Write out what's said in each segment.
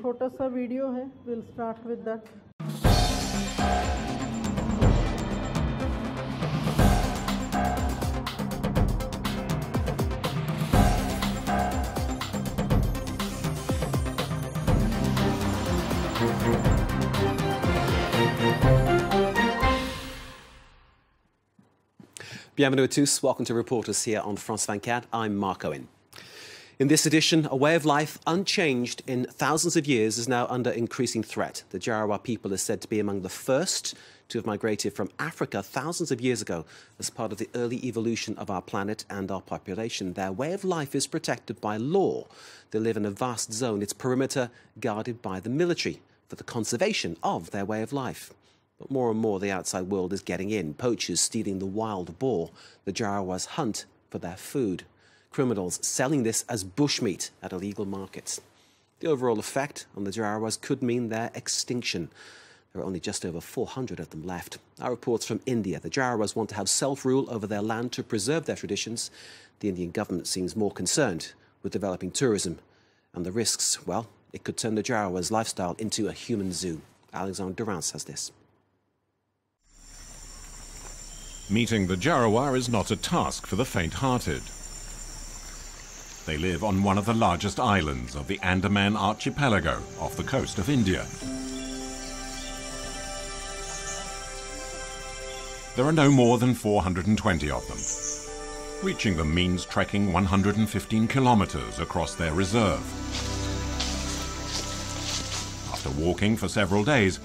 छोटा सा वीडियो है. We'll start with that. Bienvenue à tous. Welcome to Reporters here on France 24. I'm Mark Owen. In this edition, a way of life unchanged in thousands of years is now under increasing threat. The Jarawa people are said to be among the first to have migrated from Africa thousands of years ago as part of the early evolution of our planet and our population. Their way of life is protected by law. They live in a vast zone, its perimeter guarded by the military for the conservation of their way of life. But more and more, the outside world is getting in. Poachers stealing the wild boar. The Jarawas hunt for their food. Criminals selling this as bushmeat at illegal markets. The overall effect on the Jarawas could mean their extinction. There are only just over 400 of them left. Our reports from India. The Jarawas want to have self-rule over their land to preserve their traditions. The Indian government seems more concerned with developing tourism. And the risks, well, it could turn the Jarawas' lifestyle into a human zoo. Alexandre Durance has this. Meeting the Jarawa is not a task for the faint-hearted. They live on one of the largest islands of the Andaman archipelago off the coast of India. There are no more than 420 of them. Reaching them means trekking 115 kilometers across their reserve. After walking for several days,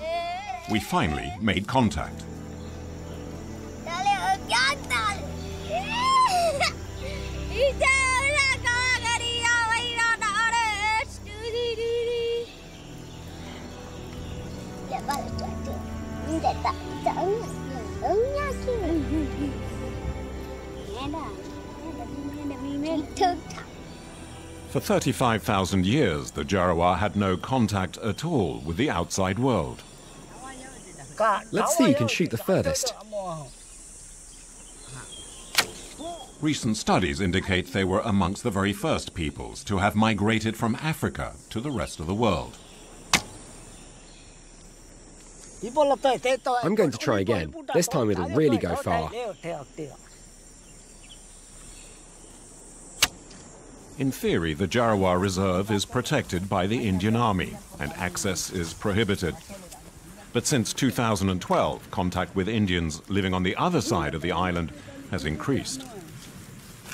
we finally made contact. For 35,000 years, the Jarawa had no contact at all with the outside world. Let's see who can shoot the furthest. Recent studies indicate they were amongst the very first peoples to have migrated from Africa to the rest of the world. I'm going to try again. This time it'll really go far. In theory, the Jarawa Reserve is protected by the Indian Army and access is prohibited. But since 2012, contact with Indians living on the other side of the island has increased.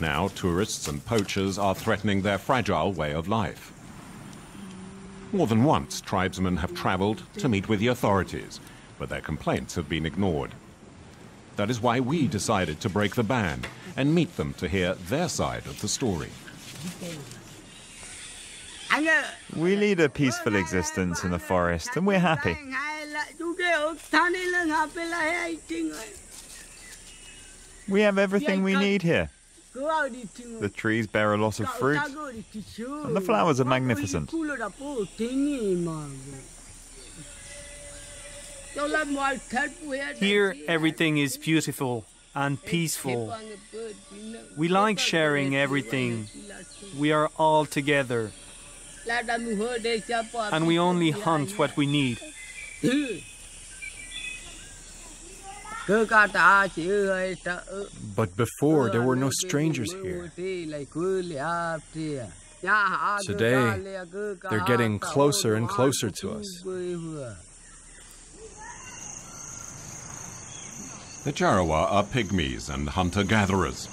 Now, tourists and poachers are threatening their fragile way of life. More than once, tribesmen have traveled to meet with the authorities, but their complaints have been ignored. That is why we decided to break the ban and meet them to hear their side of the story. We lead a peaceful existence in the forest, and we're happy. We have everything we need here. The trees bear a lot of fruit, and the flowers are magnificent. Here, everything is beautiful and peaceful. We like sharing everything. We are all together. And we only hunt what we need. But before, there were no strangers here. Today, they're getting closer and closer to us. The Jarawa are pygmies and hunter-gatherers.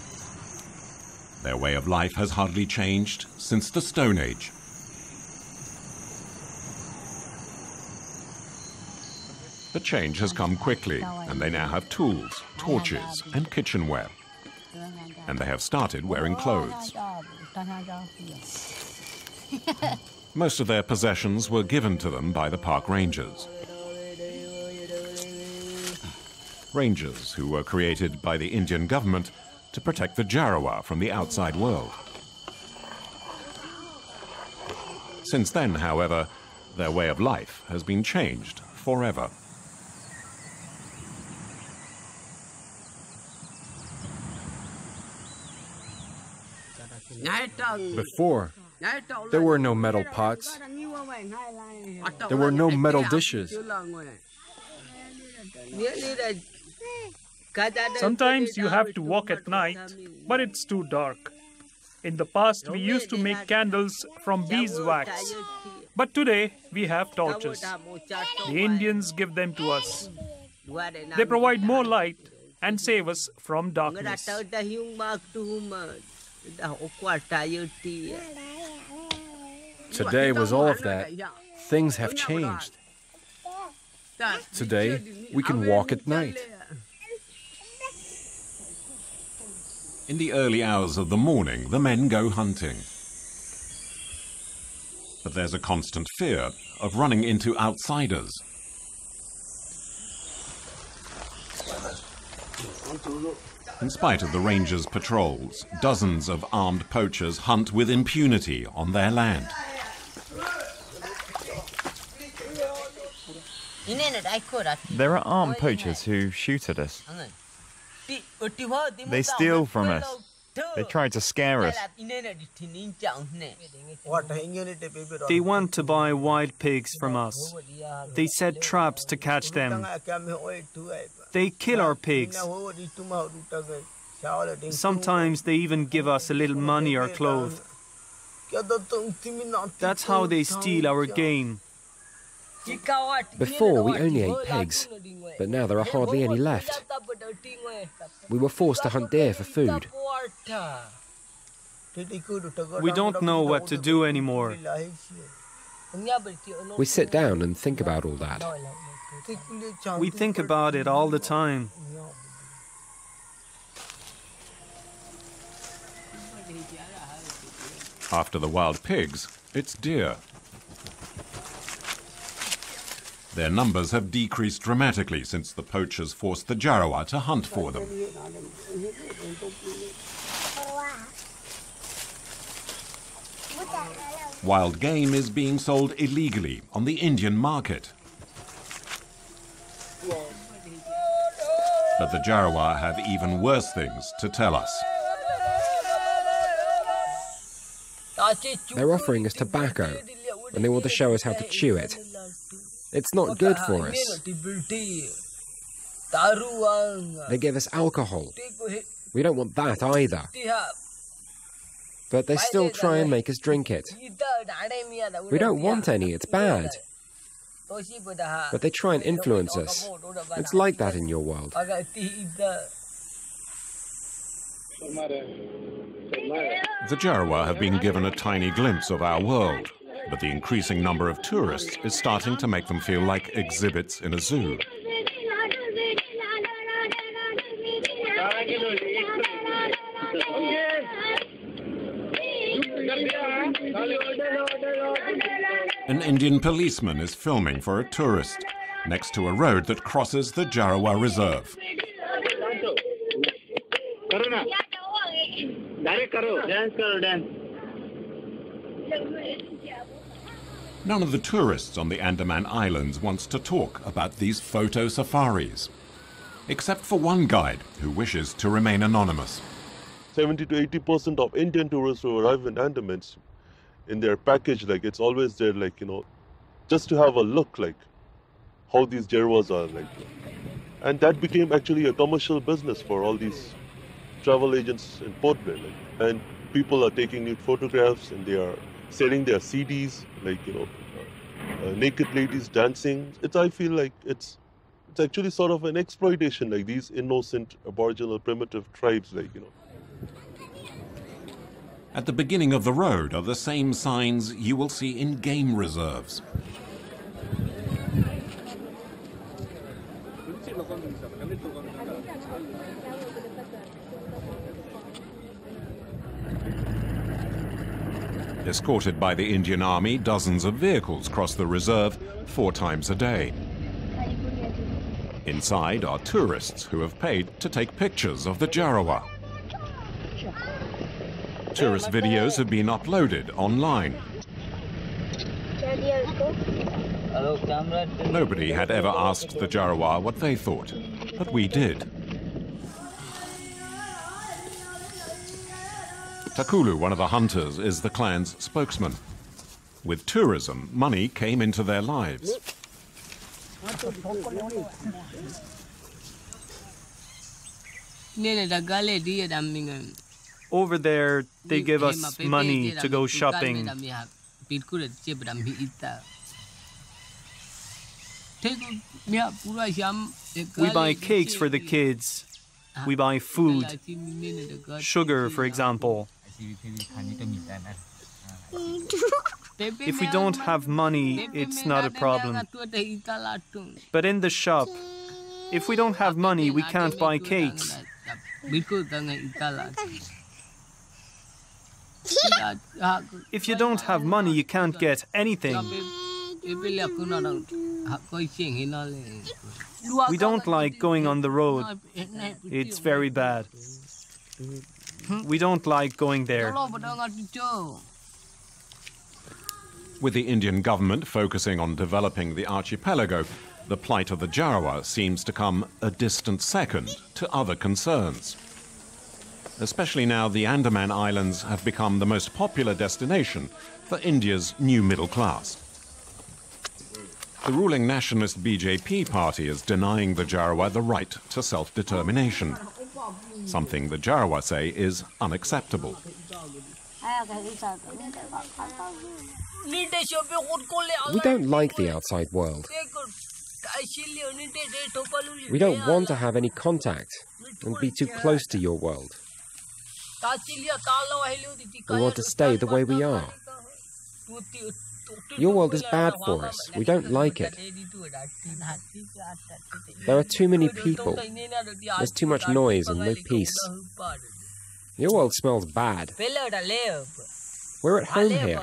Their way of life has hardly changed since the Stone Age. The change has come quickly, and they now have tools, torches, and kitchenware. And they have started wearing clothes. Most of their possessions were given to them by the park rangers. Rangers who were created by the Indian government to protect the Jarawa from the outside world. Since then, however, their way of life has been changed forever. Before, there were no metal pots, There were no metal dishes. Sometimes you have to walk at night, but it's too dark. In the past, we used to make candles from beeswax. But today, we have torches. The Indians give them to us. They provide more light and save us from darkness. Today was all of that. Things have changed. Today, we can walk at night. In the early hours of the morning, the men go hunting. But there's a constant fear of running into outsiders. In spite of the rangers' patrols, dozens of armed poachers hunt with impunity on their land. There are armed poachers who shoot at us. They steal from us. They try to scare us. They want to buy wild pigs from us. They set traps to catch them. They kill our pigs. Sometimes they even give us a little money or clothes. That's how they steal our game. Before, we only ate pigs, but now there are hardly any left. We were forced to hunt deer for food. We don't know what to do anymore. We sit down and think about all that. We think about it all the time. After the wild pigs, it's deer. Their numbers have decreased dramatically since the poachers forced the Jarawa to hunt for them. Wild game is being sold illegally on the Indian market. But the Jarawa have even worse things to tell us. They're offering us tobacco, and they want to show us how to chew it. It's not good for us. They give us alcohol. We don't want that either. But they still try and make us drink it. We don't want any, it's bad. But they try and influence us. It's like that in your world. The Jarawa have been given a tiny glimpse of our world, but the increasing number of tourists is starting to make them feel like exhibits in a zoo. An Indian policeman is filming for a tourist next to a road that crosses the Jarawa Reserve. None of the tourists on the Andaman Islands wants to talk about these photo safaris, except for one guide who wishes to remain anonymous. 70 to 80% of Indian tourists who arrive in Andamans, in their package, like it's always there, like, you know, just to have a look, like how these Jarawas are, like. And that became actually a commercial business for all these travel agents in Port Blair. Like, and people are taking nude photographs and they are selling their CDs, like, you know, naked ladies dancing. I feel like it's actually sort of an exploitation, like these innocent Aboriginal primitive tribes, like, you know. At the beginning of the road are the same signs you will see in game reserves. Escorted by the Indian Army, dozens of vehicles cross the reserve 4 times a day. Inside are tourists who have paid to take pictures of the Jarawa. Tourist videos have been uploaded online. Nobody had ever asked the Jarawa what they thought, but we did. Takulu, one of the hunters, is the clan's spokesman. With tourism, money came into their lives. Over there, they give us money to go shopping. We buy cakes for the kids. We buy food. Sugar, for example. If we don't have money, it's not a problem. But in the shop, if we don't have money, we can't buy cakes. If you don't have money, you can't get anything. We don't like going on the road. It's very bad. We don't like going there. With the Indian government focusing on developing the archipelago, the plight of the Jarawa seems to come a distant second to other concerns. Especially now the Andaman Islands have become the most popular destination for India's new middle class. The ruling nationalist BJP party is denying the Jarawa the right to self-determination, something the Jarawa say is unacceptable. We don't like the outside world. We don't want to have any contact and be too close to your world. We want to stay the way we are. Your world is bad for us. We don't like it. There are too many people. There's too much noise and no peace. Your world smells bad. We're at home here.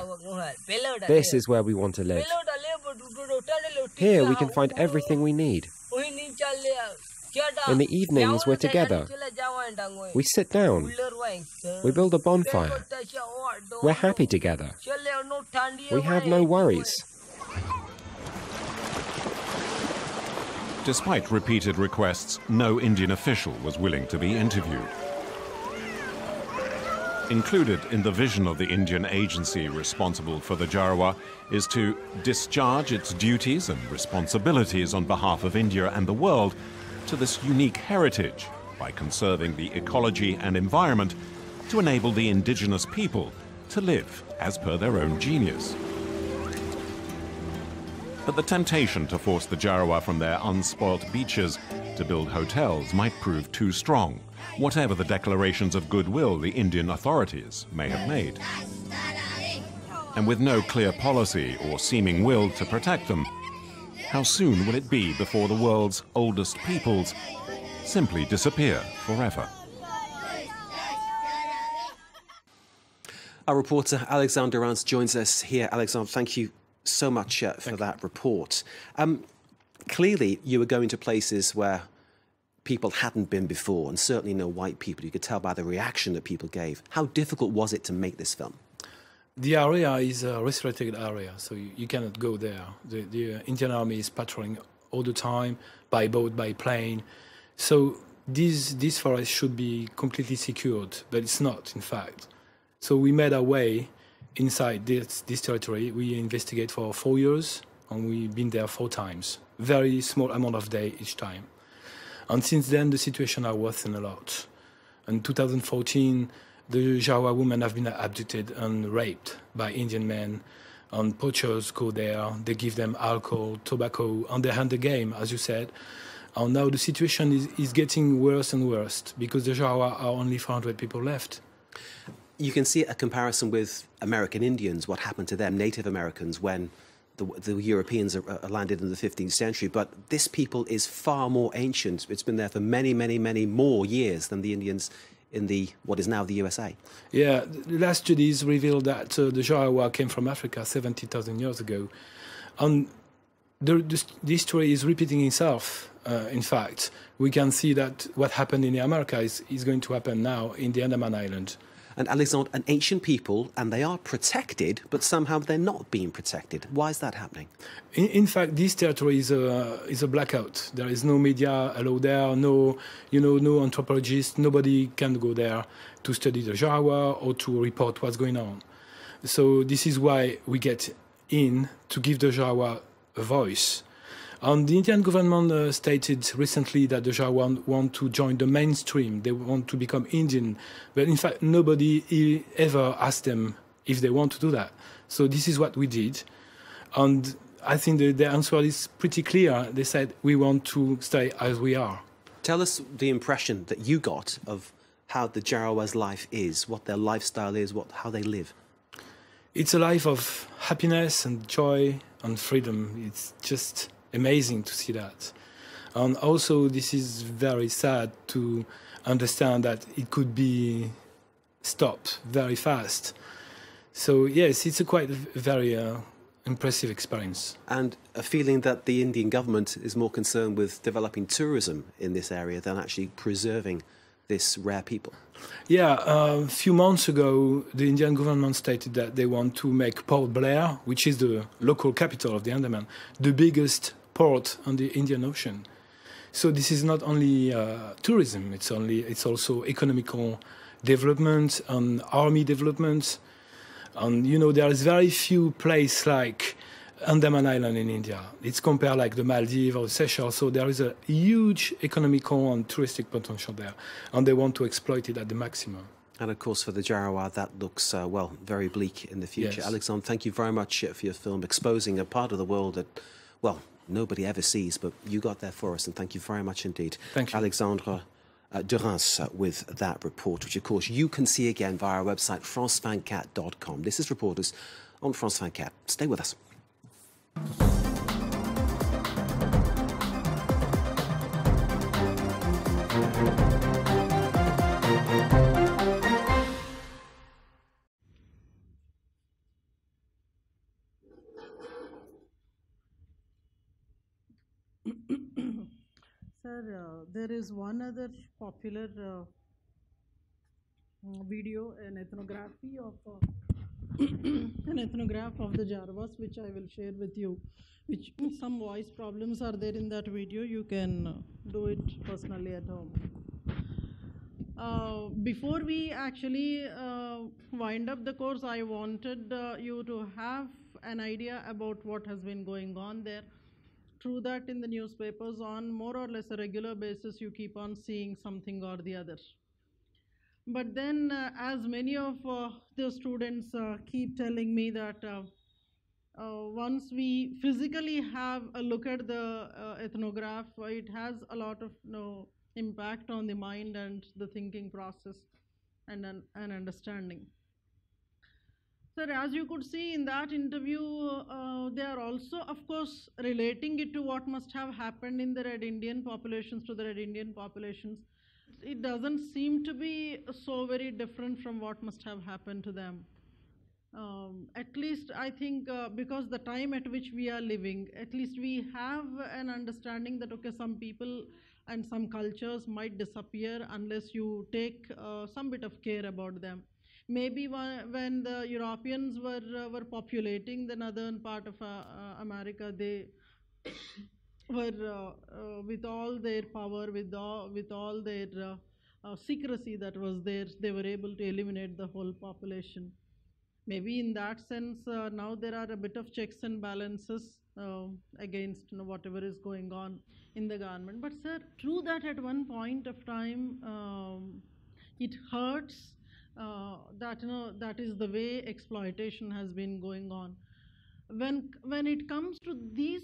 This is where we want to live. Here we can find everything we need. In the evenings we're together. We sit down. We build a bonfire. We're happy together. We have no worries. Despite repeated requests, no Indian official was willing to be interviewed. Included in the vision of the Indian agency responsible for the Jarawa is to discharge its duties and responsibilities on behalf of India and the world to this unique heritage by conserving the ecology and environment to enable the indigenous people to live as per their own genius. But the temptation to force the Jarawa from their unspoilt beaches to build hotels might prove too strong, whatever the declarations of goodwill the Indian authorities may have made. And with no clear policy or seeming will to protect them, how soon will it be before the world's oldest peoples simply disappear forever? Our reporter Alexander Rance joins us here. Alexander, thank you so much for that report. Clearly, you were going to places where people hadn't been before, and certainly no white people. You could tell by the reaction that people gave. How difficult was it to make this film? The area is a restricted area, so you cannot go there. The Indian Army is patrolling all the time, by boat, by plane. So this forest should be completely secured, but it's not, in fact. So we made our way inside this territory. We investigate for 4 years, and we've been there 4 times. Very small amount of day each time. And since then, the situation has worsened a lot. In 2014, the Jarawa women have been abducted and raped by Indian men. And poachers go there, they give them alcohol, tobacco, and they hand the game, as you said. And now the situation is getting worse and worse because the Jarawa are only 400 people left. You can see a comparison with American Indians, what happened to them, Native Americans, when the Europeans landed in the 15th century. But this people is far more ancient. It's been there for many, many, many more years than the Indians in what is now the USA. Yeah, the last studies revealed that the Jarawa came from Africa 70,000 years ago. And this story is repeating itself, in fact. We can see that what happened in America is going to happen now in the Andaman Islands. And Alexandre, an ancient people, and they are protected, but somehow they're not being protected. Why is that happening? In fact, this territory is a blackout. There is no media allowed there, no anthropologists. Nobody can go there to study the Jarawa or to report what's going on. So this is why we get in to give the Jawa a voice. And the Indian government stated recently that the Jawa want to join the mainstream. They want to become Indian. But in fact, nobody ever asked them if they want to do that. So this is what we did. And I think the answer is pretty clear. They said, we want to stay as we are. Tell us the impression that you got of how the Jarawa's life is, what their lifestyle is, how they live. It's a life of happiness and joy and freedom. It's just amazing to see that. And also, this is very sad to understand that it could be stopped very fast. So, yes, it's a quite very impressive experience. And a feeling that the Indian government is more concerned with developing tourism in this area than actually preserving this rare people. Yeah, a few months ago, the Indian government stated that they want to make Port Blair, which is the local capital of the Andaman, the biggest port on the Indian Ocean. So this is not only tourism, it's also economical development and army development. And, you know, there is very few places like Andaman Island in India. It's compared like the Maldives or Seychelles. So there is a huge economical and touristic potential there. And they want to exploit it at the maximum. And of course, for the Jarawa, that looks, well, very bleak in the future. Yes. Alexandre, thank you very much for your film, exposing a part of the world that, well, nobody ever sees, but you got there for us, and thank you very much indeed. Thank you. Alexandre de Reims with that report, which of course you can see again via our website, france24.com. This is Reporters on France 24. Stay with us. Sir, there is one other popular video, an ethnography of an ethnograph of the Jarawas, which I will share with you. Which some voice problems are there in that video. You can do it personally at home. Before we actually wind up the course, I wanted you to have an idea about what has been going on there. True that in the newspapers on more or less a regular basis you keep on seeing something or the other. But then as many of the students keep telling me that once we physically have a look at the ethnograph, it has a lot of impact on the mind and the thinking process and an understanding. Sir, as you could see in that interview, they are also, of course, relating it to what must have happened in the Red Indian populations, to the Red Indian populations. It doesn't seem to be so very different from what must have happened to them. At least I think because the time at which we are living, at least we have an understanding that, okay, some people and some cultures might disappear unless you take some bit of care about them. Maybe when the Europeans were populating the northern part of America, they were with all their power, with all their secrecy that was there, they were able to eliminate the whole population. Maybe in that sense, now there are a bit of checks and balances against whatever is going on in the government. But sir, true that at one point of time, it hurts. That is the way exploitation has been going on. When it comes to these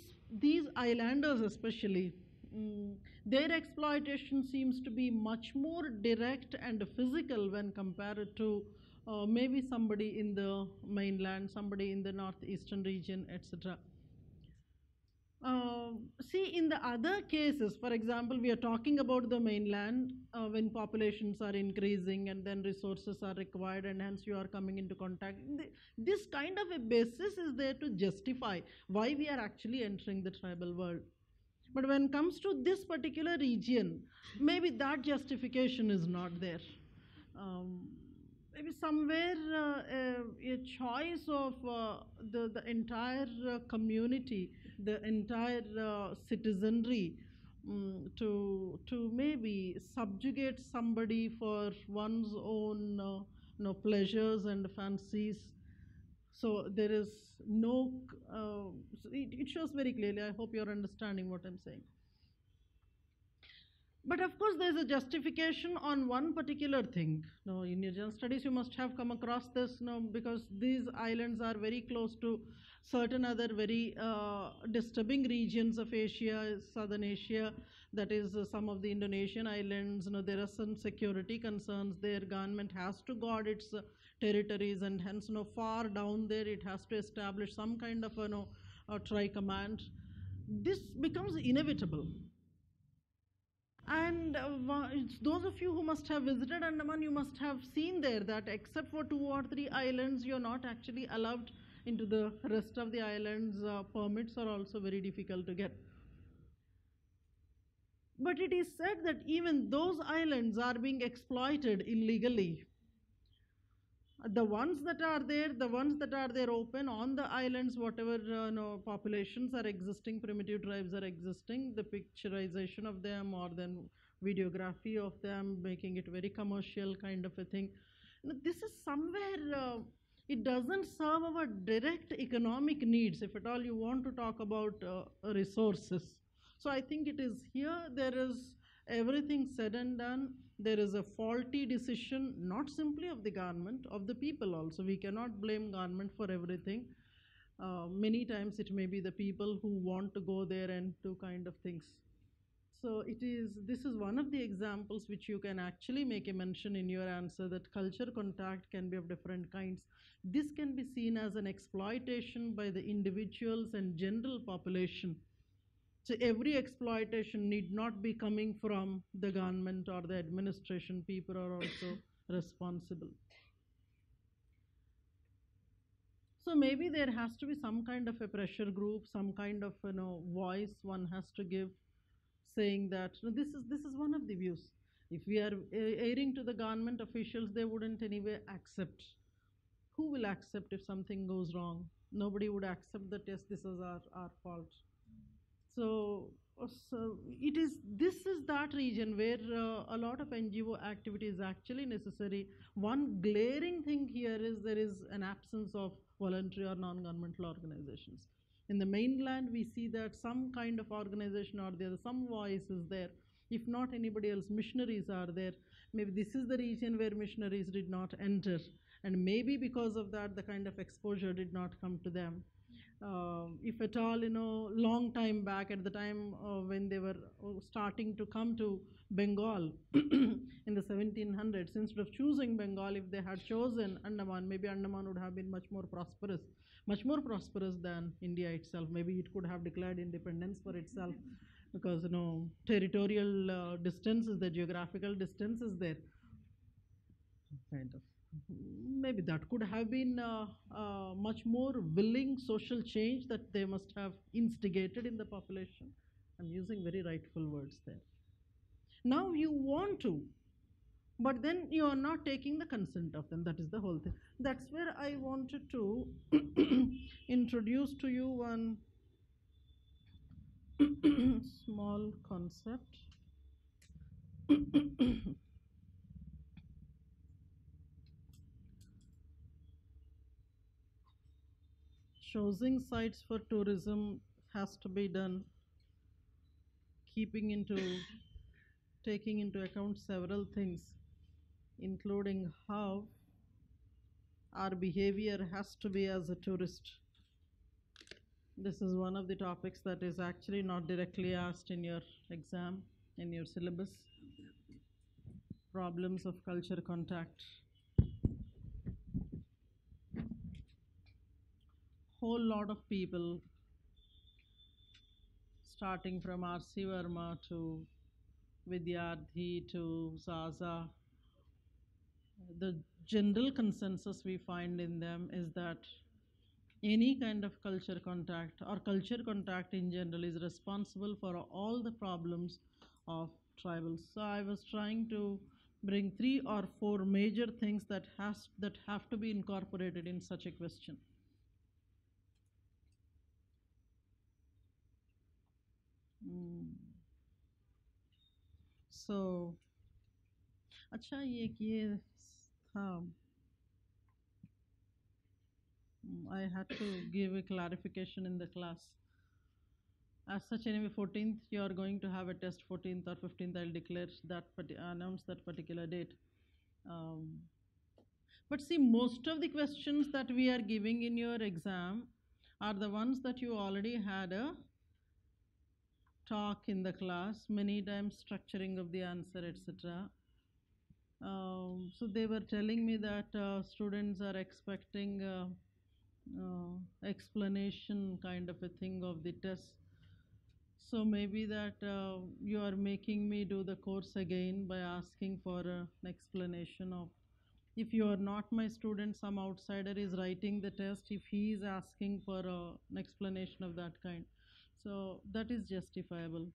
islanders especially, their exploitation seems to be much more direct and physical when compared to maybe somebody in the mainland, somebody in the northeastern region, etc. See, in the other cases, for example, we are talking about the mainland when populations are increasing and then resources are required and hence you are coming into contact. This kind of a basis is there to justify why we are actually entering the tribal world. But when it comes to this particular region, maybe that justification is not there. Maybe somewhere a choice of the entire community, the entire citizenry to maybe subjugate somebody for one's own pleasures and fancies So there is no, so it shows very clearly. I hope you're understanding what I'm saying. But of course, there's a justification on one particular thing. Now, in your general studies, you must have come across this, because these islands are very close to certain other very disturbing regions of Asia, Southern Asia. That is, some of the Indonesian islands. There are some security concerns. Their government has to guard its territories, and hence, far down there, it has to establish some kind of a tri-command. This becomes inevitable. And those of you who must have visited Andaman, you must have seen there that except for 2 or 3 islands, you're not actually allowed into the rest of the islands. Permits are also very difficult to get. But it is said that even those islands are being exploited illegally. The ones that are there open on the islands, whatever populations are existing, primitive tribes are existing, the picturization of them or then videography of them, making it very commercial kind of a thing. This is somewhere, it doesn't serve our direct economic needs, if at all you want to talk about resources. So I think it is here, there is everything said and done, there is a faulty decision, not simply of the government, of the people also. We cannot blame government for everything. Many times it may be the people who want to go there and do kind of things. So this is one of the examples which you can actually make a mention in your answer, that culture contact can be of different kinds. This can be seen as an exploitation by the individuals and general population. So every exploitation need not be coming from the government or the administration. People are also responsible. So maybe there has to be some kind of a pressure group, some kind of voice one has to give, saying that this is one of the views. If we are airing to the government officials, they wouldn't anyway accept. Who will accept if something goes wrong? Nobody would accept that, yes, this is our fault. So this is that region where a lot of NGO activity is actually necessary. One glaring thing here is there is an absence of voluntary or non-governmental organizations. In the mainland, we see that some kind of organization or the other, some voice is there. If not anybody else, missionaries are there. Maybe this is the region where missionaries did not enter, and maybe because of that, the kind of exposure did not come to them. If at all, long time back, at the time when they were starting to come to Bengal in the 1700s, instead of choosing Bengal, if they had chosen Andaman, maybe Andaman would have been much more prosperous than India itself. Maybe it could have declared independence for itself, because territorial distance is there, geographical distance is there, kind of. Maybe that could have been much more willing social change that they must have instigated in the population. I'm using very rightful words there. Now you want to, but then you are not taking the consent of them. That is the whole thing. That's where I wanted to introduce to you one small concept. Choosing sites for tourism has to be done taking into account several things, including how our behavior has to be as a tourist. This is one of the topics that is actually not directly asked in your exam, in your syllabus. Problems of culture contact. Whole lot of people, starting from R.C. Verma to Vidyardhi to Zaza, the general consensus we find in them is that any kind of culture contact or culture contact in general is responsible for all the problems of tribals. So I was trying to bring 3 or 4 major things that have to be incorporated in such a question. So, अच्छा ये था I had to give a clarification in the class. As such, anyway, 14th you are going to have a test. 14th or 15th, I'll declare that, announce that particular date. But see, most of the questions that we are giving in your exam are the ones that you already had a talk in the class, many times structuring of the answer, etc. So they were telling me that students are expecting explanation kind of a thing of the test. So maybe that you are making me do the course again by asking for an explanation of, if you are not my student, some outsider is writing the test, if he is asking for an explanation of that kind. So that is justifiable.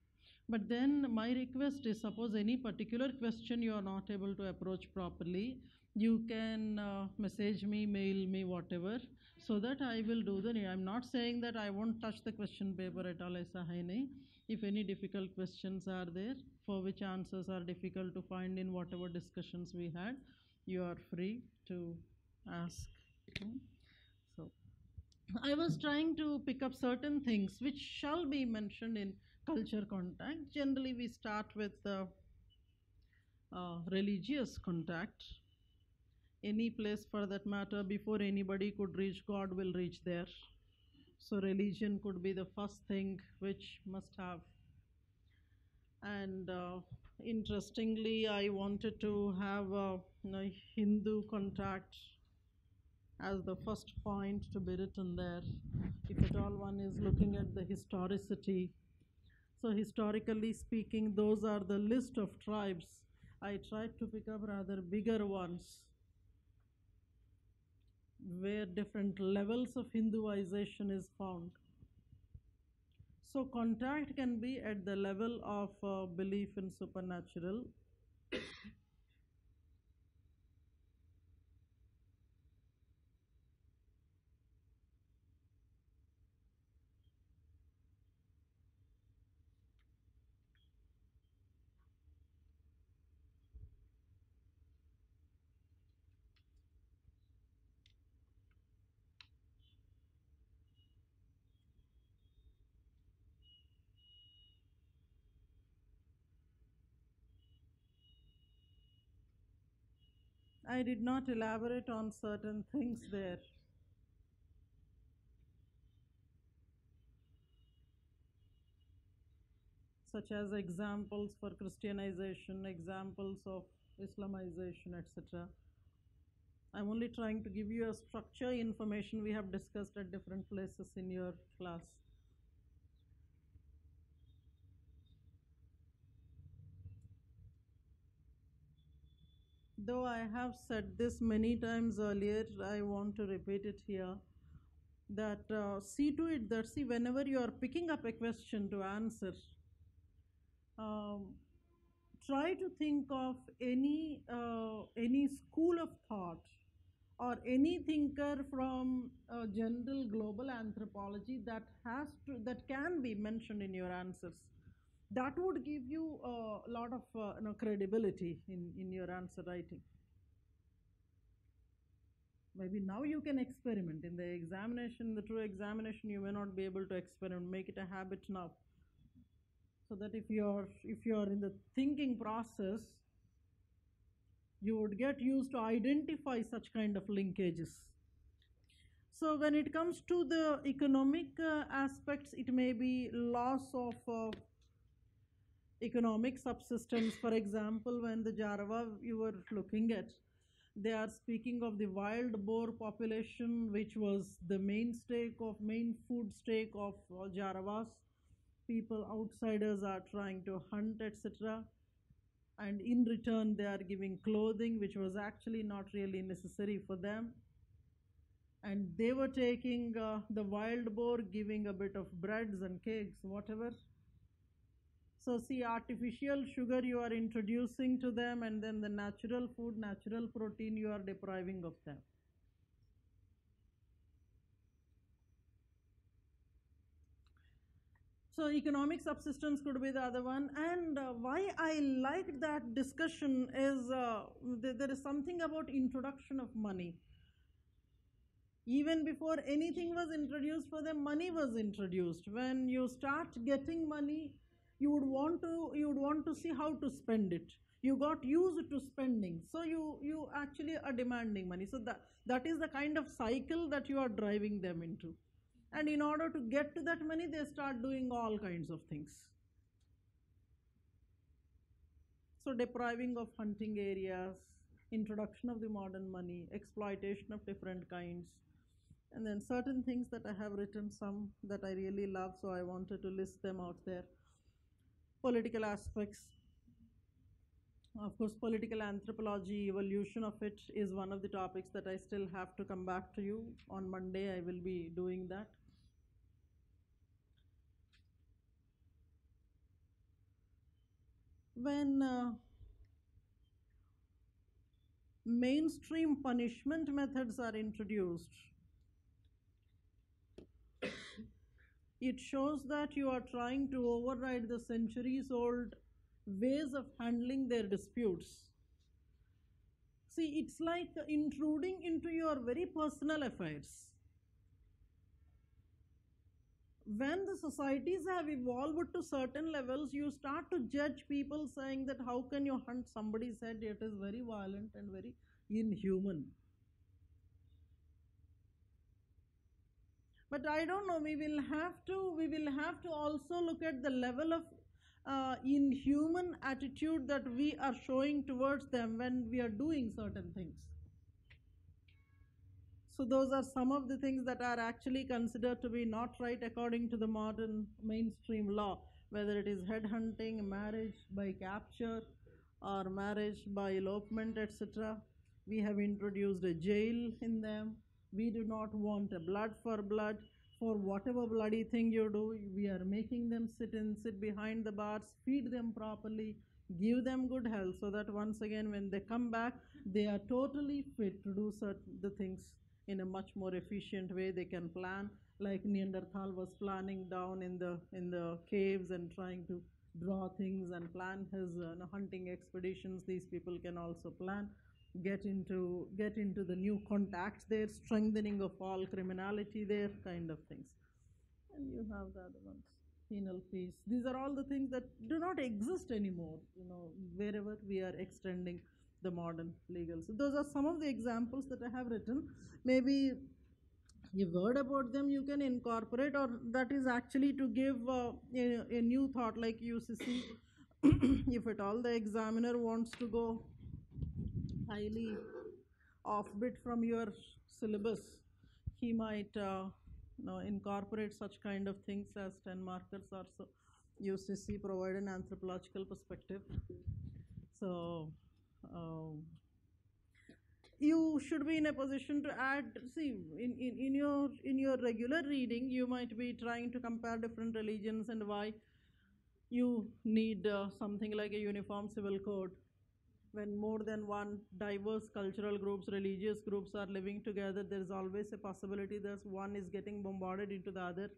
But then my request is, suppose any particular question you are not able to approach properly, you can message me, mail me, whatever, so that I will do the. I'm not saying that I won't touch the question paper at all. Aisa hai nahi. If any difficult questions are there for which answers are difficult to find in whatever discussions we had, you are free to ask. So I was trying to pick up certain things which shall be mentioned in culture contact. Generally, we start with religious contact. Any place for that matter, before anybody could reach, God will reach there. So religion could be the first thing which must have. And interestingly, I wanted to have a Hindu contact as the first point to be written there, if at all one is looking at the historicity. So historically speaking, those are the list of tribes. I tried to pick up rather bigger ones where different levels of Hinduization is found. So contact can be at the level of belief in supernatural. I did not elaborate on certain things there. Such as examples for Christianization, examples of Islamization, etc. I'm only trying to give you a structure information we have discussed at different places in your class. Though I have said this many times earlier, I want to repeat it here, that see to it that, see, whenever you are picking up a question to answer, try to think of any school of thought or any thinker from general global anthropology that can be mentioned in your answers. That would give you a lot of credibility in your answer writing. Maybe now you can experiment in the examination, the true examination. You may not be able to experiment. Make it a habit now, so that if you're in the thinking process, you would get used to identify such kind of linkages. So when it comes to the economic aspects, it may be loss of economic subsistence. For example, when the Jarawa you were looking at, they are speaking of the wild boar population, which was the main food stake of Jarawas. People, outsiders, are trying to hunt, etc. And in return, they are giving clothing, which was actually not really necessary for them. And they were taking the wild boar, giving a bit of breads and cakes, whatever. So see, artificial sugar you are introducing to them, and then the natural food, natural protein you are depriving of them. So economic subsistence could be the other one. And why I liked that discussion is there is something about introduction of money. Even before anything was introduced for them, money was introduced. When you start getting money, you would want to see how to spend it. You got used to spending, so you actually are demanding money. So that is the kind of cycle that you are driving them into. And in order to get to that money, they start doing all kinds of things. So depriving of hunting areas, introduction of the modern money, exploitation of different kinds, and then certain things that I have written, some that I really love, so I wanted to list them out there. Political aspects. Of course, political anthropology, evolution of it is one of the topics that I still have to come back to you. On Monday, I will be doing that. When mainstream punishment methods are introduced, it shows that you are trying to override the centuries-old ways of handling their disputes. See, it's like intruding into your very personal affairs. When the societies have evolved to certain levels, you start to judge people, saying that how can you hunt somebody's head? It is very violent and very inhuman. But I don't know, we will have to also look at the level of inhuman attitude that we are showing towards them when we are doing certain things. So those are some of the things that are actually considered to be not right according to the modern mainstream law, whether it is headhunting, marriage by capture, or marriage by elopement, etc. We have introduced a jail in them. We do not want a blood for blood. For whatever bloody thing you do, we are making them sit behind the bars, feed them properly, give them good health, so that once again when they come back, they are totally fit to do the things in a much more efficient way. They can plan like Neanderthal was planning down in the caves and trying to draw things and plan his hunting expeditions. These people can also plan, get into the new contacts there, strengthening of all criminality there, kind of things. And you have the other ones, penal fees. These are all the things that do not exist anymore, wherever we are extending the modern legal. So those are some of the examples that I have written. Maybe you've heard about them, you can incorporate, or that is actually to give a new thought, like UCC. If at all the examiner wants to go highly offbit from your syllabus, he might incorporate such kind of things as 10 markers or so. UCC provide an anthropological perspective. So you should be in a position to add. See, in your regular reading, you might be trying to compare different religions and why you need something like a uniform civil code. When more than one diverse cultural groups, religious groups are living together, there is always a possibility that one is getting bombarded into the other.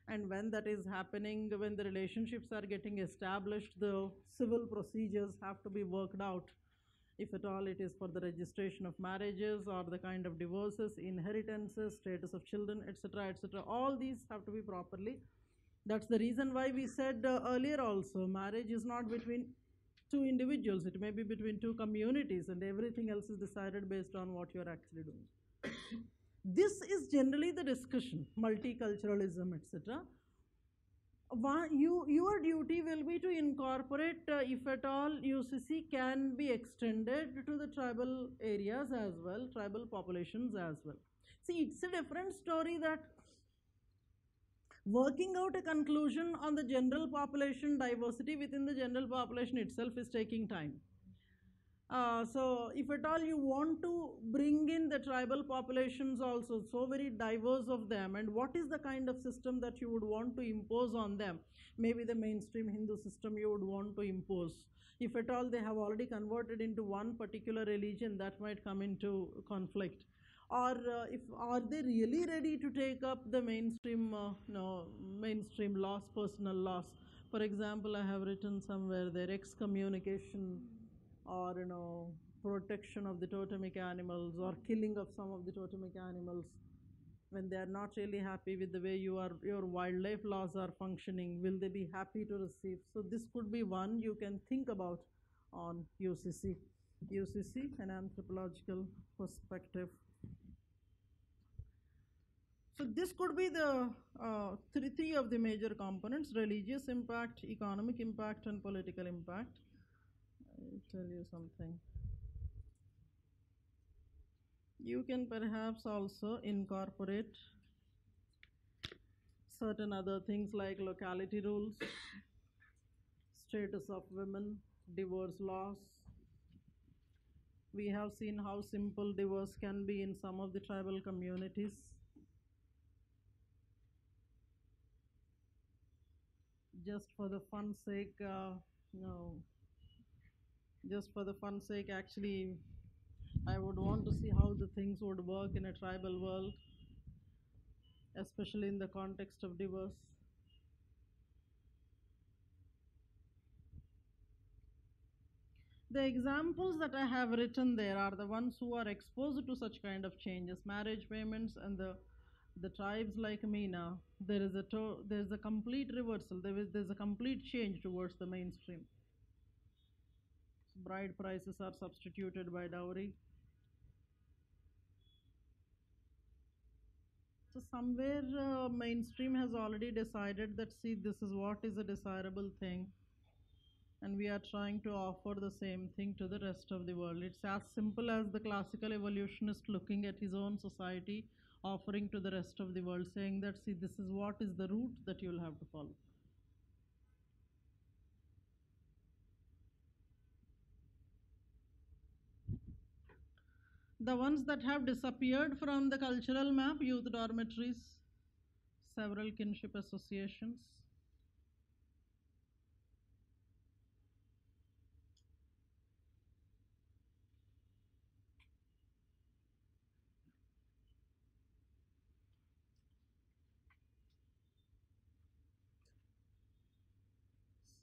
And when that is happening, when the relationships are getting established, the civil procedures have to be worked out. If at all it is for the registration of marriages or the kind of divorces, inheritances, status of children, etc., etc., all these have to be properly. That's the reason why we said earlier also, marriage is not between two individuals, it may be between two communities, and everything else is decided based on what you're actually doing. This is generally the discussion, multiculturalism, etc. Your duty will be to incorporate, if at all UCC can be extended to the tribal areas as well, tribal populations as well. See, it's a different story that working out a conclusion on the general population diversity within the general population itself is taking time. So if at all you want to bring in the tribal populations also, so very diverse of them, and what is the kind of system that you would want to impose on them? Maybe the mainstream Hindu system you would want to impose. If at all they have already converted into one particular religion, that might come into conflict. Or if are they really ready to take up the mainstream mainstream laws, personal laws? For example, I have written somewhere there excommunication, or protection of the totemic animals or killing of some of the totemic animals when they are not really happy with the way your wildlife laws are functioning, will they be happy to receive? So this could be one you can think about on UCC. UCC, an anthropological perspective. So this could be the three of the major components: religious impact, economic impact, and political impact. I'll tell you something. You can perhaps also incorporate certain other things like locality rules, status of women, divorce laws. We have seen how simple divorce can be in some of the tribal communities. Just for the fun sake, no. Just for the fun sake, actually, I would want to see how the things would work in a tribal world, especially in the context of divorce. The examples that I have written there are the ones who are exposed to such kind of changes, marriage payments, and the tribes like Meena. There is a complete reversal. There's a complete change towards the mainstream. Bride prices are substituted by dowry. So somewhere mainstream has already decided that, see, this is what is a desirable thing, and we are trying to offer the same thing to the rest of the world. It's as simple as the classical evolutionist looking at his own society, offering to the rest of the world, saying that, see, this is what is the route that you'll have to follow. The ones that have disappeared from the cultural map: youth dormitories, several kinship associations.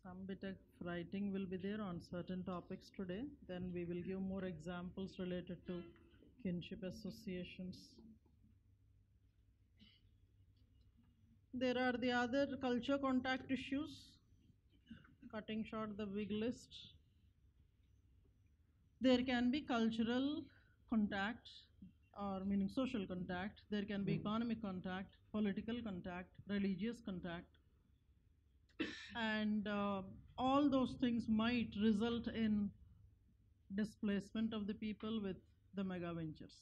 Some bit of writing will be there on certain topics today. Then we will give more examples related to kinship associations. There are the other culture contact issues. Cutting short the big list. There can be cultural contact, or meaning social contact. There can be economic contact, political contact, religious contact. And all those things might result in displacement of the people with the mega ventures.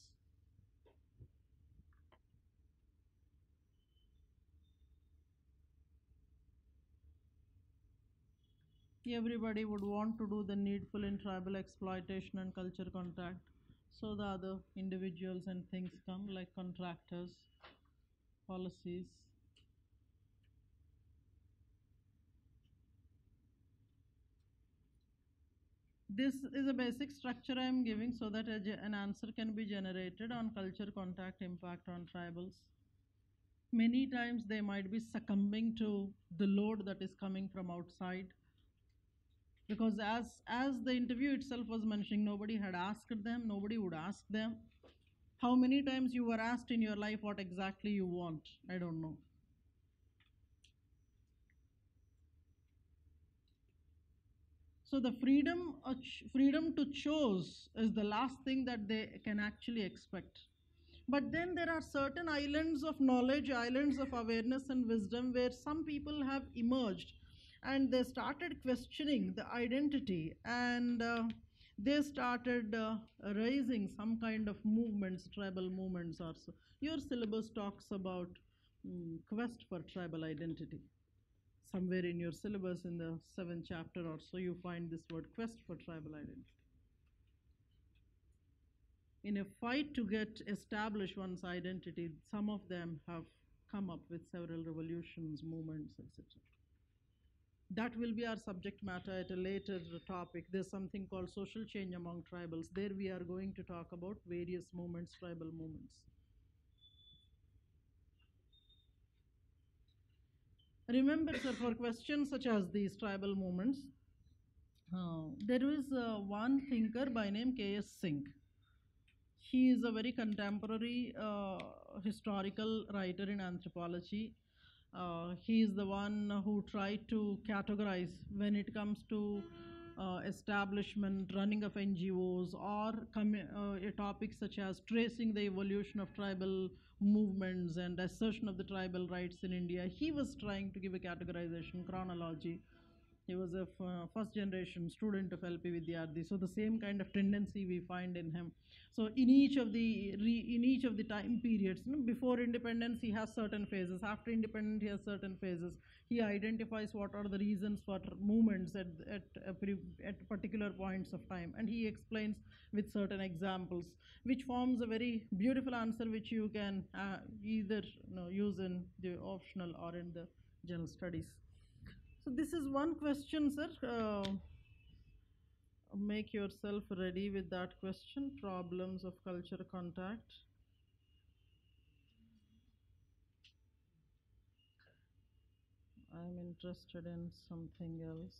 Everybody would want to do the needful in tribal exploitation and culture contact. So the other individuals and things come, like contractors, policies. This is a basic structure I am giving so that an answer can be generated on culture contact impact on tribals. Many times they might be succumbing to the load that is coming from outside, because as the interview itself was mentioning, nobody had asked them, nobody would ask them. How many times you were asked in your life what exactly you want? I don't know. So the freedom to choose is the last thing that they can actually expect. But then there are certain islands of knowledge, islands of awareness and wisdom, where some people have emerged and they started questioning the identity, and they started raising some kind of movements, tribal movements also. Your syllabus talks about quest for tribal identity. Somewhere in your syllabus, in the 7th chapter or so, you find this word quest for tribal identity. In a fight to get establish one's identity, some of them have come up with several revolutions, movements, etc. That will be our subject matter at a later topic. There's something called social change among tribals. There we are going to talk about various movements, tribal movements. Remember, sir, for questions such as these tribal movements, There is one thinker by name K.S. Singh. He is a very contemporary historical writer in anthropology. He is the one who tried to categorize when it comes to establishment, running of NGOs, or topics such as tracing the evolution of tribal movements and assertion of the tribal rights in India. He was trying to give a categorization, chronology. He was a first generation student of LP Vidyarthi, so the same kind of tendency we find in him. So in each of the time periods, before independence he has certain phases, after independence he has certain phases. He identifies what are the reasons for movements at particular points of time, and he explains with certain examples, which forms a very beautiful answer which you can either use in the optional or in the general studies. So this is one question, sir. Make yourself ready with that question. Problems of culture contact. I'm interested in something else.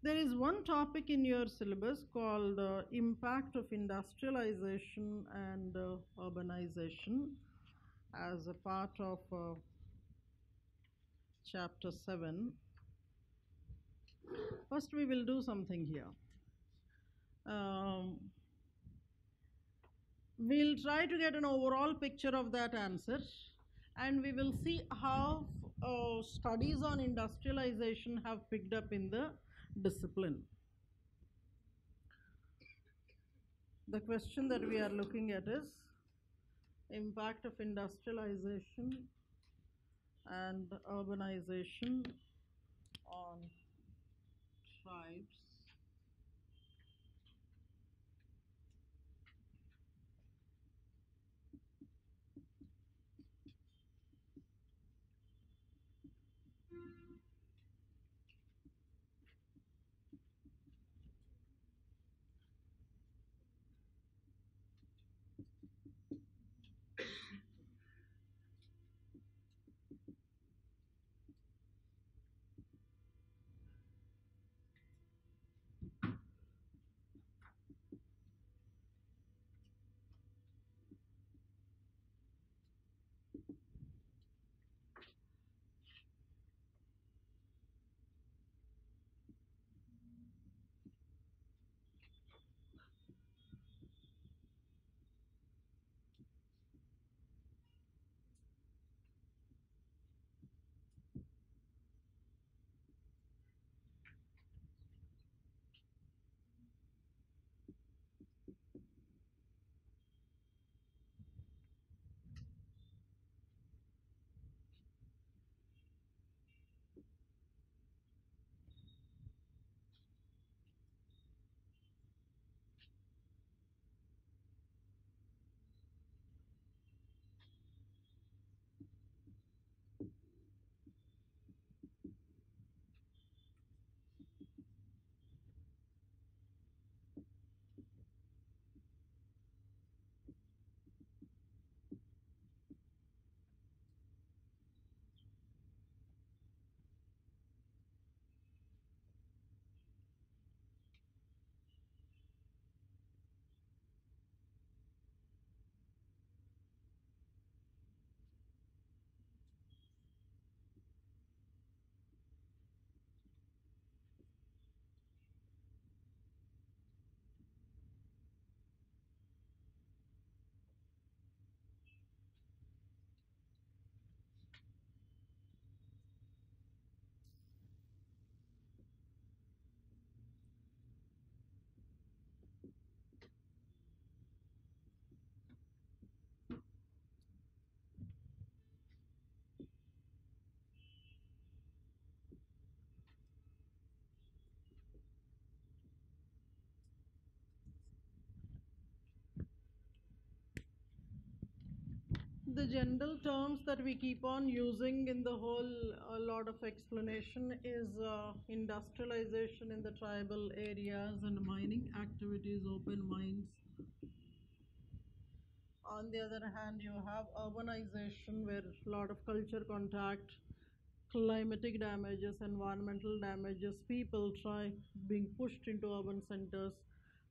There is one topic in your syllabus called impact of industrialization and urbanization as a part of chapter 7. First we will do something here. We'll try to get an overall picture of that answer, and we will see how studies on industrialization have picked up in the discipline. The question that we are looking at is impact of industrialization and urbanization on tribes. The general terms that we keep on using in the whole lot of explanation is industrialization in the tribal areas and mining activities, open mines. On the other hand, you have urbanization where a lot of culture contact, climatic damages, environmental damages, people being pushed into urban centers,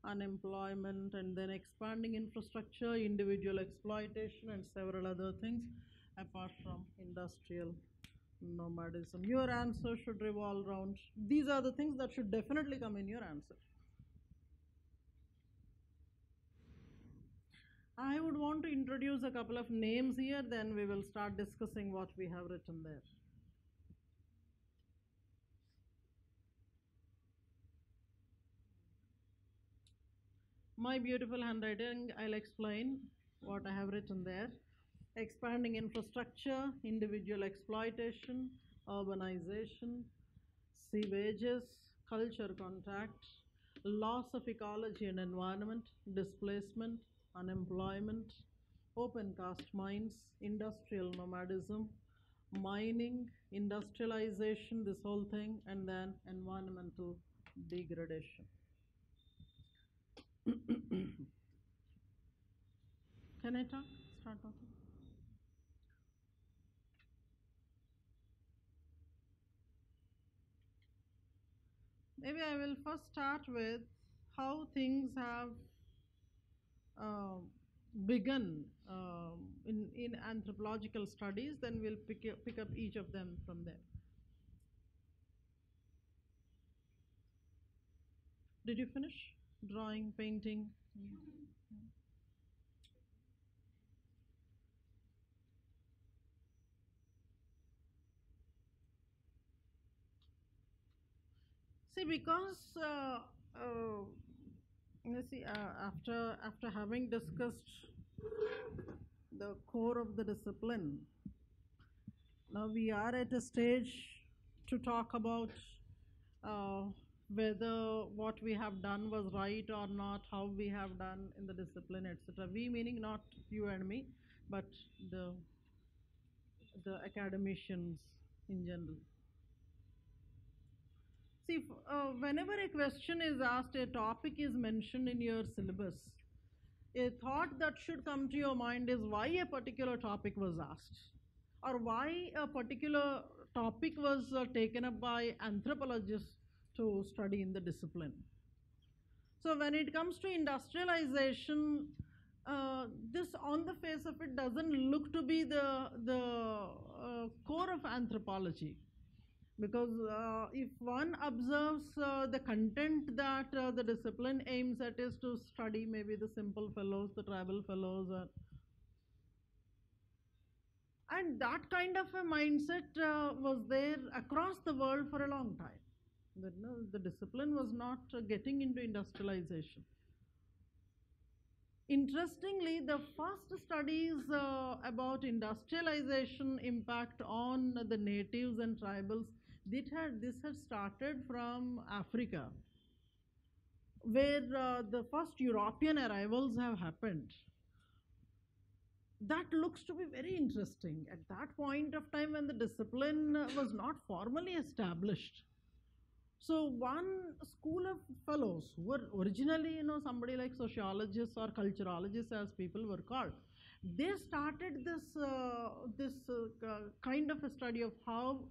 unemployment, and then expanding infrastructure, individual exploitation, and several other things apart from industrial nomadism. Your answer should revolve around these are the things that should definitely come in your answer. I would want to introduce a couple of names here, then we will start discussing what we have written there. My beautiful handwriting, I'll explain what I have written there. Expanding infrastructure, individual exploitation, urbanization, sewages, culture contact, loss of ecology and environment, displacement, unemployment, open cast mines, industrial nomadism, mining, industrialization, this whole thing, and then environmental degradation. Can I talk? Start talking. Maybe I will first start with how things have uh, begun in anthropological studies, then we'll pick up each of them from there. Did you finish drawing, painting? See, because let's see, after having discussed the core of the discipline, now we are at a stage to talk about whether what we have done was right or not, how we have done in the discipline, etc. We meaning not you and me, but the academicians in general. See, whenever a question is asked, a topic is mentioned in your syllabus, a thought that should come to your mind is why a particular topic was asked, or why a particular topic was taken up by anthropologists to study in the discipline. So when it comes to industrialization, this on the face of it doesn't look to be the core of anthropology. Because if one observes the content that the discipline aims at is to study maybe the simple fellows, the tribal fellows, and that kind of a mindset was there across the world for a long time. The discipline was not getting into industrialization. Interestingly, the first studies about industrialization impact on the natives and tribals, this had started from Africa, where the first European arrivals have happened. That looks to be very interesting. At that point of time when the discipline was not formally established, so one school of fellows who were originally, somebody like sociologists or culturologists, as people were called, they started this kind of a study of how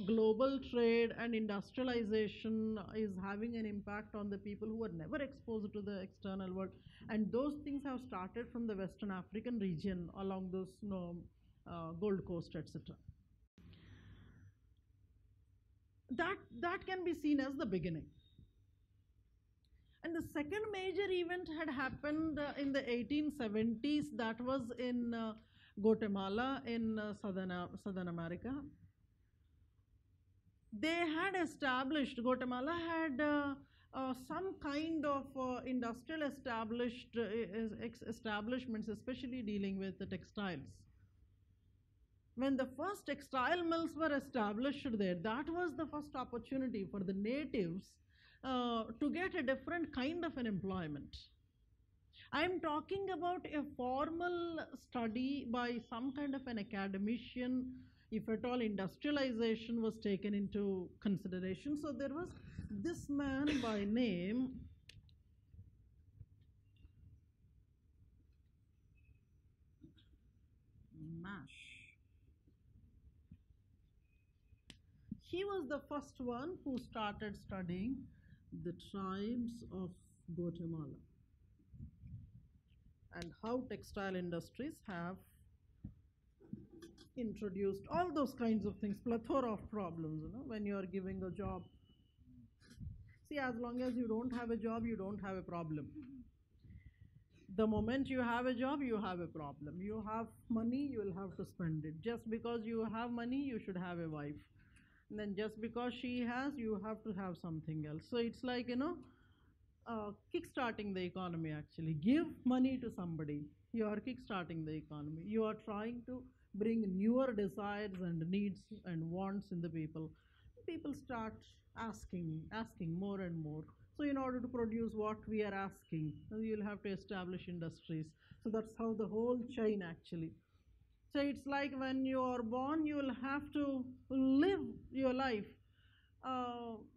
global trade and industrialization is having an impact on the people who were never exposed to the external world, and those things have started from the Western African region along those Gold Coast, etc. That can be seen as the beginning. And the second major event had happened in the 1870s. That was in Guatemala in Southern America. They had established, Guatemala had some kind of industrial establishments, especially dealing with the textiles. When the first textile mills were established there, that was the first opportunity for the natives to get a different kind of an employment. I am talking about a formal study by some kind of an academician, if at all industrialization was taken into consideration. So there was this man by name Nash. he was the first one who started studying the tribes of Guatemala and how textile industries have introduced all those kinds of things, plethora of problems, when you are giving a job. See, as long as you don't have a job, you don't have a problem. The moment you have a job, you have a problem. You have money, you will have to spend it. Just because you have money, you should have a wife. And then just because she has, you have to have something else. So it's like, kickstarting the economy actually. Give money to somebody. You are kickstarting the economy. You are trying to bring newer desires and needs and wants in the people. People start asking more and more. So in order to produce what we are asking, you'll have to establish industries. So that's how the whole chain actually. So it's like when you are born, you will have to live your life.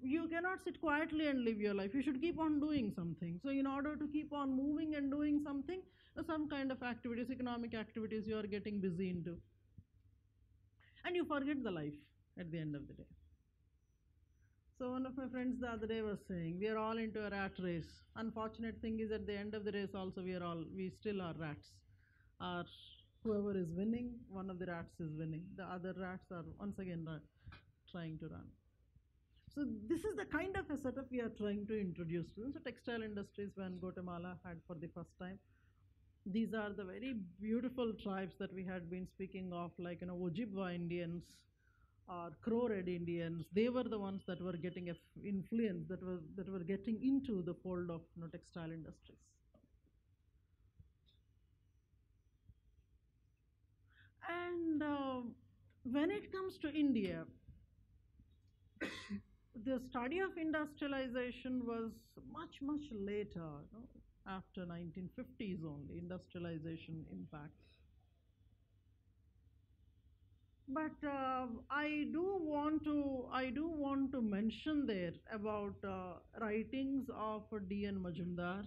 You cannot sit quietly and live your life. You should keep on doing something. So in order to keep on moving and doing something, some kind of activities, economic activities you are getting busy into. And you forget the life at the end of the day. So one of my friends the other day was saying, we are all into a rat race. Unfortunate thing is at the end of the race also we still are rats. Whoever is winning, one of the rats is winning. The other rats are once again trying to run. So this is the kind of a setup we are trying to introduce to them. So textile industries when Guatemala had for the first time. These are the very beautiful tribes that we had been speaking of, like Ojibwa Indians or Crow Red Indians. They were the ones that were getting influence, that were getting into the fold of textile industries. And when it comes to India, the study of industrialization was much, much later, after 1950s only, industrialization impact. But I do want to mention there about writings of D.N. Majumdar,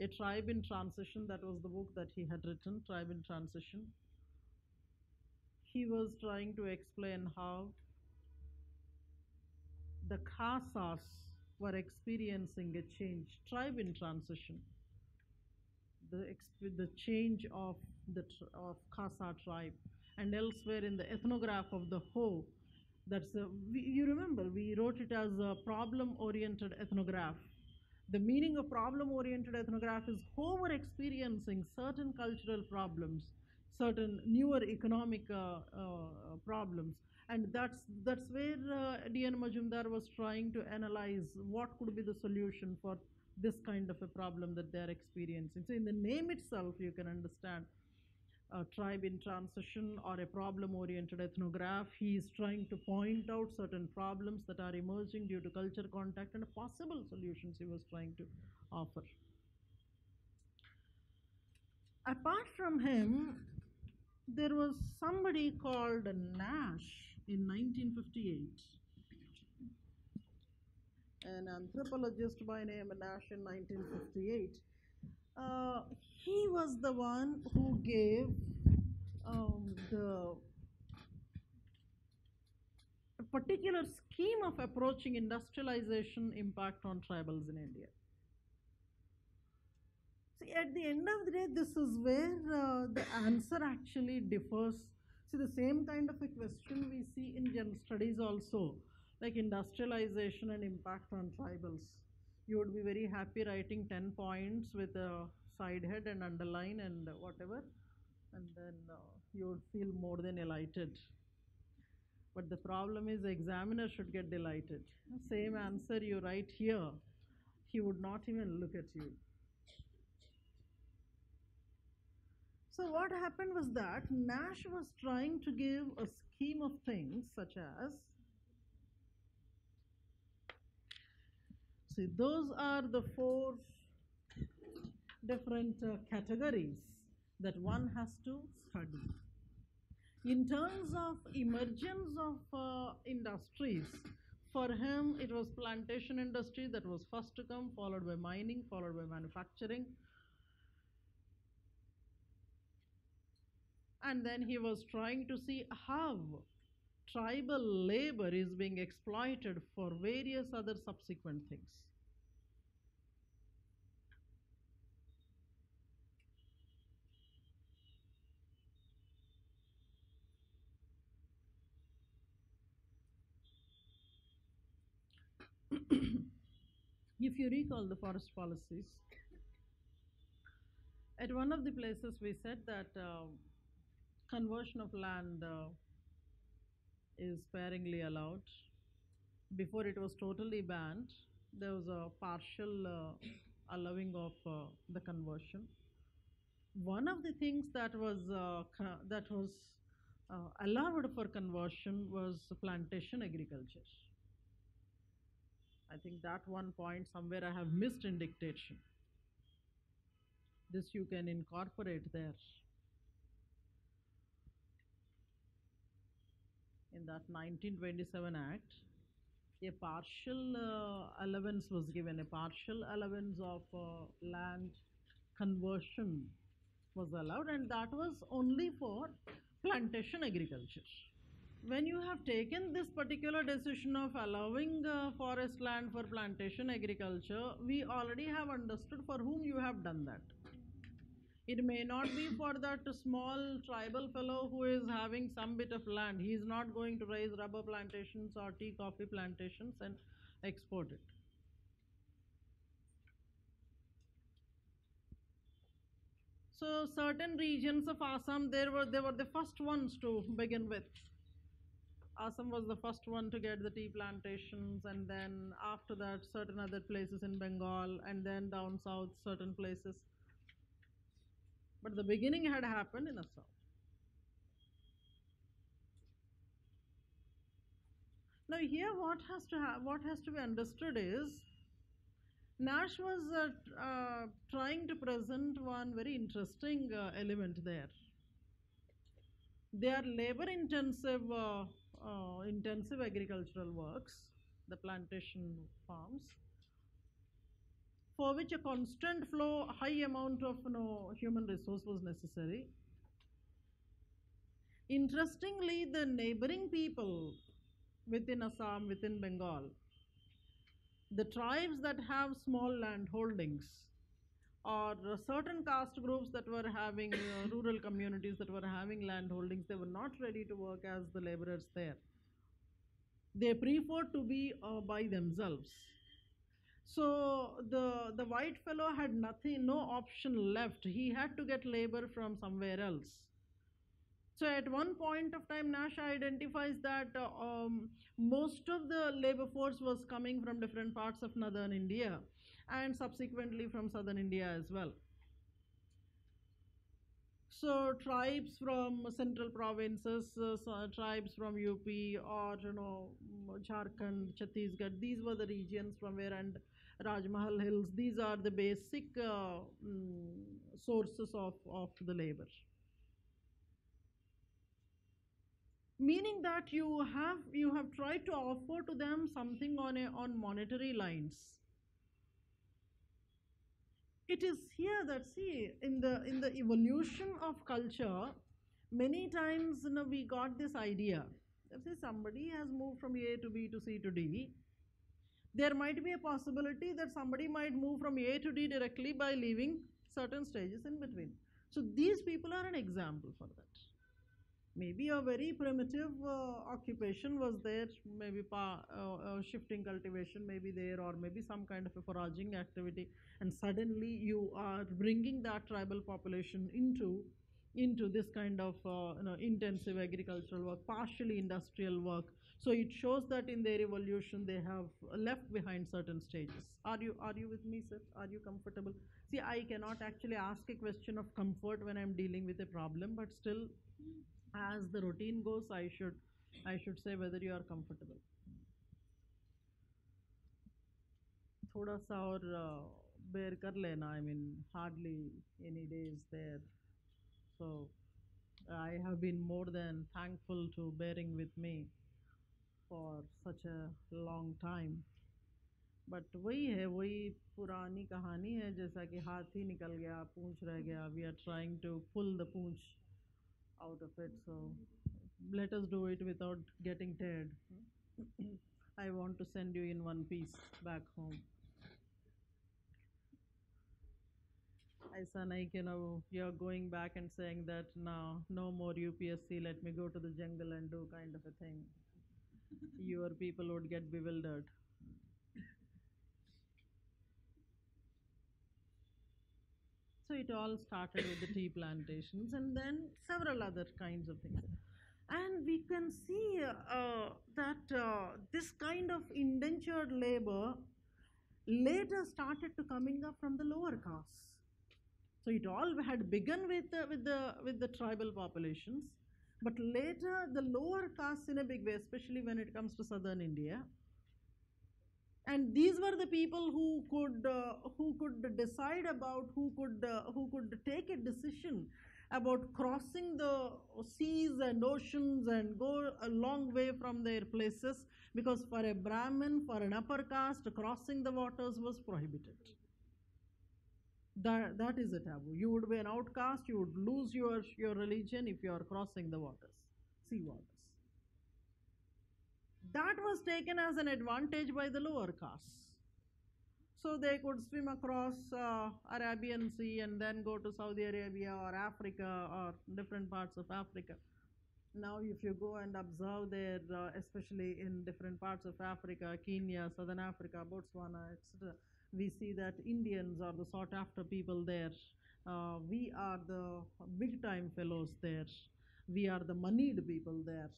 A Tribe in Transition. That was the book that he had written, Tribe in Transition. He was trying to explain how the Khasas were experiencing a change, tribe in transition, the change of Khasa tribe, and elsewhere in the ethnograph of the Ho. You remember we wrote it as a problem-oriented ethnograph. The meaning of problem-oriented ethnograph is Ho were experiencing certain cultural problems, certain newer economic problems, and that's where D.N. Majumdar was trying to analyze what could be the solution for this kind of a problem that they are experiencing. So in the name itself, you can understand a tribe in transition or a problem-oriented ethnograph. He is trying to point out certain problems that are emerging due to culture contact and possible solutions he was trying to offer. Apart from him, there was somebody called Nash in 1958, an anthropologist by name Nash in 1958. He was the one who gave the particular scheme of approaching industrialization impact on tribals in India. See, at the end of the day, this is where the answer actually differs. See, the same kind of a question we see in general studies also, like industrialization and impact on tribals. You would be very happy writing 10 points with a side head and underline and whatever, and then you would feel more than elated. But the problem is the examiner should get delighted. Same answer you write here, he would not even look at you. So what happened was that Nash was trying to give a scheme of things such as, see, those are the 4 different categories that one has to study. In terms of emergence of industries, for him it was plantation industry that was first to come, followed by mining, followed by manufacturing. And then he was trying to see how tribal labor is being exploited for various other subsequent things. If you recall the forest policies, at one of the places we said that conversion of land is sparingly allowed. Before it was totally banned, there was a partial allowing of the conversion. One of the things that was allowed for conversion was plantation agriculture. I think that one point somewhere I have missed in dictation. This you can incorporate there. In that 1927 Act, a partial allowance was given, a partial allowance of land conversion was allowed, and that was only for plantation agriculture. When you have taken this particular decision of allowing forest land for plantation agriculture, we already have understood for whom you have done that. It may not be for that small tribal fellow who is having some bit of land. He is not going to raise rubber plantations or tea coffee plantations and export it. So certain regions of Assam, they were the first ones to begin with. Assam was the first one to get the tea plantations, and then after that certain other places in Bengal, and then down south certain places. But the beginning had happened in Assam. Now here what has to be understood is Nash was trying to present one very interesting element there. They are labor intensive agricultural works, the plantation farms, for which a constant flow, high amount of human resource was necessary. Interestingly, the neighboring people within Assam, within Bengal, the tribes that have small land holdings, or certain caste groups that were having rural communities that were having land holdings, they were not ready to work as the laborers there. They preferred to be by themselves. So the white fellow had nothing, no option left. He had to get labor from somewhere else. So at one point of time, Nash identifies that most of the labor force was coming from different parts of northern India, and subsequently from southern India as well. So tribes from central provinces, tribes from UP or Jharkhand, Chhattisgarh, these were the regions from where, and Rajmahal Hills, these are the basic sources of the labor. Meaning that you have tried to offer to them something on monetary lines. It is here that, see, in the evolution of culture, many times we got this idea. If somebody has moved from A to B to C to D, there might be a possibility that somebody might move from A to D directly by leaving certain stages in between. So these people are an example for that. Maybe a very primitive occupation was there, maybe shifting cultivation may be there, or maybe some kind of a foraging activity, and suddenly you are bringing that tribal population into this kind of intensive agricultural work, partially industrial work. So it shows that in their evolution they have left behind certain stages. Are you with me, sir? Are you comfortable? See, I cannot actually ask a question of comfort when I'm dealing with a problem, but still, as the routine goes, I should say whether you are comfortable. थोड़ा सा और bear कर लेना. I mean, hardly any days there. So I have been more than thankful to bearing with me for such a long time. But वही है, वही पुरानी कहानी है, जैसा कि हाथी निकल गया, पूंछ रह गया. We are trying to pull the Poonch out of it. So let us do it without getting tired. I want to send you in one piece back home. Aisa nahi, you're going back and saying that no more UPSC, let me go to the jungle and do kind of a thing. Your people would get bewildered. So it all started with the tea plantations and then several other kinds of things. And we can see that this kind of indentured labor later started to coming up from the lower castes. So it all had begun with the tribal populations, but later the lower castes in a big way, especially when it comes to southern India. And these were the people who could decide about, who could take a decision about crossing the seas and oceans and go a long way from their places, because for a Brahmin, for an upper caste, crossing the waters was prohibited. That is a taboo. You would be an outcast, you would lose your religion if you are crossing the waters, sea waters. That was taken as an advantage by the lower castes. So they could swim across Arabian Sea and then go to Saudi Arabia or Africa or different parts of Africa. Now if you go and observe there, especially in different parts of Africa, Kenya, Southern Africa, Botswana, etc., we see that Indians are the sought after people there. We are the big time fellows there. We are the moneyed people there.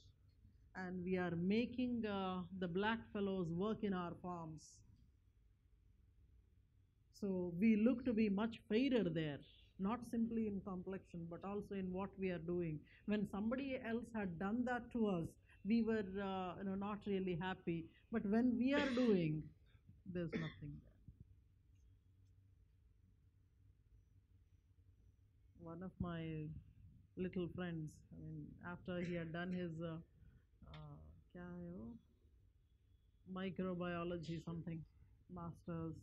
And we are making the black fellows work in our farms. So we look to be much fairer there, not simply in complexion, but also in what we are doing. When somebody else had done that to us, we were not really happy. But when we are doing, there's nothing there. One of my little friends, I mean, after he had done his microbiology something, masters,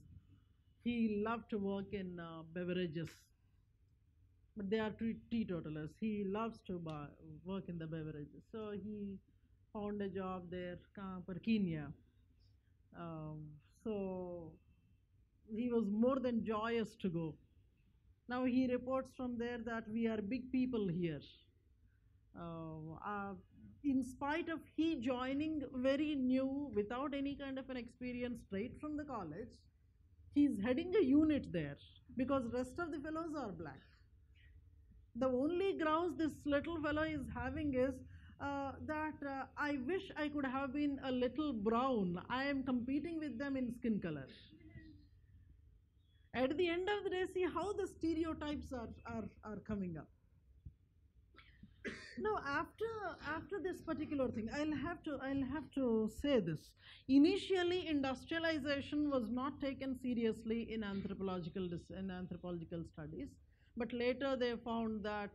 he loved to work in beverages, but they are teetotalers. He loves to work in the beverages, so he found a job there for Kenya. So he was more than joyous to go. Now he reports from there that we are big people here. In spite of he joining very new without any kind of an experience straight from the college, he's heading a unit there because rest of the fellows are black. The only grouse this little fellow is having is that I wish I could have been a little brown. I am competing with them in skin color. At the end of the day, see how the stereotypes are coming up. Now, after this particular thing, I'll have to say this. Initially, industrialization was not taken seriously in anthropological studies, but later they found that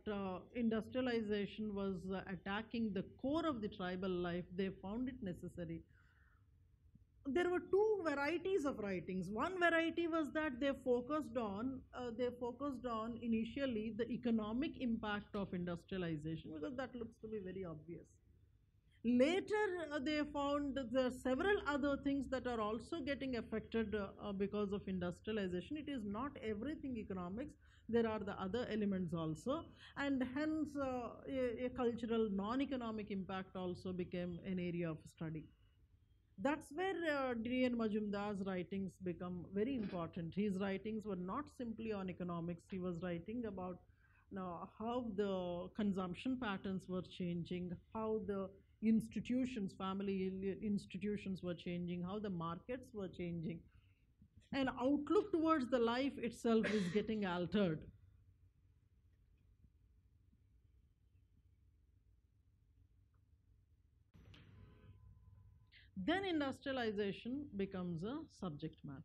industrialization was attacking the core of the tribal life. They found it necessary. There were two varieties of writings. One variety was that they focused on initially the economic impact of industrialization, because that looks to be very obvious. Later they found there are several other things that are also getting affected because of industrialization. It is not everything economics, there are the other elements also, and hence a cultural non-economic impact also became an area of study. That's where D.N. Majumdar's writings become very important. His writings were not simply on economics. He was writing about how the consumption patterns were changing, how the institutions, family institutions were changing, how the markets were changing. And outlook towards the life itself is getting altered. Then industrialization becomes a subject matter.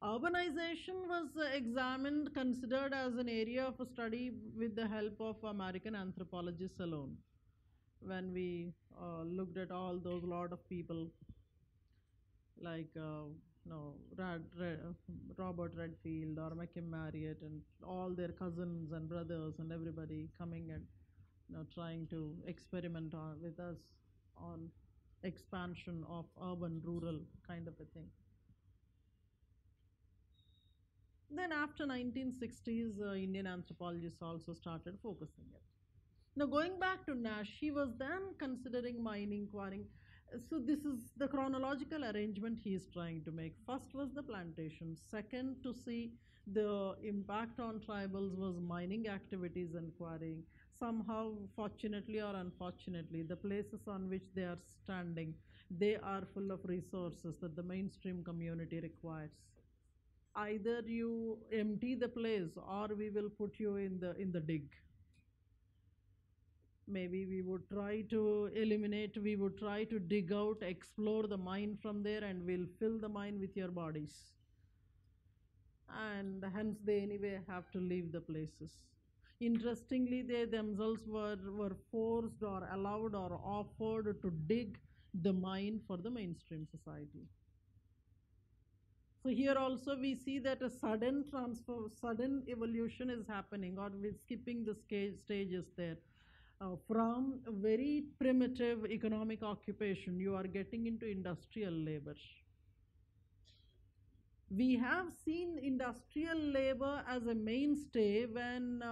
Urbanization was examined, considered as an area of study with the help of American anthropologists alone. When we looked at all those lot of people like Robert Redfield or McKim Marriott and all their cousins and brothers and everybody coming and trying to experiment with us on expansion of urban rural kind of a thing. Then after 1960s, Indian anthropologists also started focusing it. Now going back to Nash, he was then considering mining, quarrying. So this is the chronological arrangement he is trying to make. First was the plantation. Second, to see the impact on tribals was mining activities and quarrying. Somehow, fortunately or unfortunately, the places on which they are standing, they are full of resources that the mainstream community requires. Either you empty the place or we will put you in the dig. Maybe we would try to eliminate, we would try to dig out, explore the mine from there, and we'll fill the mine with your bodies. And hence they anyway have to leave the places. Interestingly, they themselves were forced or allowed or offered to dig the mine for the mainstream society. So here also we see that a sudden transfer, sudden evolution is happening, or we're skipping the stages there. From a very primitive economic occupation, you are getting into industrial labor. We have seen industrial labor as a mainstay when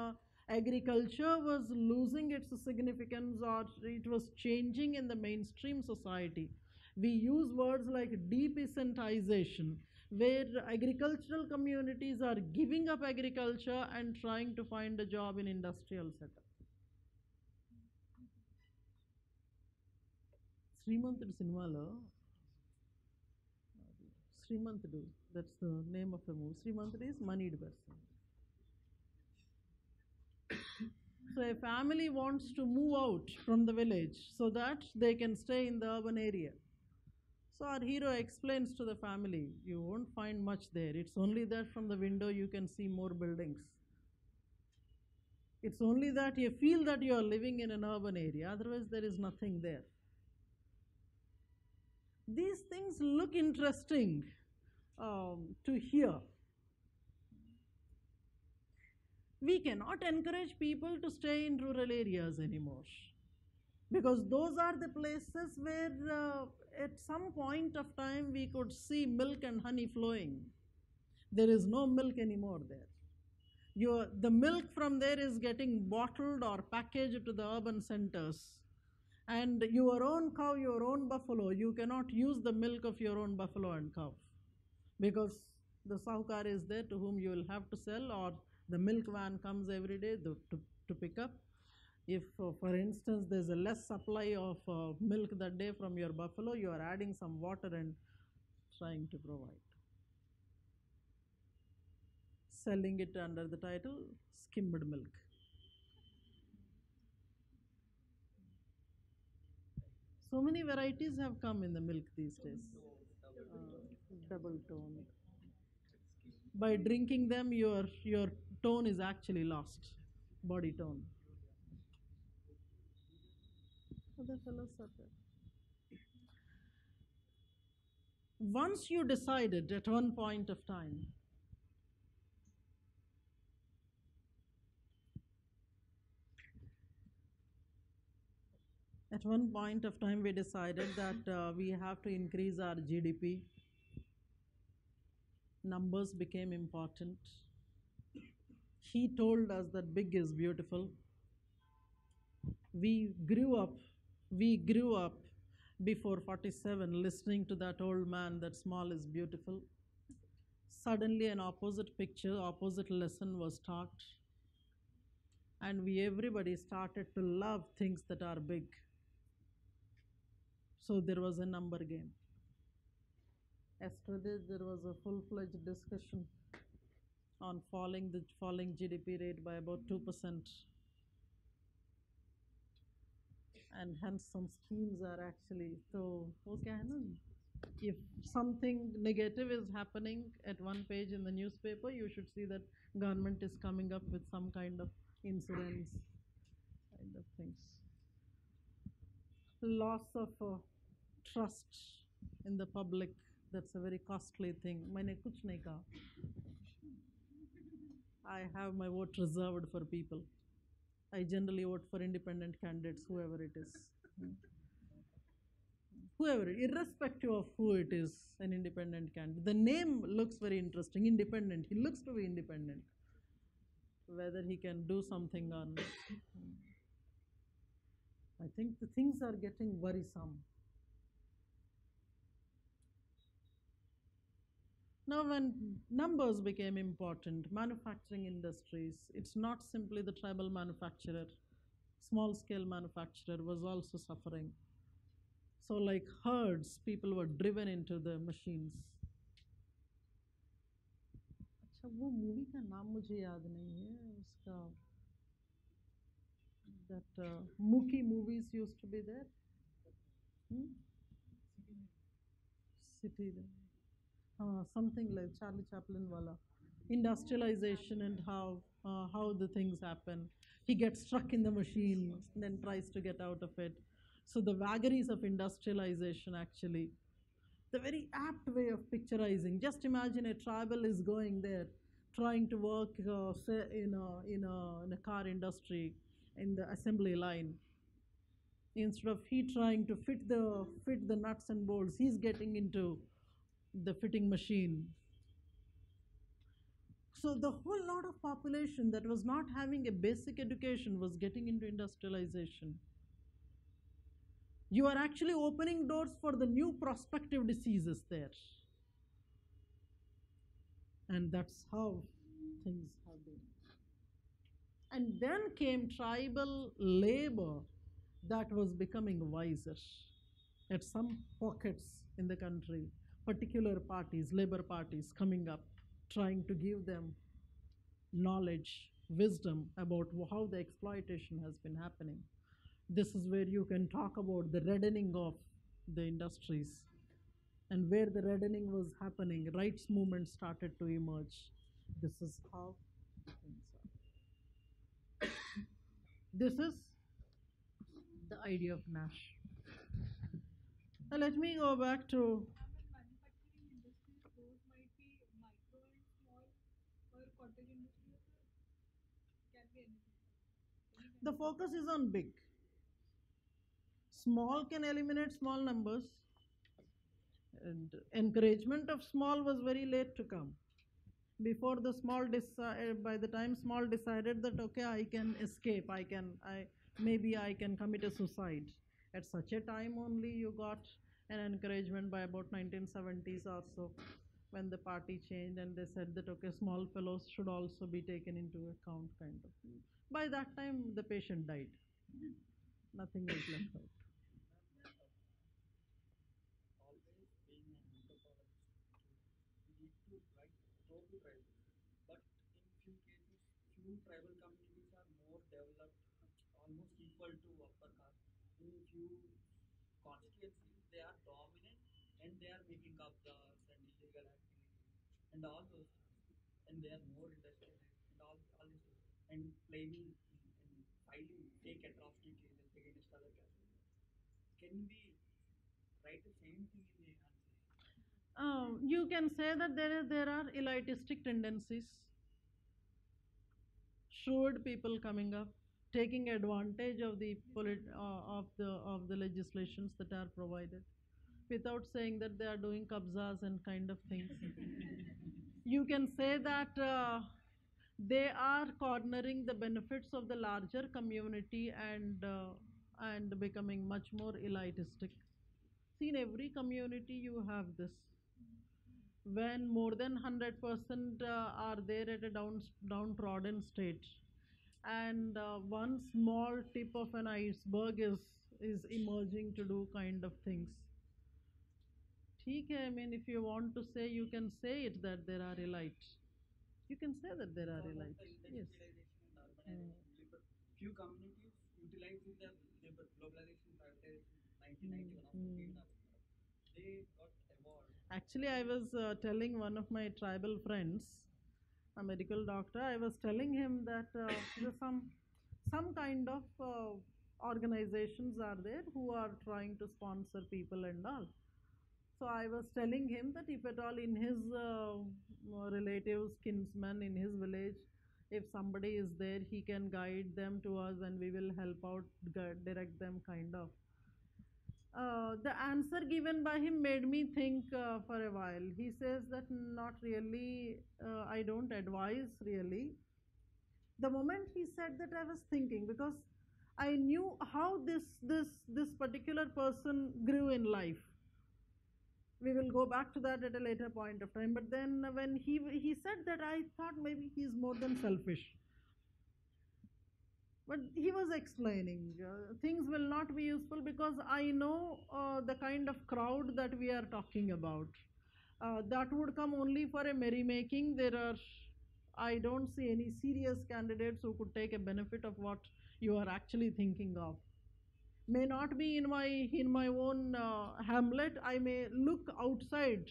agriculture was losing its significance or it was changing in the mainstream society. We use words like depeasantization, where agricultural communities are giving up agriculture and trying to find a job in industrial setup. శ్రీమంతుడు సినిమాలో శ్రీమంతుడు, that's the name of the movie. Srimanthudu is moneyed person. So a family wants to move out from the village so that they can stay in the urban area. So our hero explains to the family, you won't find much there. It's only that from the window you can see more buildings. It's only that you feel that you are living in an urban area, otherwise there is nothing there. These things look interesting to hear. We cannot encourage people to stay in rural areas anymore, because those are the places where at some point of time we could see milk and honey flowing. There is no milk anymore there. The milk from there is getting bottled or packaged to the urban centers. And your own cow, your own buffalo, you cannot use the milk of your own buffalo and cow, because the sahukar is there to whom you will have to sell, or the milk van comes every day to pick up. If, for instance, there's a less supply of milk that day from your buffalo, you are adding some water and trying to provide. Selling it under the title skimmed milk. So many varieties have come in the milk these days. Double toned. By drinking them, your tone is actually lost, body tone. Other fellows are there. Once you decided at one point of time, we decided that we have to increase our GDP. Numbers became important. He told us that big is beautiful. We grew up before 47 listening to that old man that small is beautiful. Suddenly an opposite picture, opposite lesson was taught, and everybody started to love things that are big. So there was a number game. Yesterday there was a full-fledged discussion on falling GDP rate by about 2%. And hence some schemes are actually, so okay, if something negative is happening at one page in the newspaper, you should see that government is coming up with some kind of insurance kind of things. Loss of trust in the public, that's a very costly thing. Maine kuch nahi kaha. I have my vote reserved for people. I generally vote for independent candidates, whoever it is. Whoever, irrespective of who it is, an independent candidate. The name looks very interesting, independent. He looks to be independent. Whether he can do something or not. I think the things are getting worrisome. Now, when numbers became important, manufacturing industries, it's not simply the tribal manufacturer, small scale manufacturer was also suffering. So, like herds, people were driven into the machines. अच्छा वो movie का नाम मुझे याद नहीं है उसका that Mookie movies used to be there. City something like Charlie Chaplin wala industrialization and how the things happen. He gets stuck in the machine, then tries to get out of it. So the vagaries of industrialization actually, the very apt way of picturizing. Just imagine a tribal is going there, trying to work say in a car industry in the assembly line. Instead of he trying to fit the nuts and bolts, he's getting into the fitting machine. So the whole lot of population that was not having a basic education was getting into industrialization. You are actually opening doors for the new prospective diseases there. And that's how things have been. And then came tribal labor that was becoming wiser. At some pockets in the country, particular parties, labor parties coming up, trying to give them knowledge, wisdom about how the exploitation has been happening. This is where you can talk about the reddening of the industries. And where the reddening was happening, rights movement started to emerge. This is how things are. This is the idea of Nash. Now let me go back to Manufacturing industries, those might be micro and small, or cottage industries, can be anything. the focus is on big. Small can eliminate small numbers, and encouragement of small was very late to come. Before the by the time small decided that okay, I can escape, maybe I can commit a suicide. At such a time only you got an encouragement by about 1970s or so, when the party changed and they said that okay, small fellows should also be taken into account, kind of. By that time the patient died. Nothing was left out. Always being an anthropologist, we need to write no to tribal. But in few cases, few tribal communities are more developed, almost equal to upper caste. In few constituencies, they are dominant and they are making kabjas and illegal activities and all those things. And they are more industrialized and all this and claiming and filing fake atrocity cases against other castes. Can we write the same thing in the answer? You can say that there are elitistic tendencies, shrewd people coming up, taking advantage of the legislations that are provided, without saying that they are doing kabzas and kind of things. You can say that they are cornering the benefits of the larger community and becoming much more elitistic. See, in every community you have this. When more than 100% are there at a downtrodden state, and one small tip of an iceberg is emerging to do kind of things. ठीक है, I mean, if you want to say, you can say it that there are elite. You can say that there are elite. Yes. Few communities utilizing the labor globalization privatization 1991 they got evolved. Actually, I was telling one of my tribal friends, a medical doctor, I was telling him that there's some kind of organizations are there who are trying to sponsor people and all. So I was telling him that if at all in his relatives, kinsmen in his village, If somebody is there, he can guide them to us and we will help out, direct them, kind of. The answer given by him made me think for a while. He says that not really, I don't advise really. The moment he said that, I was thinking, because I knew how this particular person grew in life. We will go back to that at a later point of time. But then when he said that, I thought maybe he's more than selfish. But he was explaining things will not be useful because I know the kind of crowd that we are talking about. That would come only for a merrymaking. I don't see any serious candidates who could take a benefit of what you are actually thinking of. May not be in my own hamlet. I may look outside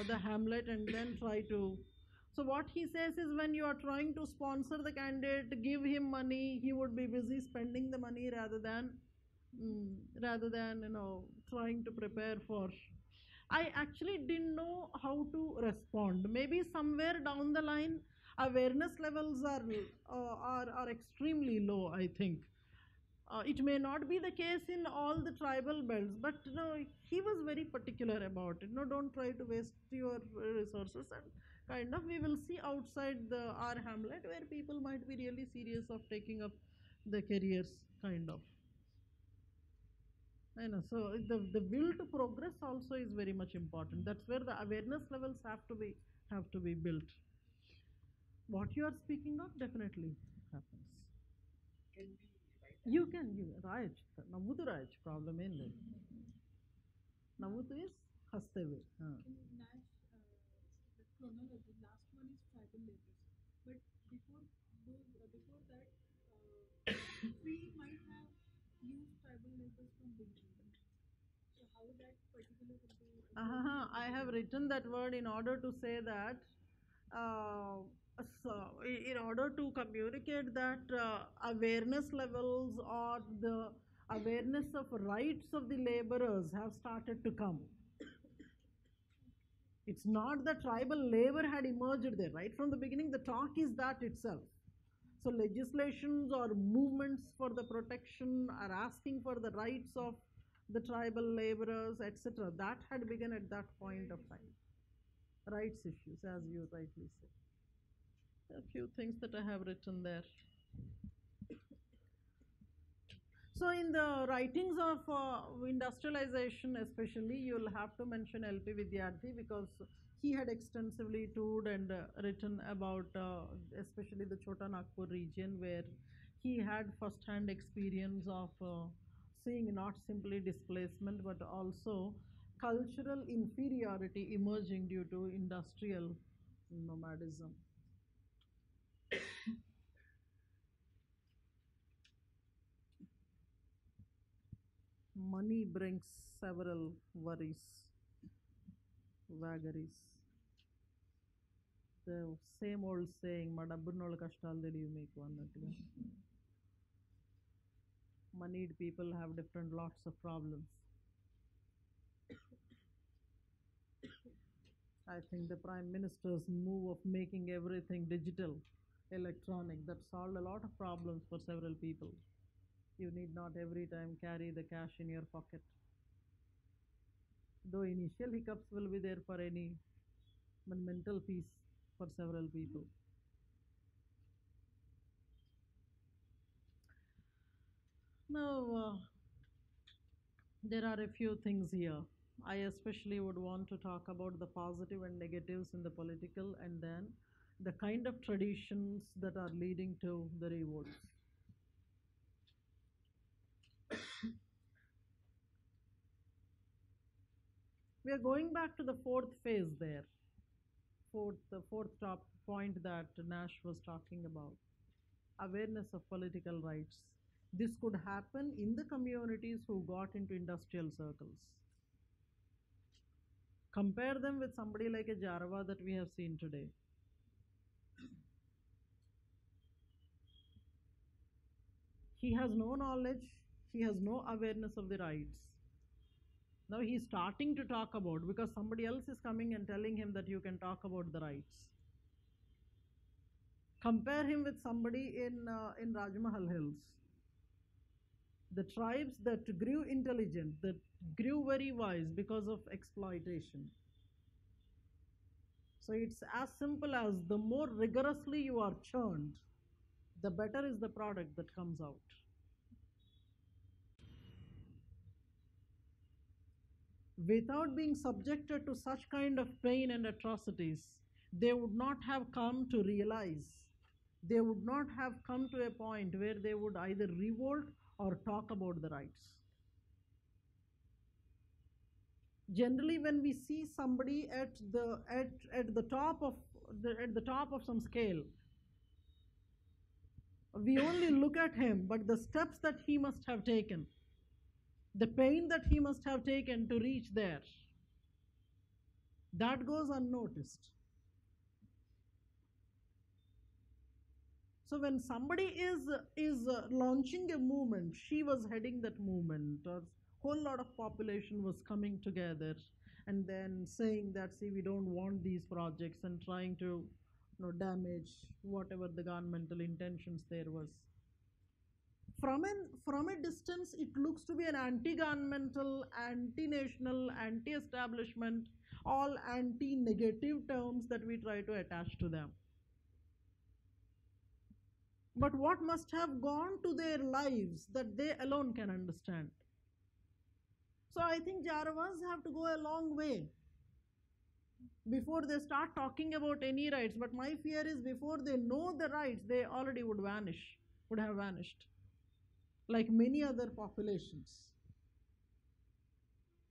the hamlet and then try to. So what he says is, when you are trying to sponsor the candidate, give him money, he would be busy spending the money rather than trying to prepare for. I actually didn't know how to respond. Maybe somewhere down the line, awareness levels are extremely low, I think. It may not be the case in all the tribal belts, but he was very particular about it. No, don't try to waste your resources, and kind of we will see outside our hamlet where people might be really serious of taking up the careers, kind of. I know. So the will to progress also is very much important. That's where the awareness levels have to be built. What you are speaking of definitely happens. Can we write? You Raj, Navudu Raj, problem in there. Navudu is Hasteve. In Nash, the chronology, last one is tribal labors. But before that, we might have used tribal labors from beginning. So how that particular would be? I have written that word in order to say that, in order to communicate that awareness levels or the awareness of rights of the laborers have started to come. It's not that tribal labor had emerged there. Right from the beginning, the talk is that itself. So legislations or movements for the protection are asking for the rights of the tribal laborers, etc. That had begun at that point of time. Rights issues, as you rightly said. A few things that I have written there. So in the writings of industrialization especially, you'll have to mention LP Vidyarthi, because he had extensively toured and written about especially the Chota Nagpur region, where he had first-hand experience of seeing not simply displacement but also cultural inferiority emerging due to industrial nomadism. Money brings several worries, vagaries. The same old saying, "Ma dabbunnolla kashtalu teliyu meeku" annattuga. Moneyed people have different lots of problems. I think the Prime Minister's move of making everything digital, electronic, that solved a lot of problems for several people. You need not every time carry the cash in your pocket. Though initial hiccups will be there for any mental peace for several people. Now, there are a few things here. I especially would want to talk about the positive and negatives in the political, and then the kind of traditions that are leading to the revolts. We are going back to the fourth phase there. The fourth top point that Nash was talking about. Awareness of political rights. This could happen in the communities who got into industrial circles. Compare them with somebody like a Jarawa that we have seen today. He has no knowledge, he has no awareness of the rights. Now he's starting to talk about, because somebody else is coming and telling him that you can talk about the rights. Compare him with somebody in Raj Mahal Hills. The tribes that grew intelligent, that grew very wise because of exploitation. So it's as simple as the more rigorously you are churned, the better is the product that comes out. Without being subjected to such kind of pain and atrocities, they would not have come to realize, they would not have come to a point where they would either revolt or talk about the rights. Generally, when we see somebody at the top of some scale, we only look at him, but the steps that he must have taken, the pain that he must have taken to reach there, that goes unnoticed. So when somebody is launching a movement, she was heading that movement, or whole lot of population was coming together and then saying that, see, we don't want these projects, and trying to damage whatever the governmental intentions there was. From a distance, it looks to be an anti-governmental, anti-national, anti-establishment, all anti-negative terms that we try to attach to them. But what must have gone to their lives that they alone can understand. So I think Jarawas have to go a long way before they start talking about any rights. But my fear is before they know the rights, they already would have vanished, like many other populations.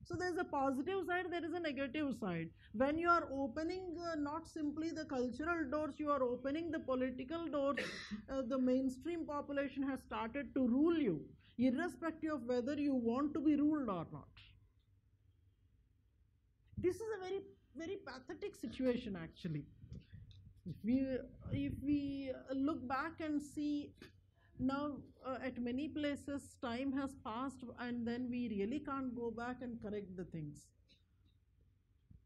So there is a positive side, there is a negative side. When you are opening not simply the cultural doors, you are opening the political doors. The mainstream population has started to rule you, irrespective of whether you want to be ruled or not. This is a very, very pathetic situation actually. If we look back and see, now at many places time has passed and then we really can't go back and correct the things.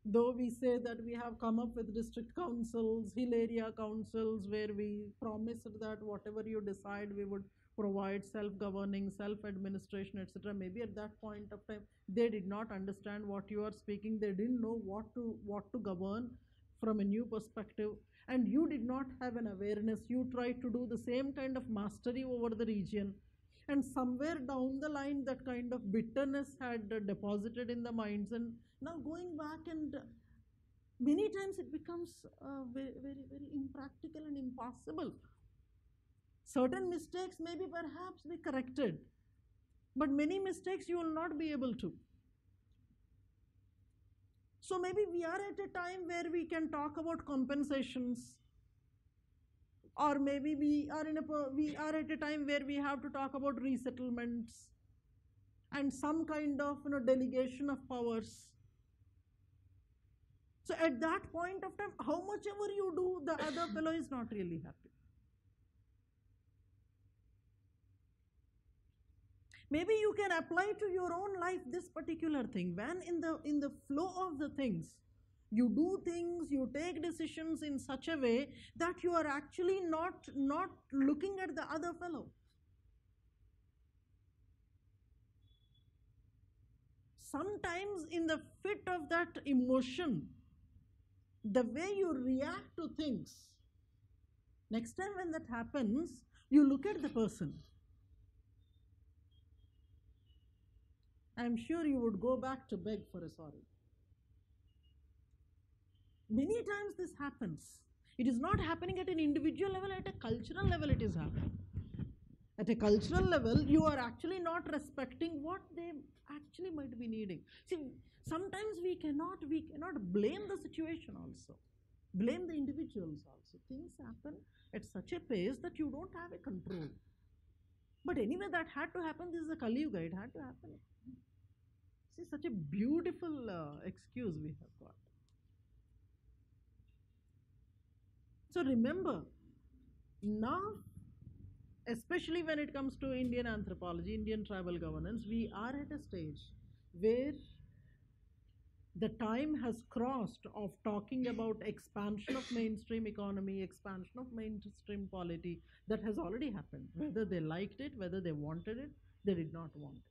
Though we say that we have come up with district councils, hill area councils, where we promised that whatever you decide we would provide self-governing, self-administration, etc. Maybe at that point of time they did not understand what you are speaking, they didn't know what to govern from a new perspective, and you did not have an awareness. You tried to do the same kind of mastery over the region, and somewhere down the line that kind of bitterness had deposited in the minds, and now going back, and many times it becomes very, very, very impractical and impossible. Certain mistakes maybe perhaps be corrected, but many mistakes you will not be able to. So maybe we are at a time where we can talk about compensations, or maybe we are at a time where we have to talk about resettlements and some kind of delegation of powers. So at that point of time, how much ever you do, the other fellow is not really happy. Maybe you can apply to your own life this particular thing. When in the flow of the things, you do things, you take decisions in such a way that you are actually not looking at the other fellow. Sometimes in the fit of that emotion, the way you react to things, next time when that happens, you look at the person. I'm sure you would go back to beg for a sorry. Many times this happens. It is not happening at an individual level, at a cultural level it is happening. At a cultural level, you are actually not respecting what they actually might be needing. See, sometimes we cannot blame the situation also. Blame the individuals also. Things happen at such a pace that you don't have a control. But anyway, that had to happen. This is a Kali Yuga. It had to happen. See, such a beautiful excuse we have got. So remember, now, especially when it comes to Indian anthropology, Indian tribal governance, we are at a stage where The time has crossed of talking about expansion of mainstream economy, expansion of mainstream polity. That has already happened. Whether they liked it, whether they wanted it, they did not want it.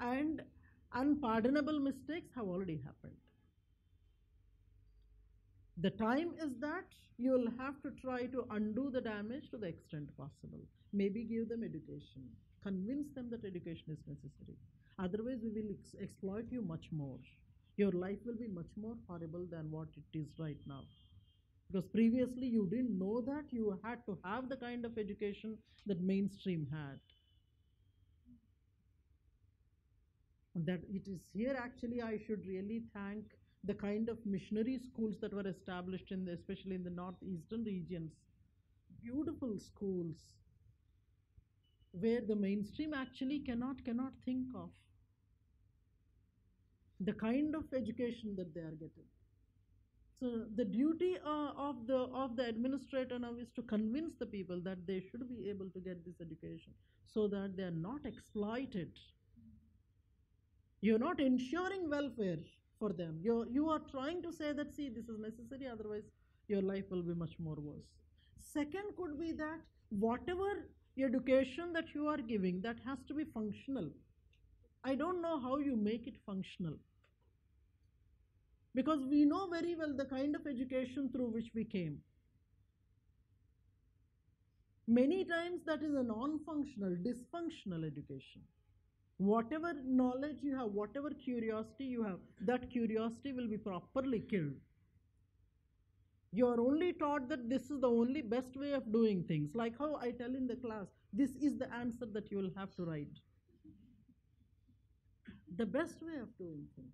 And unpardonable mistakes have already happened. The time is that you'll have to try to undo the damage to the extent possible. Maybe give them education, convince them that education is necessary. Otherwise, we will exploit you much more. Your life will be much more horrible than what it is right now. Because previously you didn't know that you had to have the kind of education that mainstream had. That it is here actually I should really thank the kind of missionary schools that were established in especially in the northeastern regions. Beautiful schools where the mainstream actually cannot think of the kind of education that they are getting. So the duty of the administrator now is to convince the people that they should be able to get this education so that they are not exploited. You're not ensuring welfare for them. You are trying to say that, see, this is necessary, otherwise your life will be much more worse. Second could be that whatever education that you are giving, that has to be functional. I don't know how you make it functional. Because we know very well the kind of education through which we came. Many times that is a non-functional, dysfunctional education. Whatever knowledge you have, whatever curiosity you have, that curiosity will be properly killed. You are only taught that this is the only best way of doing things. Like how I tell in the class, this is the answer that you will have to write. The best way of doing things.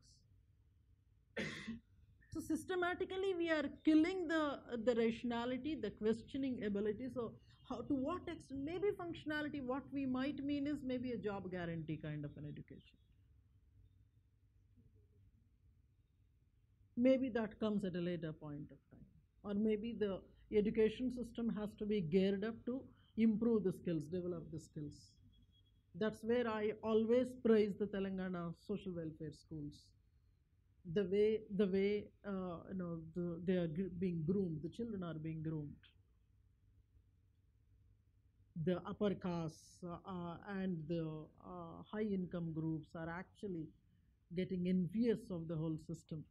So systematically we are killing the rationality, the questioning ability. So how, to what extent, maybe functionality, what we might mean is maybe a job guarantee kind of an education. Maybe that comes at a later point of time. Or maybe the education system has to be geared up to improve the skills, develop the skills. That's where I always praise the Telangana social welfare schools. The way they are being groomed, the children are being groomed. The upper castes and the high income groups are actually getting envious of the whole system.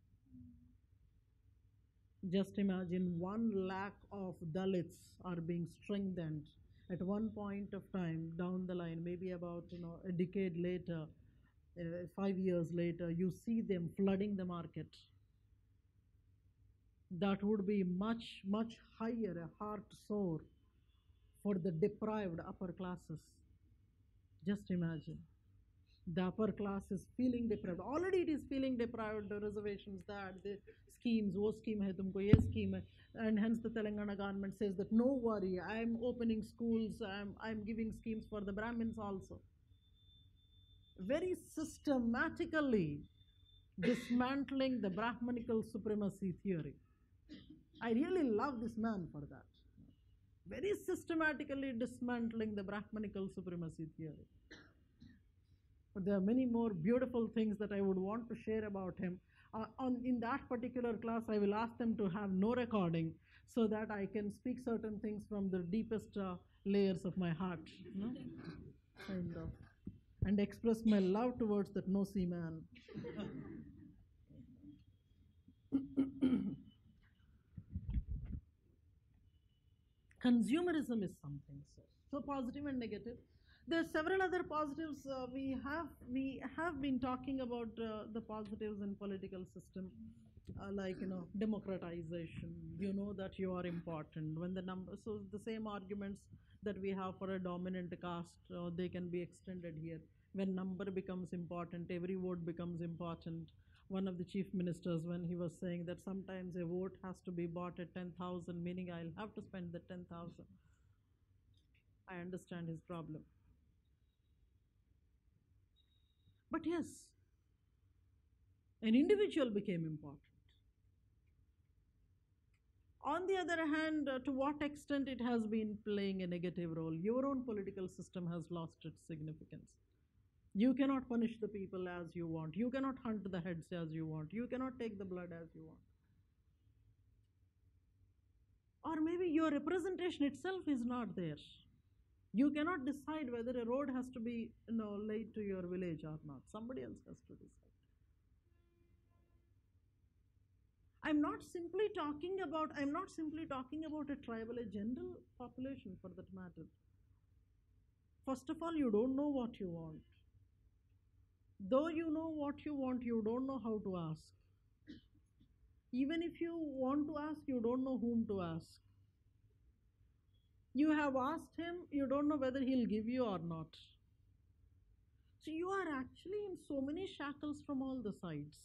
Just imagine 1 lakh of Dalits are being strengthened at one point of time down the line, maybe about a decade later, 5 years later, you see them flooding the market. That would be much, much higher, a heart sore for the deprived upper classes. Just imagine. The upper class is feeling deprived. Already it is feeling deprived. The reservations, that the schemes, wo scheme hai tumko, ye scheme hai. And hence the Telangana government says that no worry, I am opening schools, I am giving schemes for the Brahmins also. Very systematically dismantling the Brahmanical supremacy theory. I really love this man for that. Very systematically dismantling the Brahmanical supremacy theory. But there are many more beautiful things that I would want to share about him. In that particular class, I will ask them to have no recording so that I can speak certain things from the deepest layers of my heart. Kind of. And express my love towards that Nosy man. Consumerism is something, sir. So positive and negative. There are several other positives. We have been talking about the positives in political system, like democratization. You know that you are important when the number. So the same arguments that we have for a dominant caste, they can be extended here. When number becomes important, every vote becomes important. One of the chief ministers, when he was saying that sometimes a vote has to be bought at 10,000, meaning I'll have to spend the 10,000. I understand his problem. But yes, an individual became important. On the other hand, to what extent it has been playing a negative role, your own political system has lost its significance. You cannot punish the people as you want. You cannot hunt the heads as you want. You cannot take the blood as you want. Or maybe your representation itself is not there. You cannot decide whether a road has to be laid to your village or not. Somebody else has to decide. I'm not simply talking about a tribal, a general population for that matter. First of all, you don't know what you want. Though you know what you want, you don't know how to ask. Even if you want to ask, you don't know whom to ask. You have asked him, you don't know whether he'll give you or not. So you are actually in so many shackles from all the sides.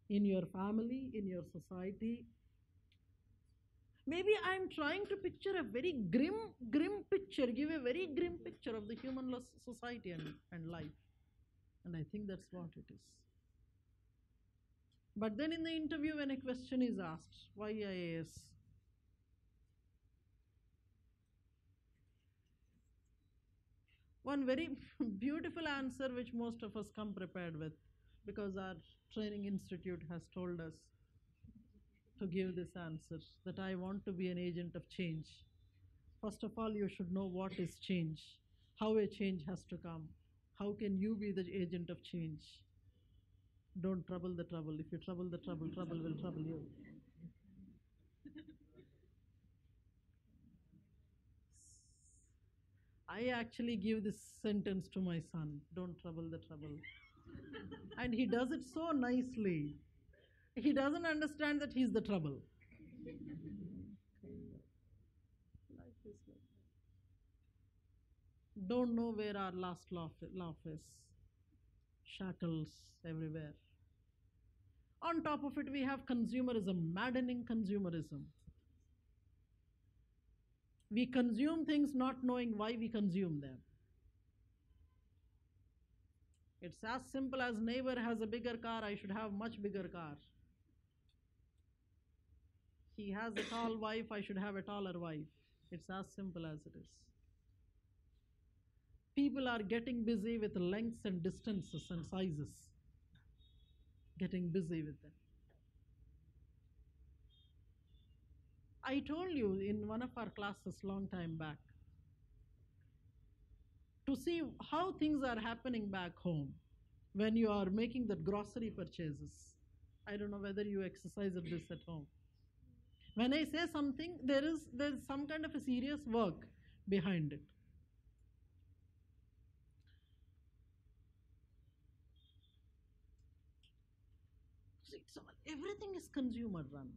In your family, in your society. Maybe I'm trying to picture a very grim picture, give a very grim picture of the human society and life. And I think that's what it is. But then in the interview, when a question is asked, why IAS? One very beautiful answer which most of us come prepared with, because our training institute has told us to give this answer, that I want to be an agent of change. First of all, you should know what is change, how a change has to come. How can you be the agent of change? Don't trouble the trouble. If you trouble the trouble, trouble will trouble you. I actually give this sentence to my son, don't trouble the trouble. And he does it so nicely. He doesn't understand that he's the trouble. Life is like that. Don't know where our last laugh is. Shackles everywhere. On top of it, we have consumerism, maddening consumerism. We consume things not knowing why we consume them. It's as simple as neighbor has a bigger car, I should have much bigger car. He has a tall wife, I should have a taller wife. It's as simple as it is. People are getting busy with lengths and distances and sizes. Getting busy with them. I told you in one of our classes long time back, to see how things are happening back home when you are making the grocery purchases. I don't know whether you exercise this at home. When I say something, there's some kind of a serious work behind it. Everything is consumer run.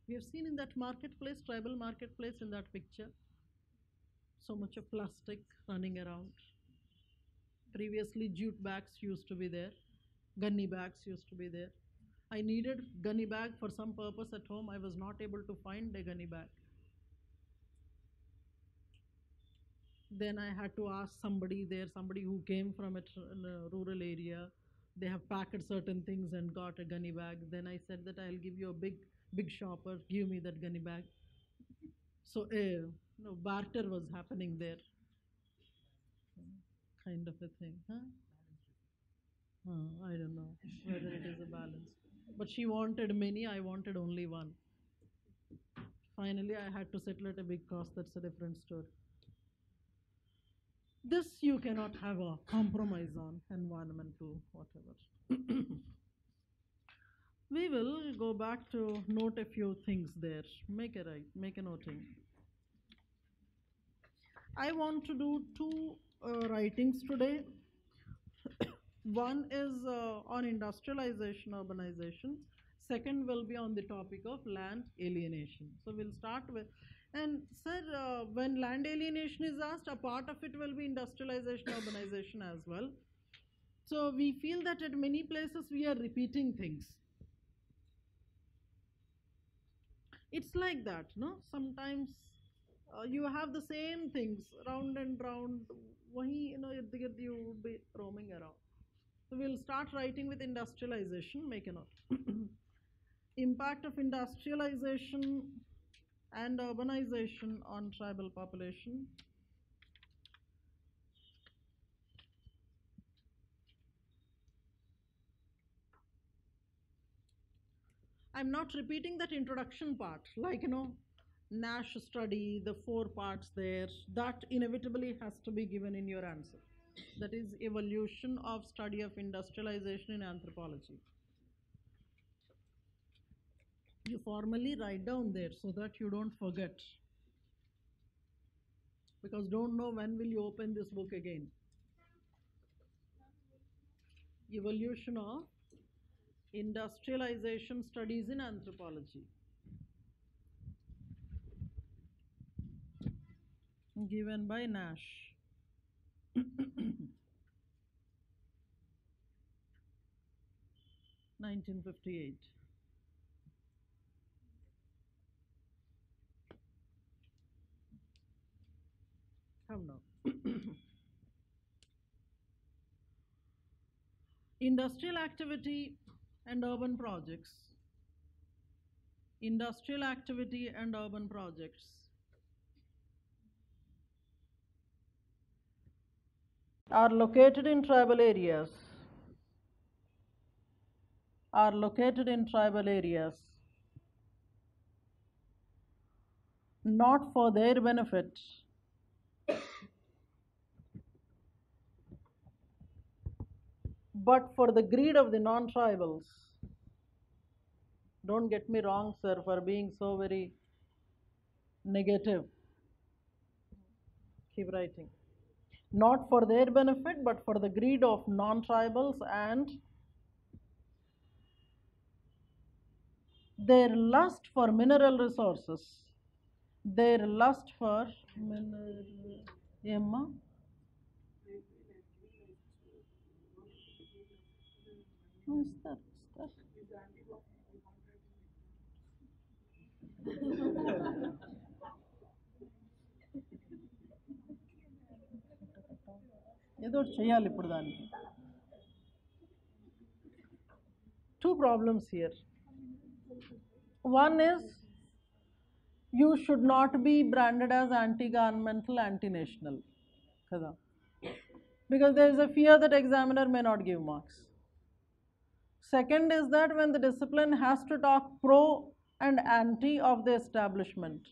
We have seen in that marketplace, tribal marketplace in that picture, so much of plastic running around. Previously, jute bags used to be there. Gunny bags used to be there. I needed gunny bag for some purpose at home. I was not able to find a gunny bag. Then I had to ask somebody there, somebody who came from a rural area. They have packed certain things and got a gunny bag. Then I said that I'll give you a big shopper, give me that gunny bag. So barter was happening there. Kind of a thing, huh? I don't know whether it is a balance. But she wanted many, I wanted only one. Finally, I had to settle at a big cost. That's a different story. This you cannot have a compromise on, environmental, whatever. We will go back to note a few things there. Make a noting. I want to do two writings today. One is on industrialization, urbanization. Second will be on the topic of land alienation. So we'll start with, and sir, when land alienation is asked, a part of it will be industrialization, urbanization as well. So we feel that at many places we are repeating things. It's like that, no? Sometimes you have the same things round and round. You would be roaming around. So we'll start writing with industrialization, make a note. Impact of industrialization and urbanization on tribal population. I'm not repeating that introduction part, like, Nash study, the 4 parts there, that inevitably has to be given in your answer. That is evolution of study of industrialization in anthropology. You formally write down there so that you don't forget. Because don't know when will you open this book again. Evolution of industrialization studies in anthropology. Given by Nash. 1958. Come now. Industrial activity and urban projects. Industrial activity and urban projects are located in tribal areas. Not for their benefit, but for the greed of the non-tribals. Don't get me wrong, sir, for being so very negative. Keep writing. Not for their benefit, but for the greed of non-tribals and their lust for mineral resources. Their lust for mineral. Emma? Who's that? ఏదో చేయాలి ఇప్పుడు దానికి. Two problems here. One is you should not be branded as anti-governmental, anti-national. Because there is a fear that examiner may not give marks. Second is that when the discipline has to talk pro and anti of the establishment,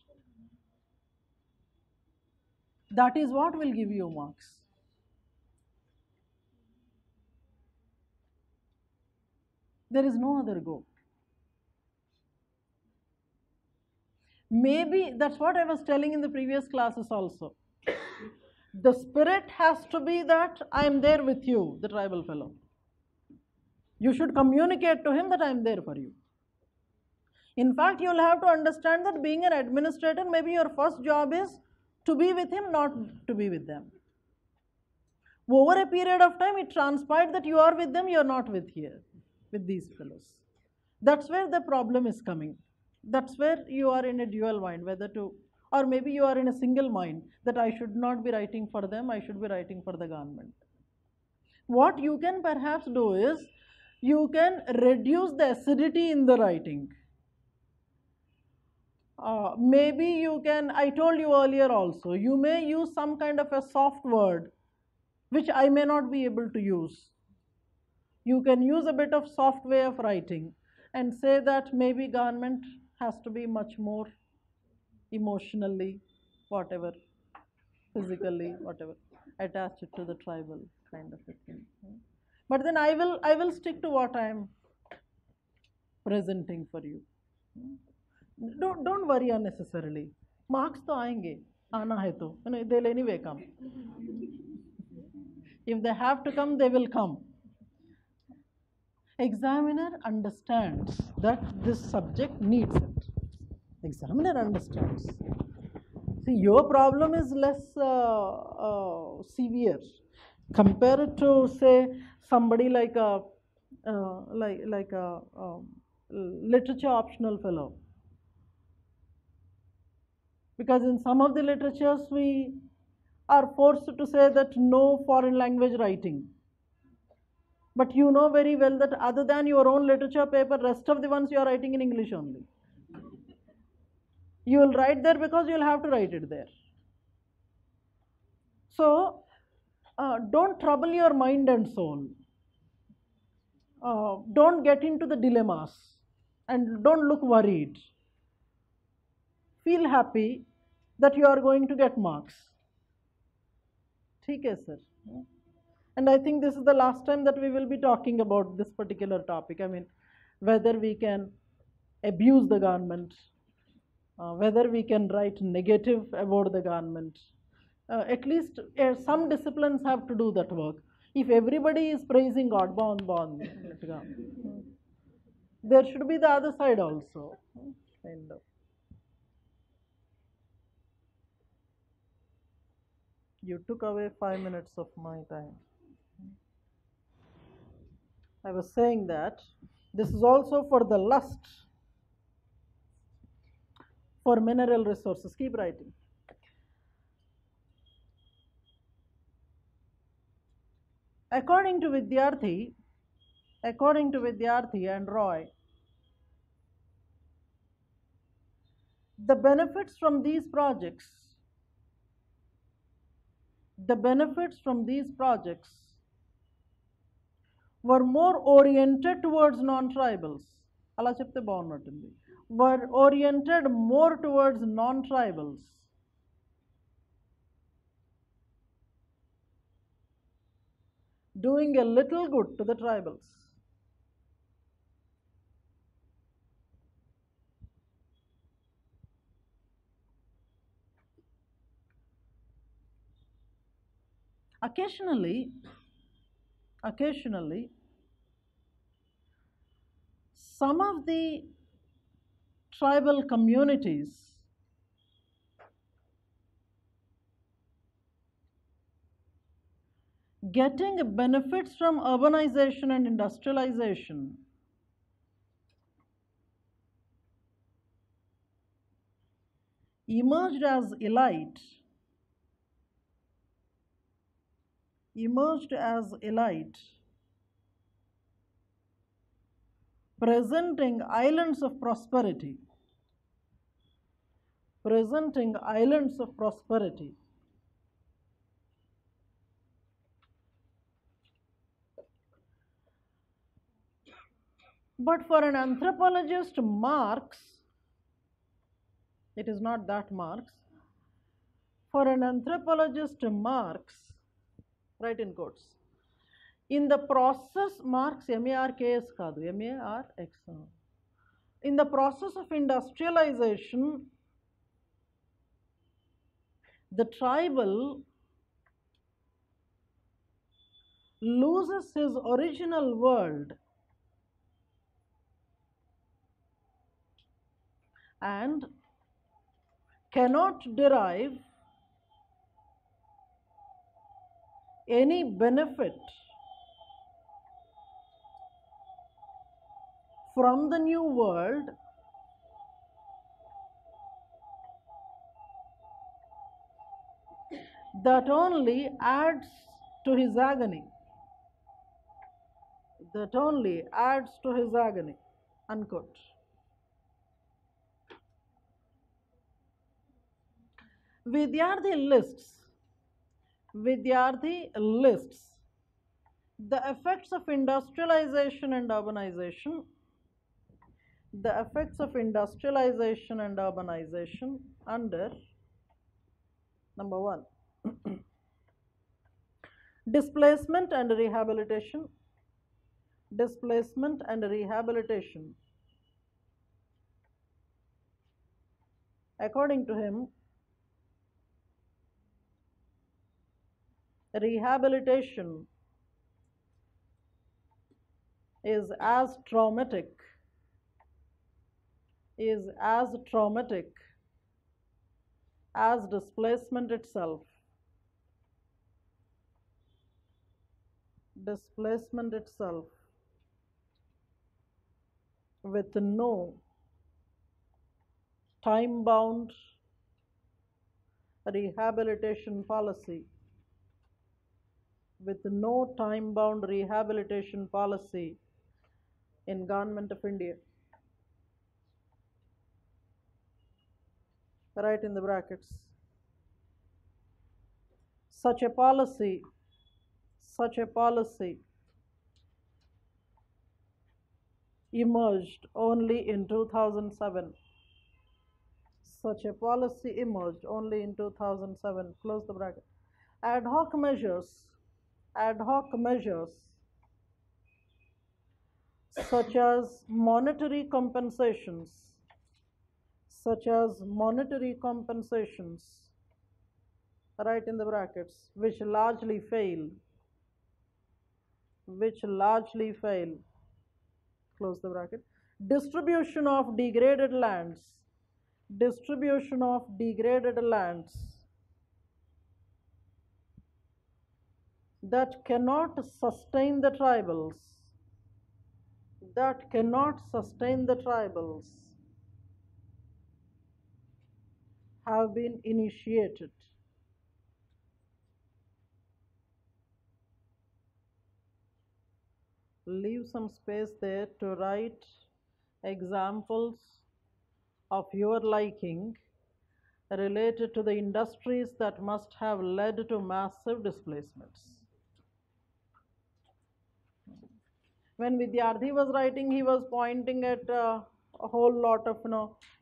that is what will give you marks. There is no other go. Maybe that's what I was telling in the previous classes also. The spirit has to be that I am there with you, the tribal fellow. You should communicate to him that I am there for you. In fact, you will have to understand that being an administrator, maybe your first job is to be with him, not to be with them. Over a period of time, it transpired that you are with them, you are not with these fellows. That's where the problem is coming. That's where you are in a dual mind, whether to, or maybe you are in a single mind, that I should not be writing for them, I should be writing for the government. What you can perhaps do is, you can reduce the acidity in the writing. Maybe you can, I told you earlier also, you may use some kind of a soft word, which I may not be able to use. You can use a bit of soft way of writing and say that maybe government has to be much more emotionally, whatever, physically, whatever, attached to the tribal kind of a thing. But then I will stick to what I am presenting for you. Don't worry unnecessarily. Marks to aayenge, aana hai to, they'll anyway come. If they have to come, they will come. Examiner understands that this subject needs it. Examiner understands. See, your problem is less severe. Compare it to, say, somebody like a literature optional fellow. Because in some of the literatures we are forced to say that no foreign language writing. But you know very well that other than your own literature paper, rest of the ones you are writing in English only. You will write there because you will have to write it there. So, don't trouble your mind and soul. Don't get into the dilemmas and don't look worried. Feel happy that you are going to get marks. ठीक है sir. And I think this is the last time that we will be talking about this particular topic. I mean, whether we can abuse the government, whether we can write negative about the government. At least some disciplines have to do that work. If everybody is praising God, there should be the other side also. Kind of. You took away 5 minutes of my time. I was saying that this is also for the lust for mineral resources. Keep writing. According to Vidyarthi and Roy, the benefits from these projects were more oriented towards non-tribals. అలా చెప్తే బాగున్నట్టుంది. Were oriented more towards non-tribals. Doing a little good to the tribals. Occasionally, some of the tribal communities getting benefits from urbanization and industrialization emerged as elite, presenting islands of prosperity. But for an anthropologist, Marx, it is not that Marx. For an anthropologist, Marx, write in quotes, in the process, Marx, M-A-R-K-S kaadu, M-A-R-X. In the process of industrialization, the tribal loses his original world and cannot derive any benefit from the new world that only adds to his agony. Unquote. Vidyarthi lists the effects of industrialization and urbanization under number 1, displacement and rehabilitation. According to him, rehabilitation is as traumatic as displacement itself. With no time-bound rehabilitation policy. In Government of India. Write in the brackets. Such a policy emerged only in 2007. Such a policy emerged only in 2007. Close the bracket. Ad hoc measures, ad hoc measures such as monetary compensations, such as monetary compensations, right in the brackets, which largely fail, close the bracket. Distribution of degraded lands, distribution of degraded lands that cannot sustain the tribals, that cannot sustain the tribals have been initiated. Leave some space there to write examples of your liking related to the industries that must have led to massive displacements. When Vidyarthi was writing, he was pointing at a whole lot of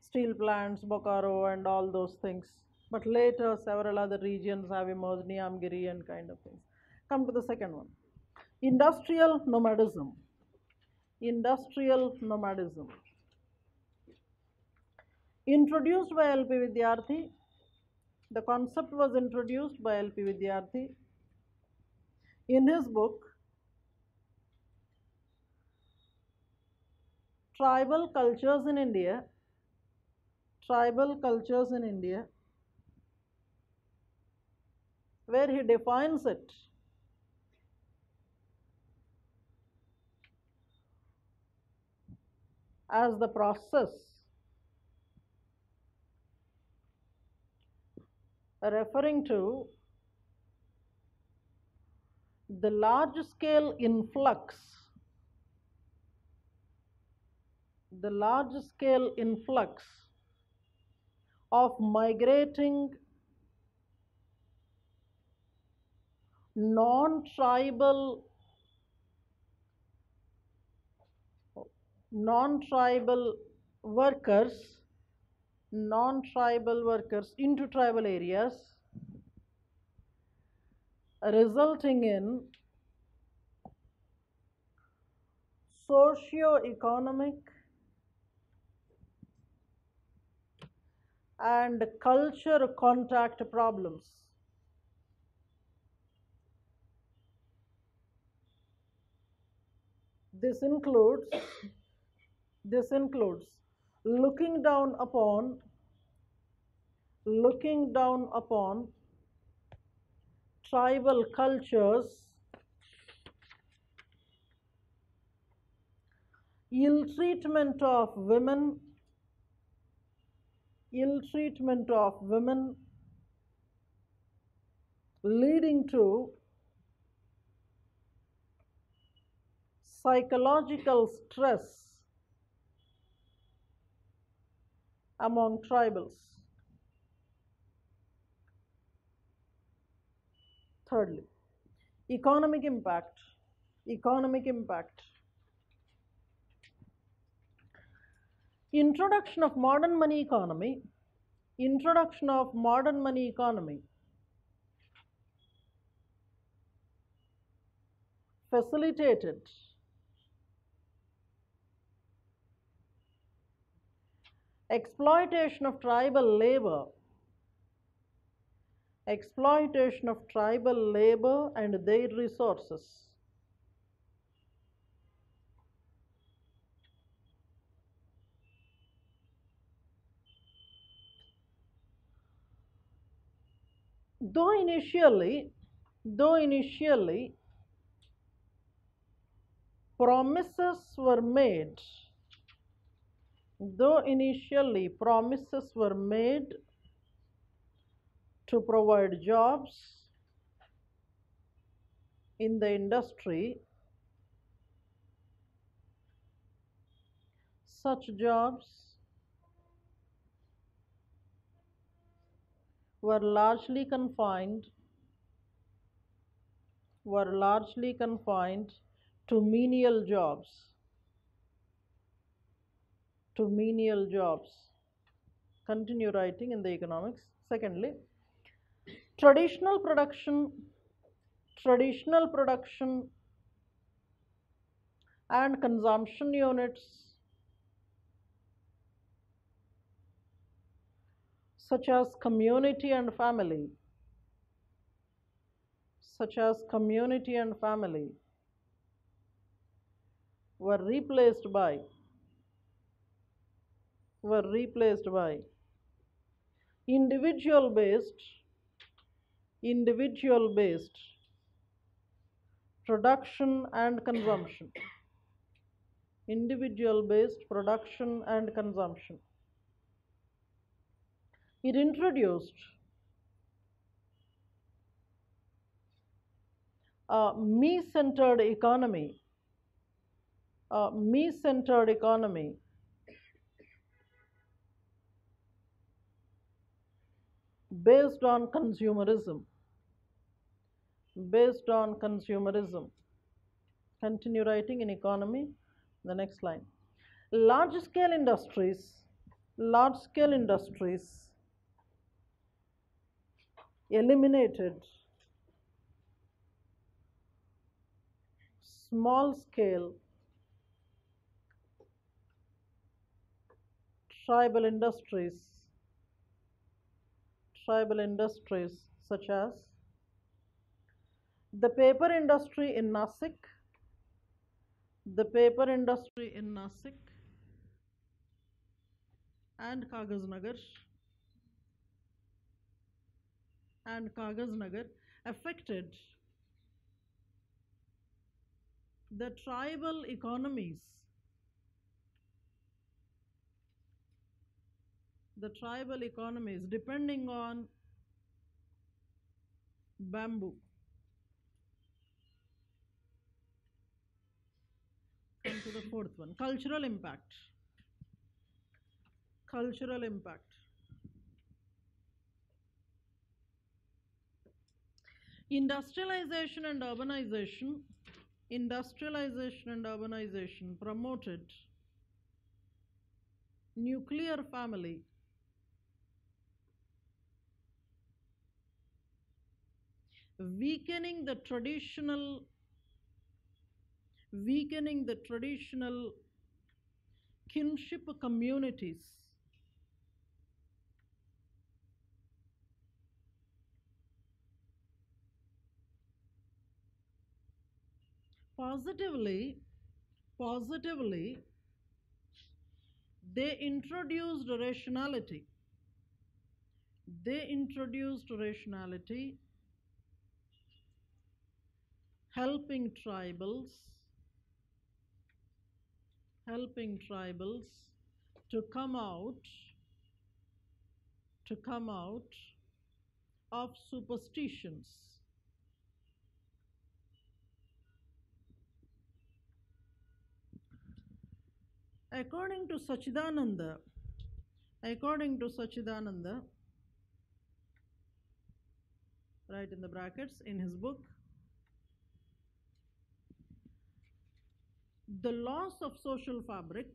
steel plants, Bokaro and all those things. But later several other regions have emerged, Niyamgiri and kind of things. Come to the second one. Industrial nomadism. Industrial nomadism. Introduced by L.P. Vidyarthi. The concept was introduced by L.P. Vidyarthi in his book Tribal Cultures in India. Tribal Cultures in India, where he defines it as the process referring to the large-scale influx, of migrating non-tribal workers into tribal areas, resulting in socio-economic and culture contact problems. This includes looking down upon tribal cultures, ill treatment of women, leading to psychological stress among tribals. Thirdly, economic impact. Introduction of modern money economy facilitated exploitation of tribal labor and their resources. Though initially promises were made to provide jobs in the industry, such jobs were largely confined to menial jobs. to menial jobs. Continue writing in the economics. Secondly, traditional production and consumption units such as community and family were replaced by individual based production and consumption. Individual based production and consumption. It introduced a me-centered economy based on consumerism. Continue writing in economy. The next line. Large scale industries eliminated small scale tribal industries such as the paper industry in Nasik and Kagaznagar affected the tribal economies depending on bamboo. Come to the fourth one. Cultural impact. Industrialization and urbanization promoted nuclear family, weakening the traditional kinship communities. Positively, they introduced rationality, helping tribals to come out of superstitions. According to Sachidananda, write in the brackets in his book, The Loss of Social Fabric,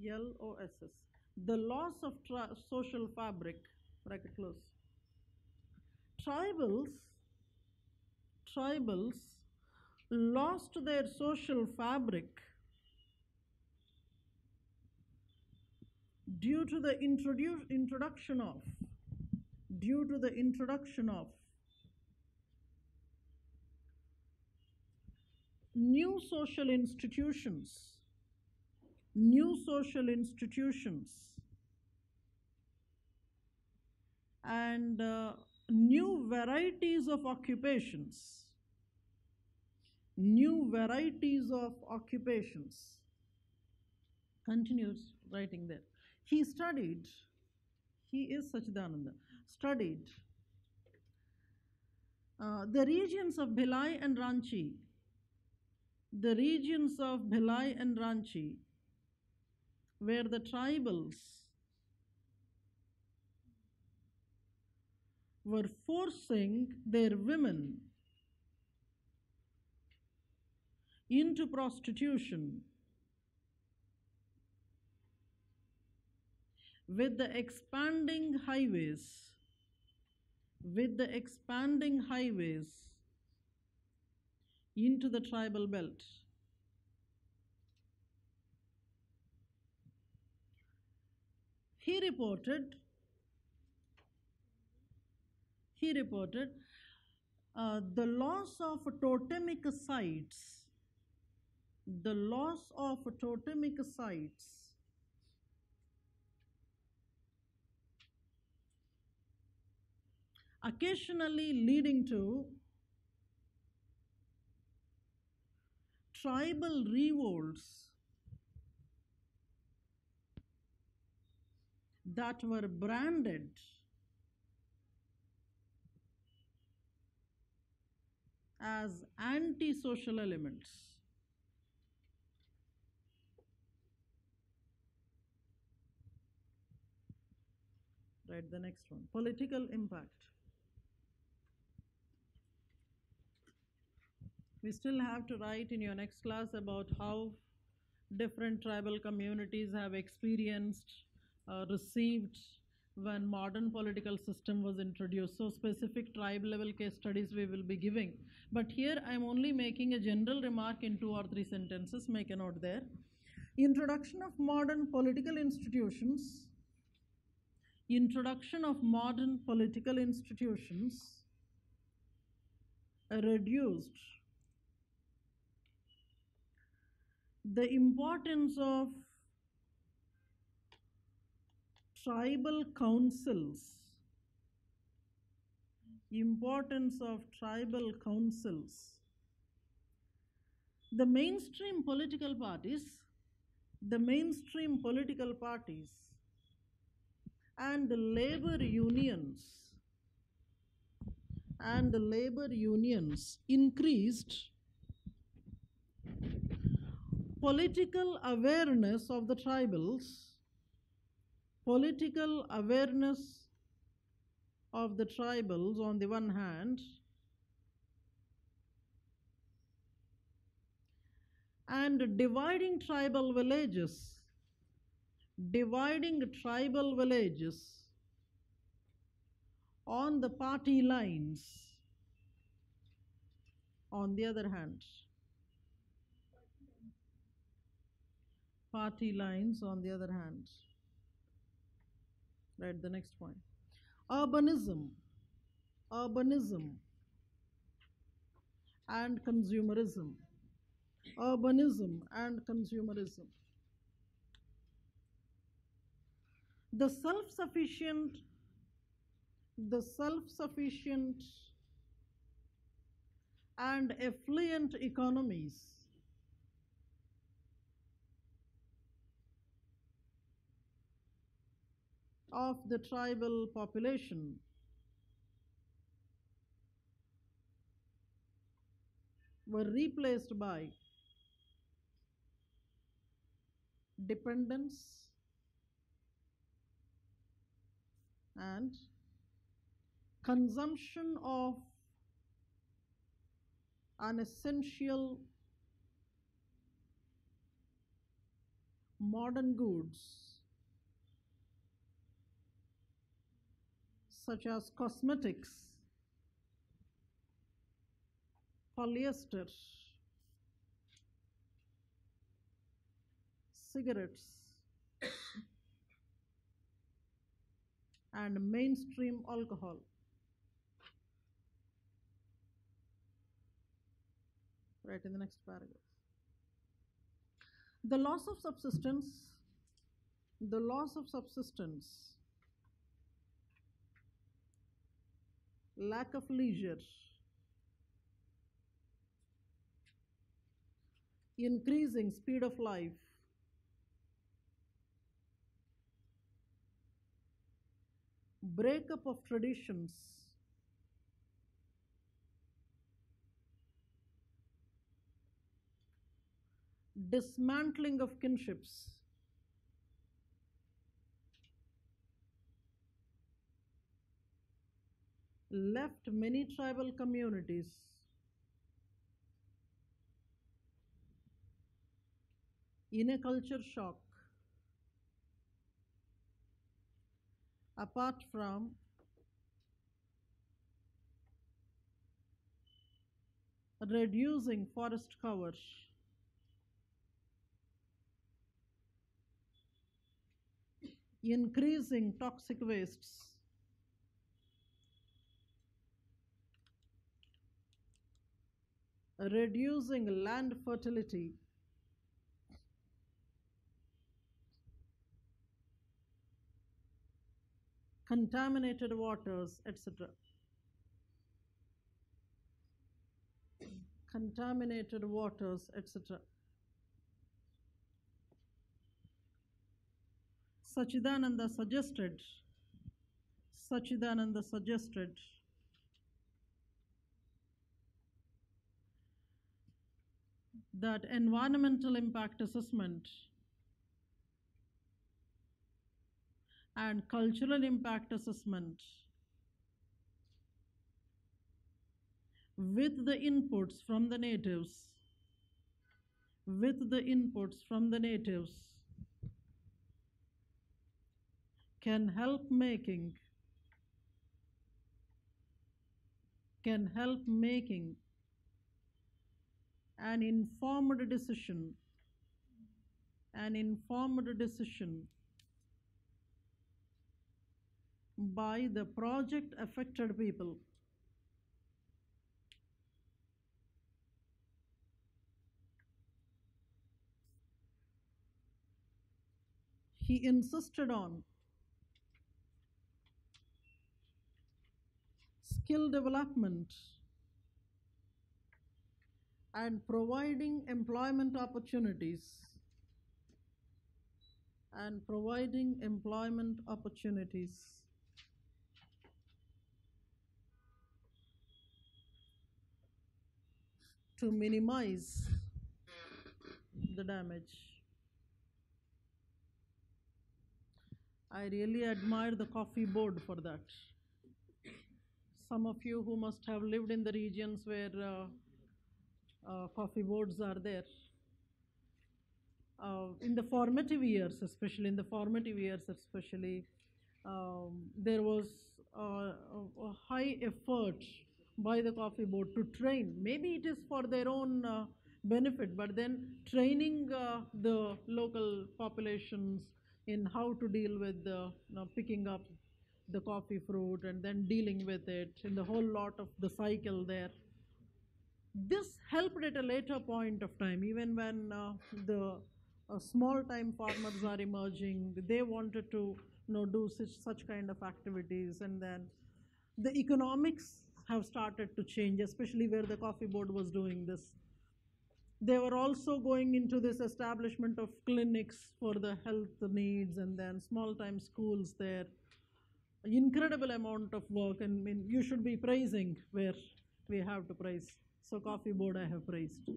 LOSS, The Loss of Social Fabric, bracket close. Tribals lost their social fabric due to the introduction of new social institutions and new varieties of occupations. Continues writing there. He is Sachidananda, studied the regions of Bhilai and Ranchi, where the tribals were forcing their women into prostitution with the expanding highways, into the tribal belt. He reported the loss of totemic sites, occasionally leading to tribal revolts that were branded as anti-social elements. Right, the next one, political impact. We still have to write in your next class about how different tribal communities have experienced, received when modern political system was introduced. So specific tribe level case studies we will be giving. But here I am only making a general remark in 2 or 3 sentences, make a note there. Introduction of modern political institutions reduced the importance of tribal councils. The mainstream political parties and labor unions increased political awareness of the tribals on the one hand, and dividing tribal villages on the party lines on the other hand. Right, the next point. Urbanism and consumerism. The self-sufficient and affluent economies of the tribal population were replaced by dependence and consumption of unessential modern goods such as cosmetics, polyester, cigarettes, and mainstream alcohol. Right, in the next paragraph. The loss of subsistence, lack of leisure, increasing speed of life, breakup of traditions, dismantling of kinships, left many tribal communities in a culture shock apart from reducing forest cover, increasing toxic wastes, reducing land fertility, contaminated waters, etc. Contaminated waters, etc. Sachidananda suggested that environmental impact assessment and cultural impact assessment with the inputs from the natives can help making an informed decision by the project affected people. He insisted on skill development and providing employment opportunities to minimize the damage. I really admire the coffee board for that. Some of you who must have lived in the regions where coffee boards are there, in the formative years, especially, there was a high effort by the coffee board to train. Maybe it is for their own benefit, but then training the local populations in how to deal with picking up the coffee fruit and then dealing with it in the whole lot of the cycle there. This helped at a later point of time, even when the small time farmers are emerging. They wanted to do such kind of activities, and then the economics have started to change, especially where the coffee board was doing this. They were also going into this establishment of clinics for the health needs, and then small time schools there. Incredible amount of work, and I mean, you should be praising where we have to praise. So coffee board I have praised.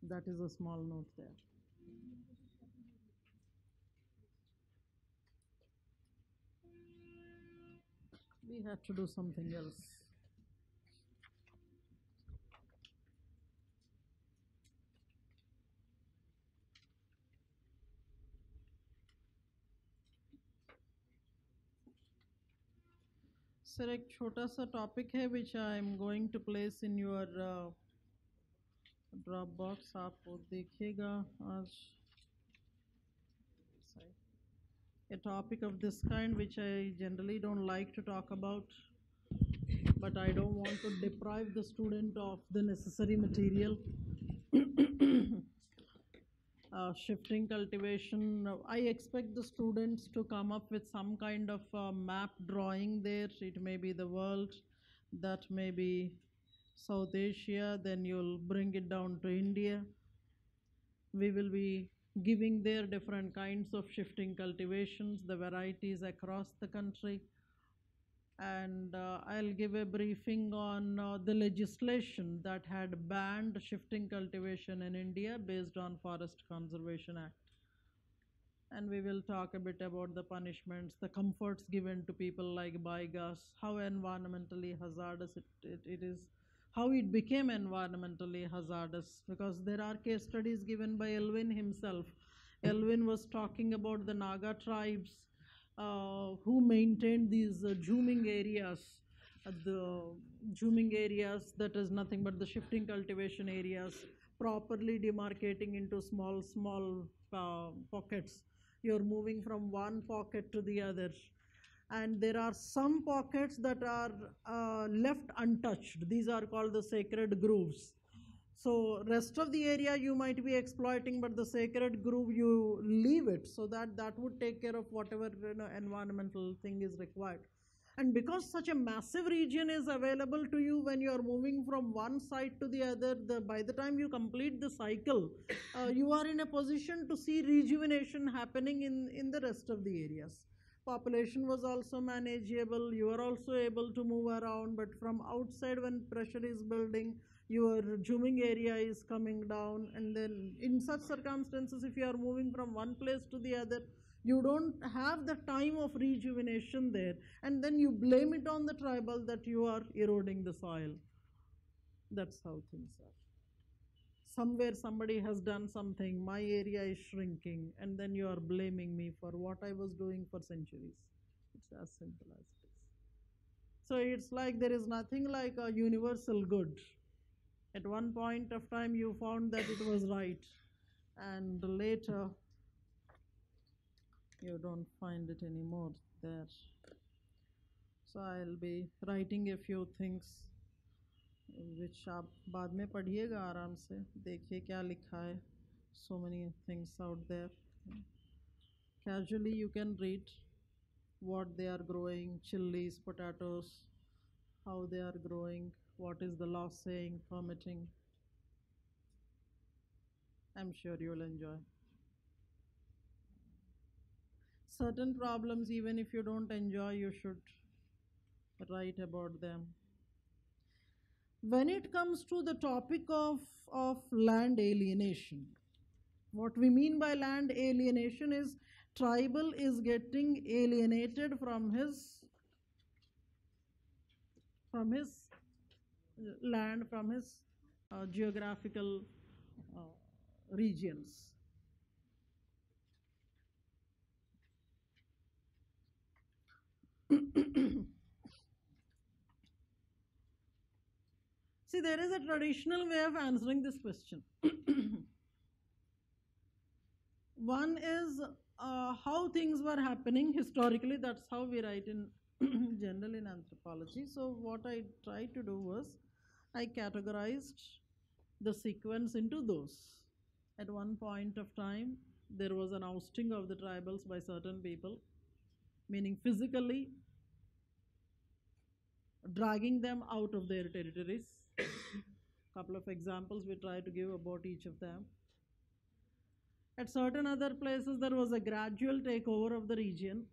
That is a small note there. We had to do something else. Sir एक छोटा सा topic है which I am going to place in your drop box. आप वो देखिएगा आज. A topic of this kind which I generally don't like to talk about, but I don't want to deprive the student of the necessary material. Shifting cultivation, I expect the students to come up with some kind of map drawing there. It may be the world, that may be South Asia, then you'll bring it down to India. We will be giving there different kinds of shifting cultivations, the varieties across the country. And I'll give a briefing on the legislation that had banned shifting cultivation in India based on Forest Conservation Act. And we will talk a bit about the punishments, the comforts given to people like biogas, how environmentally hazardous it is, how it became environmentally hazardous, because there are case studies given by Elwin himself, Elvin was talking about the Naga tribes who maintained these zooming areas. The zooming areas, that is nothing but the shifting cultivation areas, properly demarcating into small pockets. You're moving from one pocket to the other, and there are some pockets that are left untouched. These are called the sacred grooves. So rest of the area you might be exploiting, but the sacred groove you leave it, so that that would take care of whatever environmental thing is required. And because such a massive region is available to you when you are moving from one side to the other, by the time you complete the cycle, you are in a position to see rejuvenation happening in the rest of the areas. Population was also manageable, you are also able to move around, but from outside when pressure is building, your zooming area is coming down, and then in such circumstances, if you are moving from one place to the other, you don't have the time of rejuvenation there, and then you blame it on the tribal that you are eroding the soil. That's how things are. Somewhere somebody has done something, my area is shrinking, and then you are blaming me for what I was doing for centuries. It's as simple as it is. So it's like there is nothing like a universal good. At one point of time you found that it was right, and later you don't find it anymore there. So I'll be writing a few things which आप बाद में पढ़िएगा आराम से, देखिए क्या लिखा है. So many things out there. Casually you can read what they are growing, chilies, potatoes, how they are growing, what is the law saying, permitting. I'm sure you'll enjoy. Certain problems, even if you don't enjoy, you should write about them. When it comes to the topic of land alienation, what we mean by land alienation is tribal is getting alienated from his land, from his geographical regions. See, there is a traditional way of answering this question. One is how things were happening historically. That's how we write in general in anthropology. So what I tried to do was I categorized the sequence into those. At one point of time, there was an ousting of the tribals by certain people, meaning physically dragging them out of their territories. Couple of examples we try to give about each of them. At certain other places, there was a gradual takeover of the region.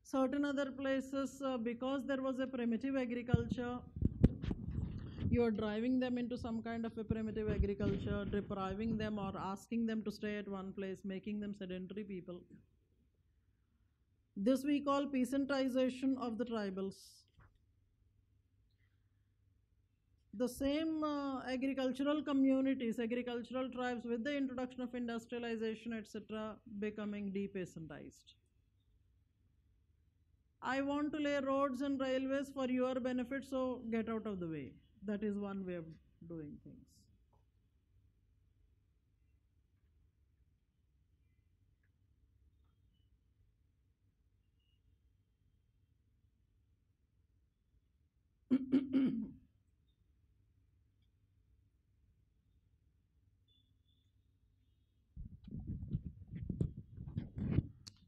Certain other places, because there was a primitive agriculture, you are driving them into some kind of a primitive agriculture, depriving them or asking them to stay at one place, making them sedentary people. This we call peasantization of the tribals. The same agricultural communities, agricultural tribes, with the introduction of industrialization, etc., becoming depeasantized. I want to lay roads and railways for your benefit, so get out of the way. That is one way of doing things.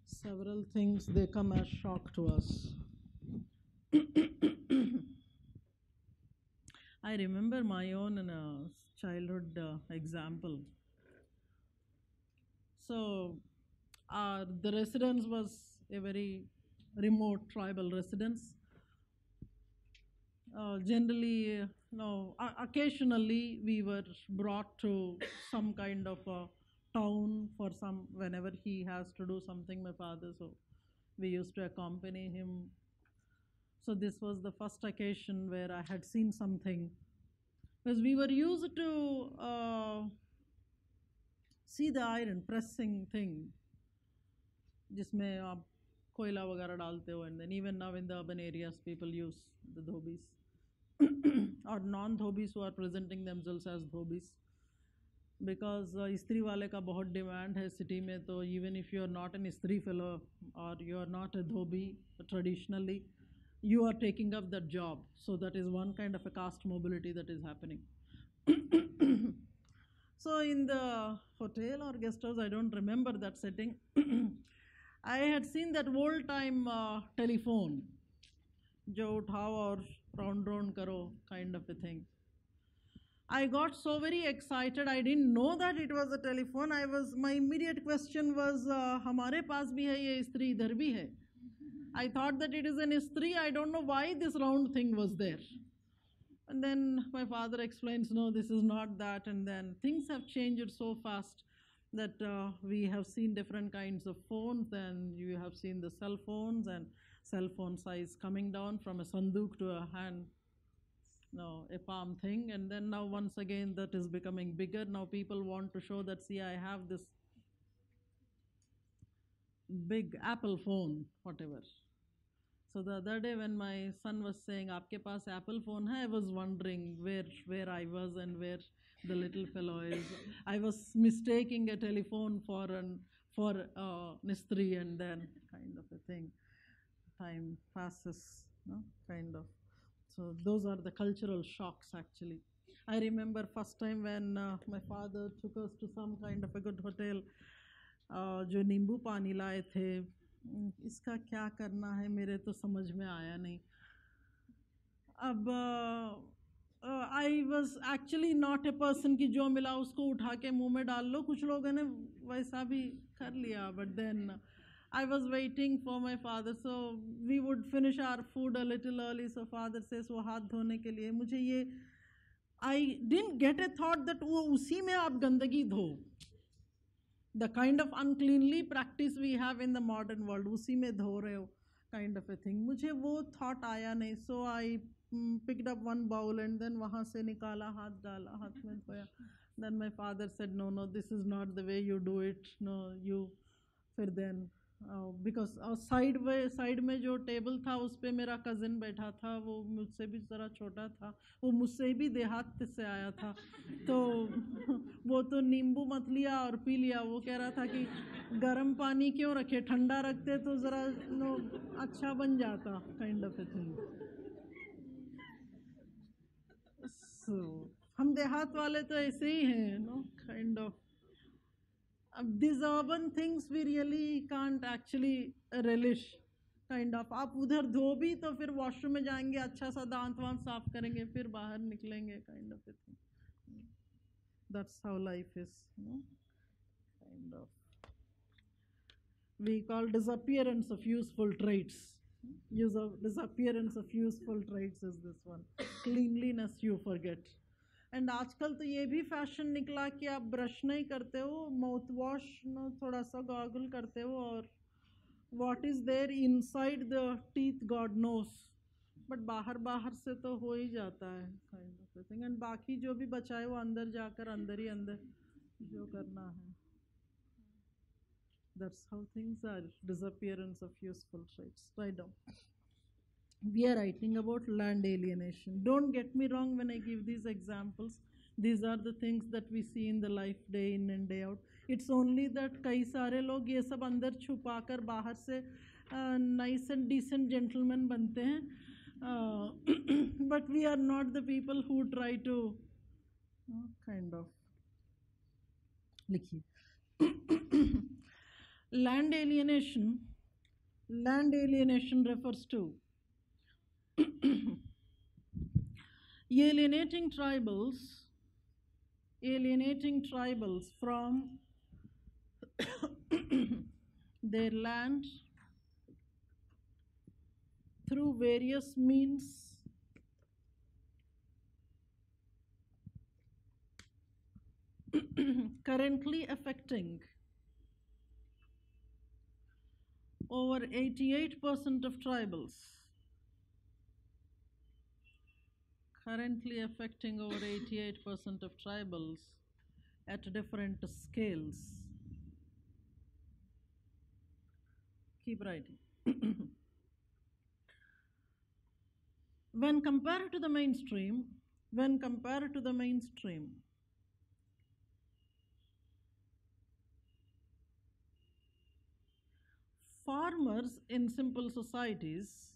Several things, they come as shock to us. I remember my own childhood example. So the residence was a very remote tribal residence. Generally, no, occasionally we were brought to some kind of a town for some, whenever he has to do something, my father, so we used to accompany him. So this was the first occasion where I had seen something, because we were used to see the iron pressing thing, जिसमें आप कोयला वगैरह डालते हो, and then even now in the urban areas people use the dhobis or non-dhobis who are presenting themselves as dhobis, because istri wale का बहुत demand है city में, तो even if you are not an istri fellow or you are not a dhobi traditionally, you are taking up that job. So that is one kind of a caste mobility that is happening. So in the hotel or guest house, I don't remember that setting, I had seen that old time telephone, jo uthao aur round karo kind of a thing. I got so very excited. I didn't know that it was a telephone. My immediate question was, हमारे पास भी है ये इस्त्री, इधर भी है. I thought that it is an istri. I don't know why this round thing was there. And then my father explains, no, this is not that. And then things have changed so fast that we have seen different kinds of phones, and you have seen the cell phones and cell phone size coming down from a sanduk to a hand, no, a palm thing. And then now once again that is becoming bigger. Now people want to show that, see, I have this big Apple phone, whatever. So the other day when my son was saying, "Aapke paas Apple phone hai," I was wondering where I was and where the little fellow is. I was mistaking a telephone for Nistri, and then kind of a thing. Time passes, no? Kind of. So those are the cultural shocks actually. I remember first time when my father took us to some kind of a good hotel, जो नींबू पानी लाए थे, इसका क्या करना है मेरे तो समझ में आया नहीं. अब I was actually not a person कि जो मिला उसको उठा के मुंह में डाल लो. कुछ लोगों ने वैसा भी कर लिया, but then I was waiting for my father, so we would finish our food a little early. So father says वो हाथ धोने के लिए. मुझे ये I didn't get a thought that वो उसी में आप गंदगी धो. The kind of uncleanly practice we have in the modern world, उसी में धो रहे हो kind of a thing. मुझे वो thought आया नहीं. So I picked up one bowl and then वहाँ से निकाला, हाथ डाला, हाथ में धोया. Then my father said, no, this is not the way you do it. No, you. फिर then because साइड में जो टेबल था उस पर मेरा कज़न बैठा था, वो मुझसे भी ज़रा छोटा था, वो मुझसे भी देहात से आया था, तो वो तो नींबू मत लिया और पी लिया. वो कह रहा था कि गर्म पानी क्यों रखे, ठंडा रखते तो ज़रा अच्छा बन जाता, kind of a thing. So हम देहात वाले तो ऐसे ही हैं, no, kind of. These urban things we really can't actually relish, kind of. आप उधर धो भी तो फिर वॉशरूम में जाएंगे, अच्छा सा दांत वांत साफ करेंगे, फिर बाहर निकलेंगे, kind of a thing. That's how life is, no? Kind of. We call disappearance of useful traits. Disappearance of useful traits is this one. Cleanliness you forget. And आजकल तो ये भी फैशन निकला कि आप ब्रश नहीं करते हो, माउथ वॉश थोड़ा सा गॉगल करते हो, और what is there inside the teeth God knows, but बाहर से तो हो ही जाता है, काइंड ऑफ थिंग. एंड बाकी जो भी बचा है वो अंदर जाकर अंदर ही अंदर जो करना है. That's how things are. Disappearance of useful traits. Right down. We are writing about land alienation. Don't get me wrong when I give these examples. These are the things that we see in the life day in and day out. It's only that कई सारे लोग ये सब अंदर छुपा कर बाहर से nice and decent gentlemen बनते हैं. But we are not the people who try to kind of. लिखिए. Land alienation refers to alienating tribals from their land through various means currently affecting over 88% of tribals. Currently affecting over 88% of tribals, at different scales. Keep writing. When compared to the mainstream, farmers in simple societies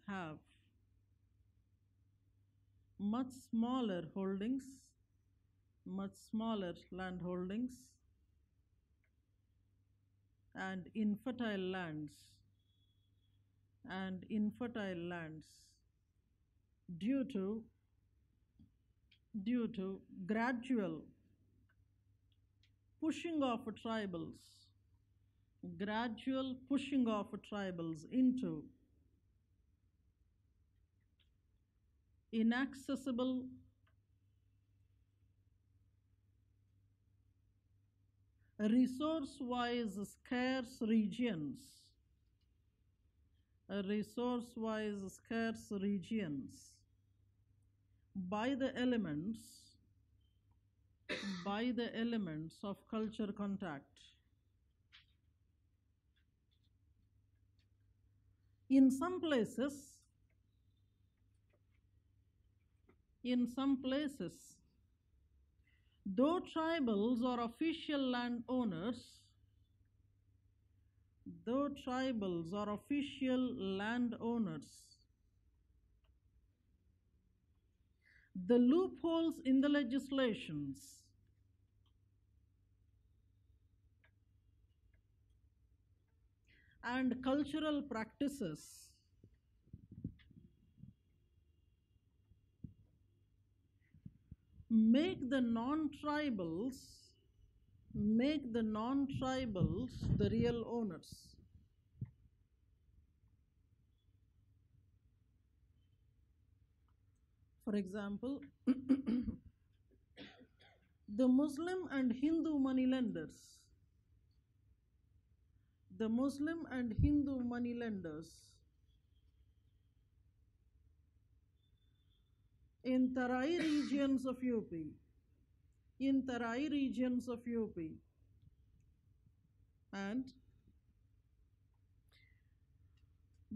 have much smaller land holdings and infertile lands due to gradual pushing of tribals into inaccessible resource-wise scarce regions by the elements of culture contact. In some places, though tribals are official landowners, the loopholes in the legislations and cultural practices make the non-tribals the real owners. For example, the Muslim and Hindu moneylenders in Tarai regions of UP and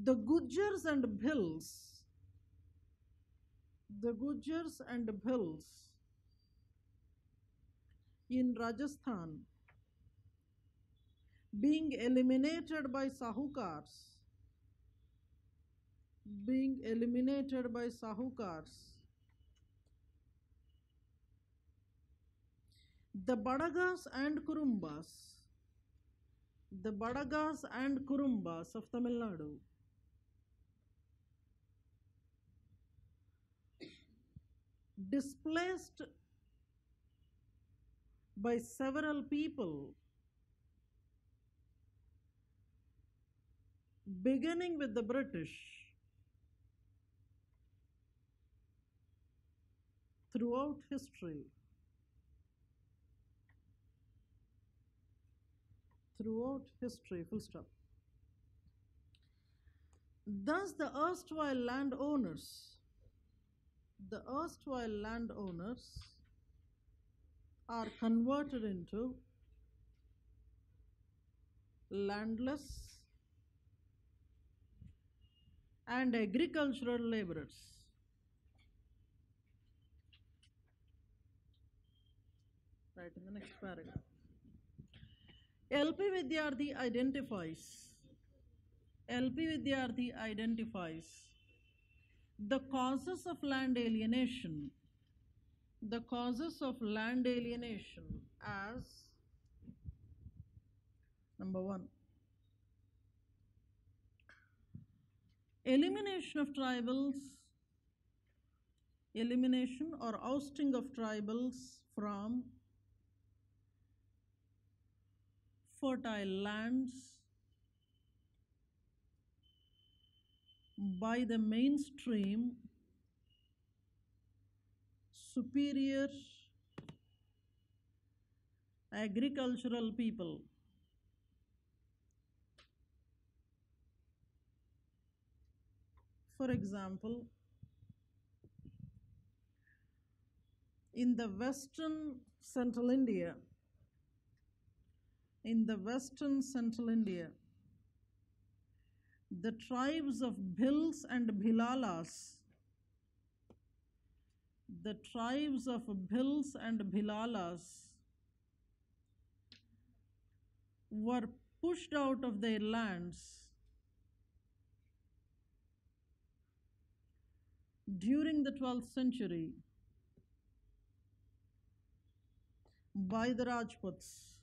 the Gujars and Bhils in Rajasthan being eliminated by Sahukars, the Badagas and Kurumbas of Tamil Nadu displaced by several people, beginning with the British, throughout history. Full stop. Thus, the erstwhile landowners are converted into landless and agricultural laborers. Right in the next paragraph. LP Vidyarthi identifies the causes of land alienation as number 1, elimination or ousting of tribals from fertile lands by the mainstream superior agricultural people. For example, In the western central India, the tribes of Bhils and Bhilalas, were pushed out of their lands during the 12th century by the Rajputs.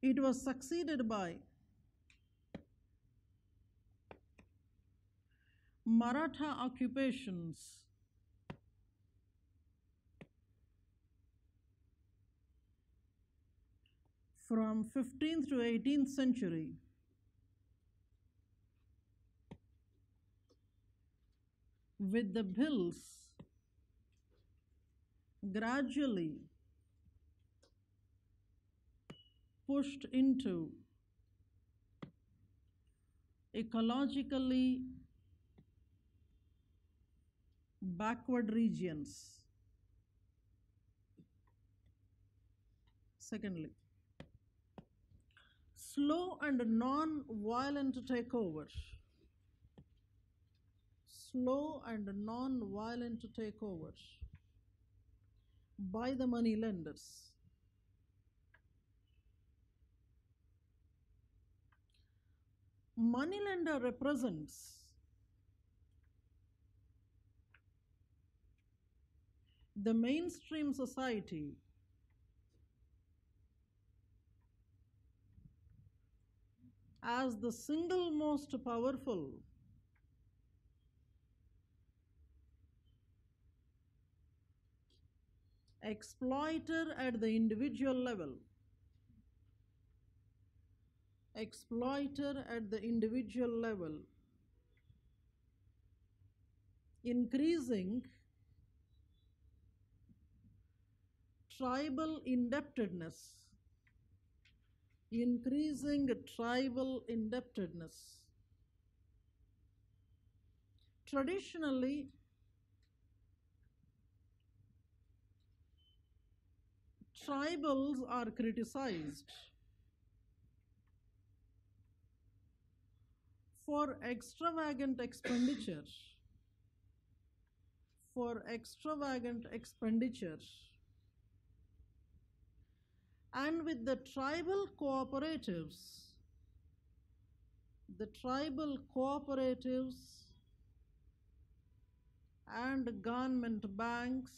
It was succeeded by Maratha occupations from 15th to 18th century, with the Bhils gradually pushed into ecologically backward regions. Secondly, slow and non-violent takeover. By the money lenders. Moneylender represents the mainstream society as the single most powerful exploiter at the individual level. Increasing tribal indebtedness. Traditionally, tribals are criticized for extravagant expenditure, and with the tribal cooperatives and government banks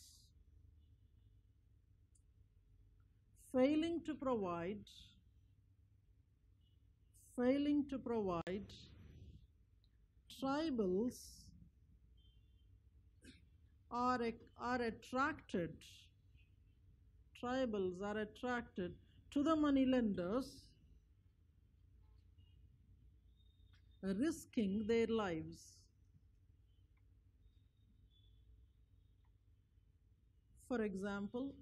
failing to provide tribals are attracted to the moneylenders, risking their lives. For example,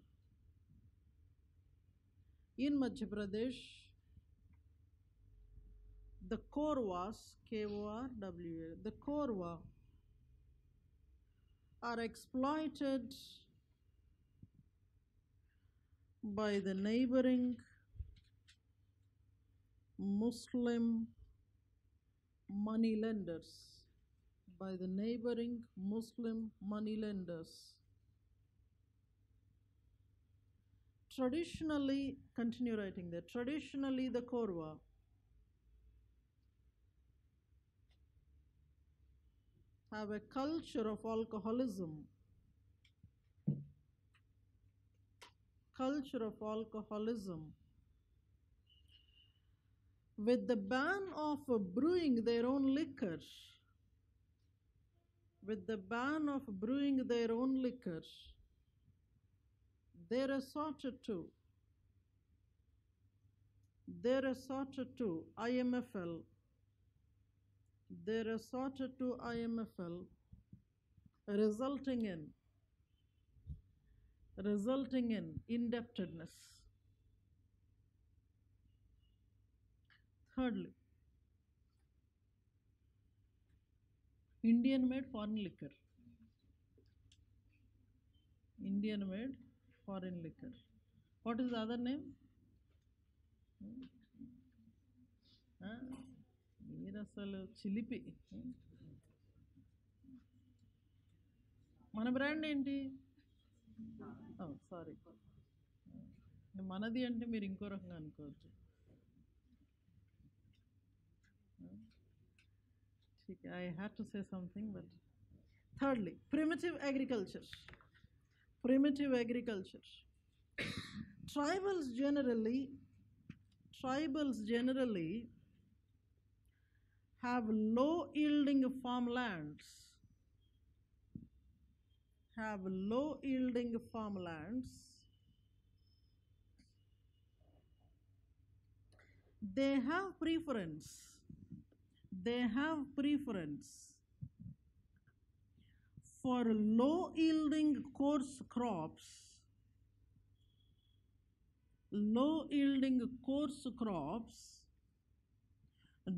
in Madhya Pradesh, the Korwas, K-O-R-W-A, the Korwa are exploited by the neighboring Muslim moneylenders. Traditionally, continue writing there, traditionally the Korwa have a culture of alcoholism. With the ban of brewing their own liquor, they resorted to IMFL, resulting in indebtedness. Thirdly, Indian made foreign liquor. Indian made foreign liquor. What is the other name? మీరు అసలు చిలిపి. మన brand ఏంటి? Sorry, మనది అంటే మీరు ఇంకో రకంగా అనుకోవచ్చు. I had to say something, but thirdly, primitive agriculture. Primitive agriculture. Tribals generally have low yielding farmlands. They have preference for low yielding coarse crops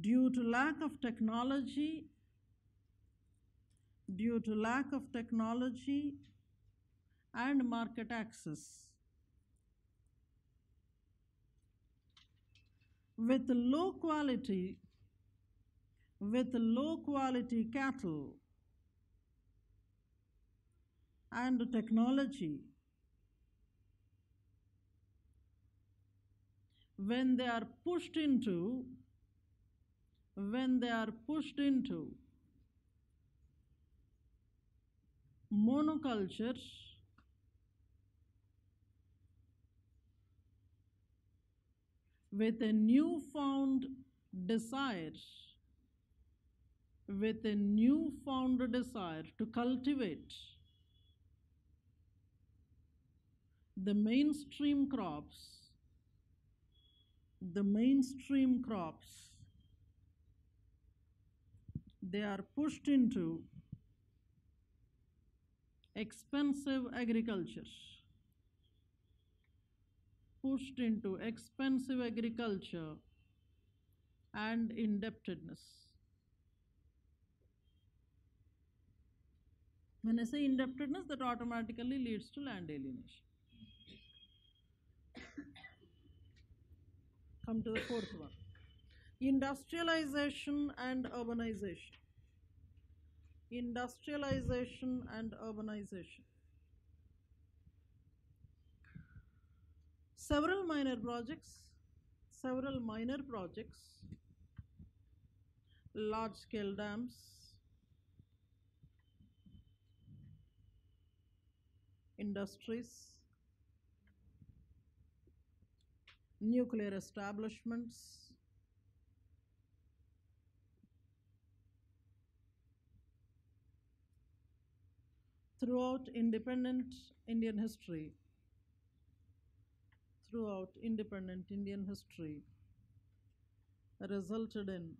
due to lack of technology and market access. With low quality cattle and technology, when they are pushed into monoculture, with a newfound desire to cultivate the mainstream crops, they are pushed into expensive agriculture and indebtedness. When I say indebtedness, that automatically leads to land alienation. Come to the fourth one. Industrialization and urbanization. Several minor projects, large-scale dams, industries, nuclear establishments, throughout independent Indian history, resulted in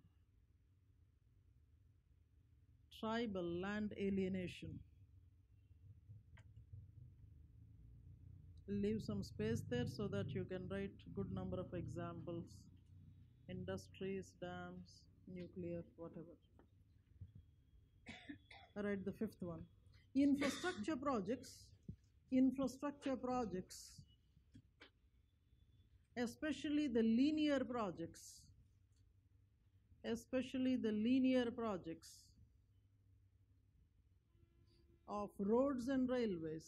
tribal land alienation. Leave some space there so that you can write good number of examples. Industries, dams, nuclear, whatever. Write the fifth one. Infrastructure projects, especially the linear projects of roads and railways,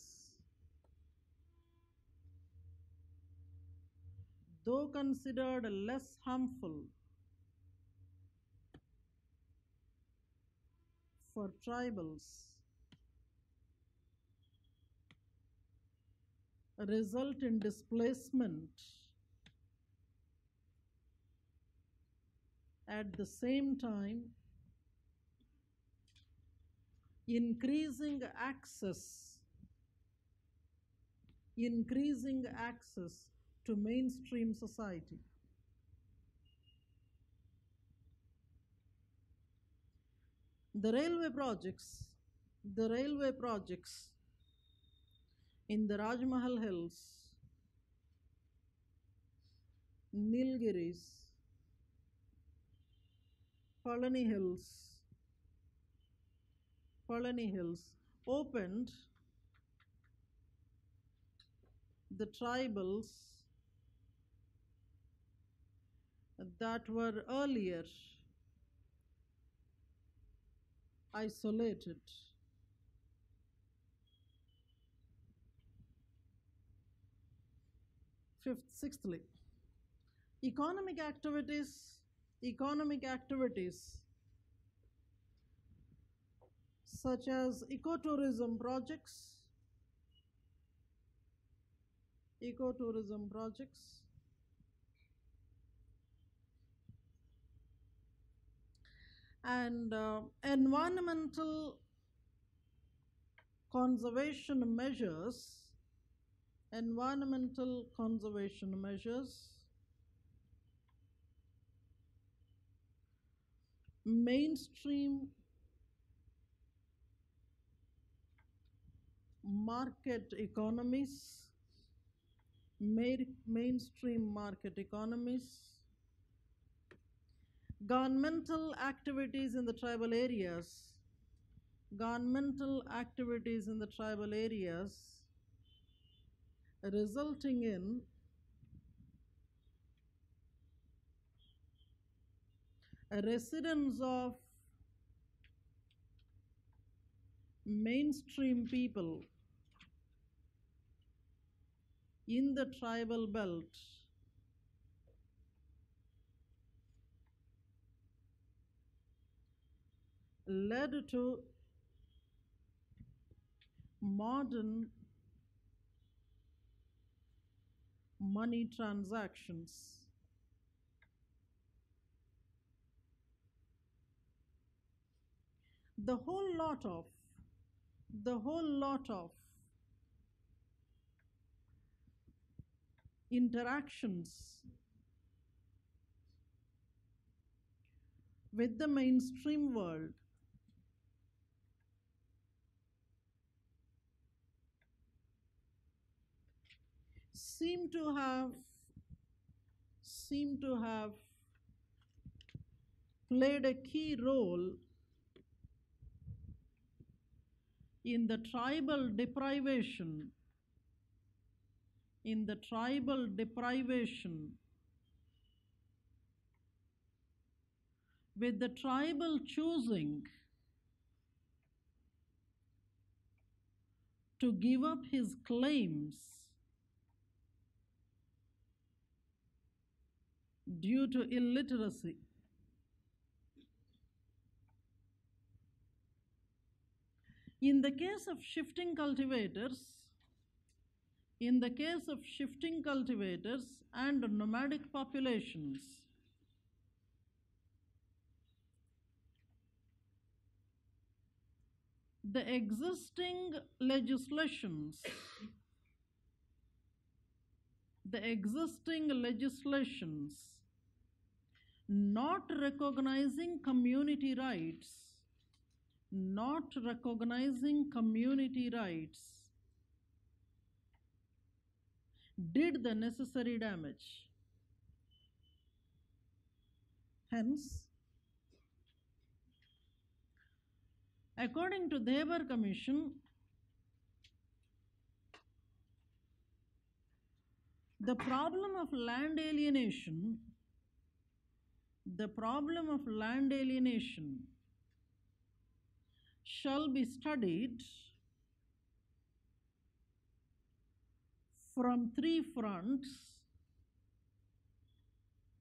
though considered less harmful for tribals, result in displacement, at the same time increasing access to mainstream society. The railway projects in the Rajmahal Hills, Nilgiris, Palani Hills, Palani Hills opened the tribals that were earlier isolated. Sixthly, economic activities such as ecotourism projects and environmental conservation measures mainstream market economies, governmental activities in the tribal areas, resulting in a residence of mainstream people in the tribal belt led to modern money transactions. The whole lot of interactions with the mainstream world seem to have played a key role in the tribal deprivation with the tribal choosing to give up his claims due to illiteracy. In the case of shifting cultivators and nomadic populations, the existing legislations not recognizing community rights did the necessary damage. Hence, according to Devar Commission, the problem of land alienation shall be studied from three fronts.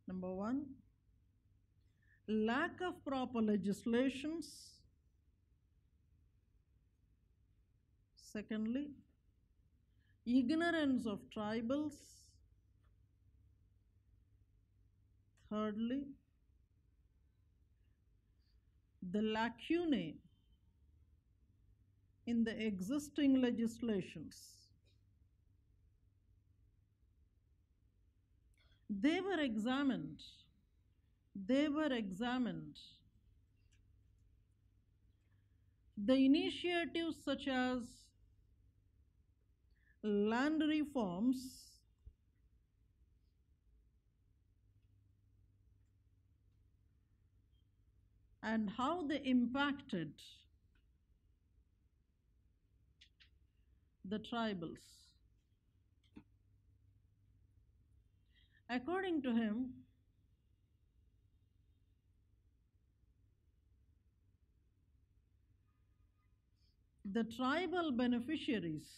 Number one, lack of proper legislations. Secondly, ignorance of tribals. Thirdly, the lacunae in the existing legislations. They were examined. The initiatives such as land reforms, and how they impacted the tribals. According to him, the tribal beneficiaries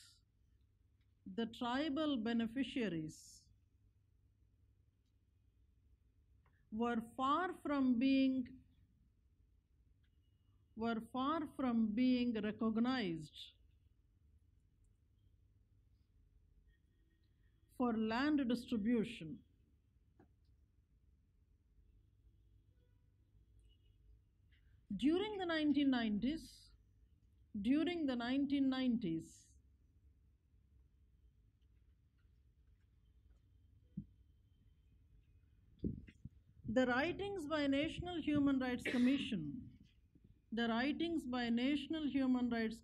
were far from being recognized for land distribution. During the 1990s, the writings by National Human Rights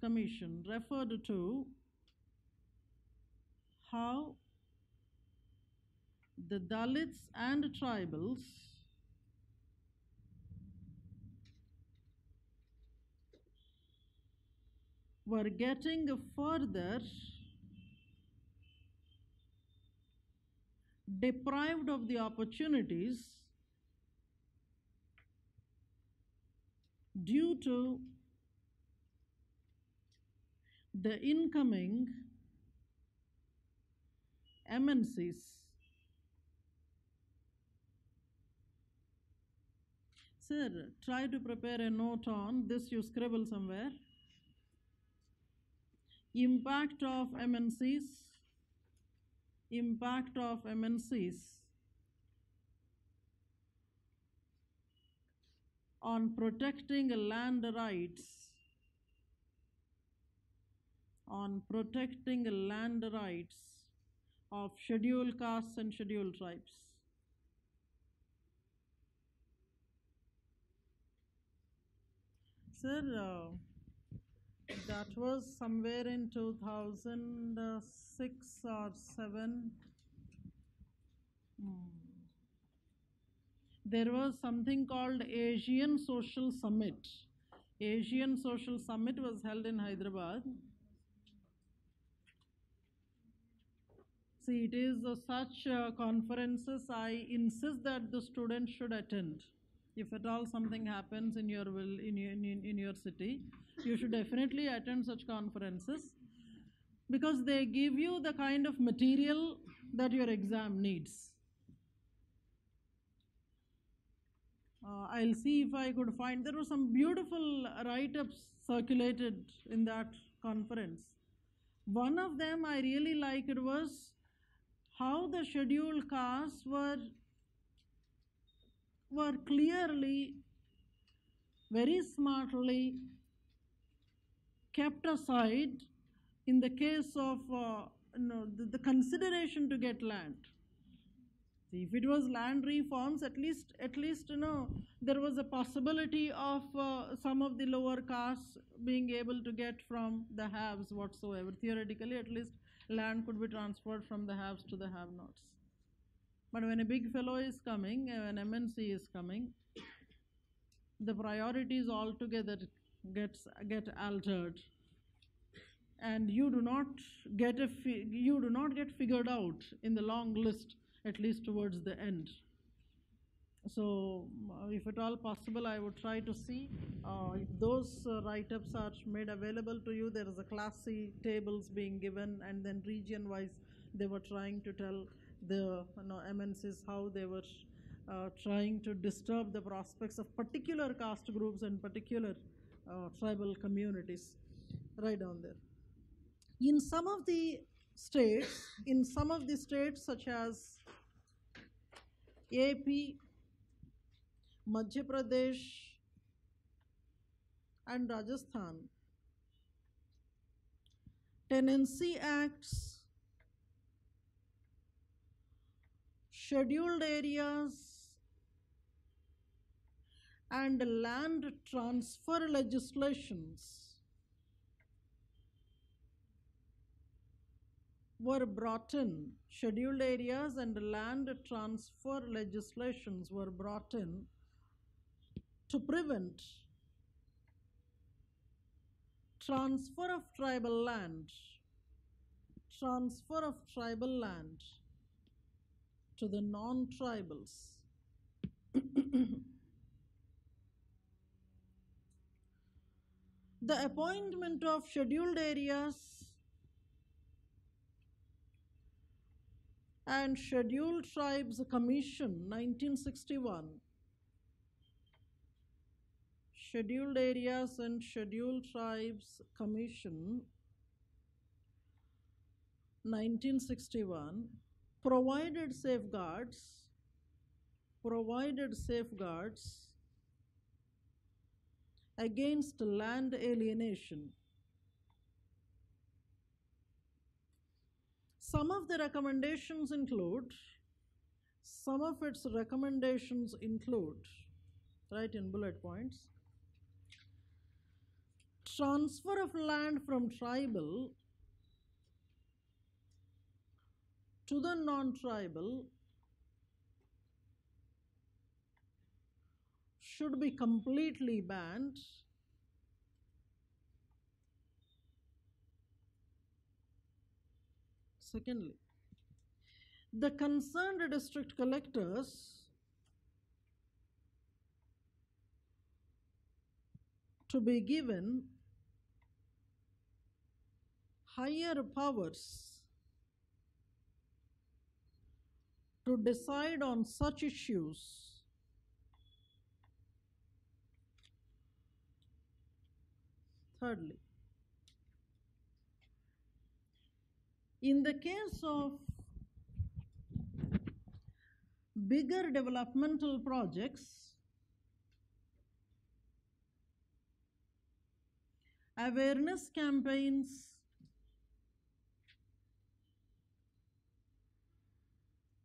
Commission referred to how the Dalits and tribals were getting further deprived of the opportunities due to the incoming MNCs. Sir, try to prepare a note on this, you scribble somewhere. Impact of MNCs on protecting land rights of scheduled castes and scheduled tribes. Sir, that was somewhere in 2006 or 7. There was something called Asian Social Summit. Asian Social Summit was held in Hyderabad. See, it is such conferences I insist that the students should attend. If at all something happens in your city, you should definitely attend such conferences, because they give you the kind of material that your exam needs. I'll see if I could find. There were some beautiful write-ups circulated in that conference. One of them I really liked was how the scheduled castes were clearly, very smartly kept aside in the case of the consideration to get land. See, if it was land reforms, at least there was a possibility of some of the lower castes being able to get from the haves whatsoever. Theoretically, at least land could be transferred from the haves to the have-nots. But when a big fellow is coming, an MNC is coming, the priorities altogether get altered, and you do not get figured out in the long list, at least towards the end. So, if at all possible, I would try to see if those write-ups are made available to you. There is a Class C tables being given, and then region-wise, they were trying to tell the MNCs how they were trying to disturb the prospects of particular caste groups and particular tribal communities, right down there. In some of the states, such as AP, Madhya Pradesh, and Rajasthan, tenancy acts, scheduled areas, and land transfer legislations were brought in. Scheduled areas and land transfer legislations were brought in to prevent transfer of tribal land transfer of tribal land to the non-tribals. The appointment of scheduled areas and Scheduled Tribes Commission 1961. Scheduled Areas and Scheduled Tribes Commission 1961 provided safeguards against land alienation. Some of its recommendations include, write in bullet points, transfer of land from tribal to the non-tribal should be completely banned. Secondly, the concerned district collectors to be given higher powers to decide on such issues. Thirdly, in the case of bigger developmental projects, awareness campaigns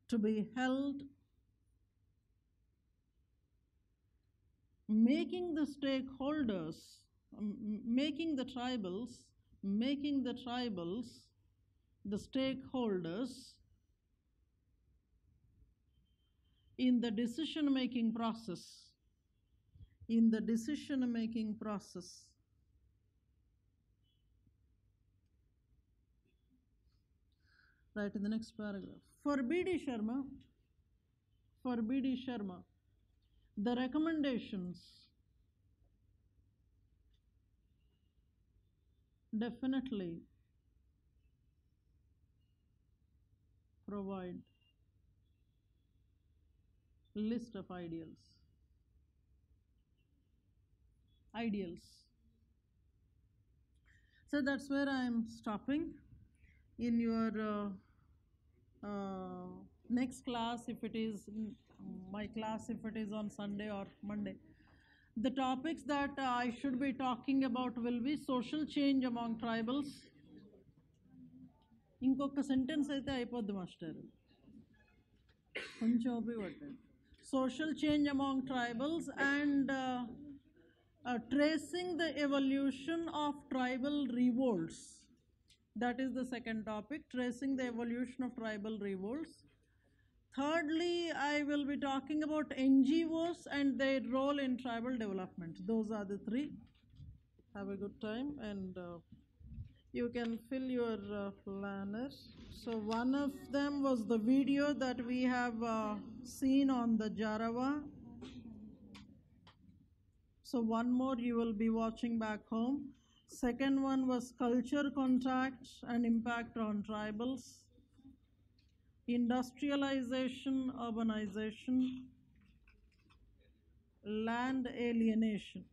to be held, making the stakeholders, making the tribals the stakeholders in the decision-making process. Right in the next paragraph. For B.D. Sharma, the recommendations definitely provide list of ideals. So that's where I am stopping. In your next class, if it is my class, if it is on Sunday or Monday, the topics that I should be talking about will be social change among tribals. ఇంకొక sentence అయితే అయిపోద్ది master, కొంచెం ఓపిక పట్టండి. Social change among tribals and tracing the evolution of tribal revolts. That is the second topic, tracing the evolution of tribal revolts. Thirdly, I will be talking about NGOs and their role in tribal development. Those are the three. Have a good time, and you can fill your planner. So one of them was the video that we have seen on the Jarawa. So one more you will be watching back home. Second one was culture contact and impact on tribals, industrialization, urbanization, land alienation.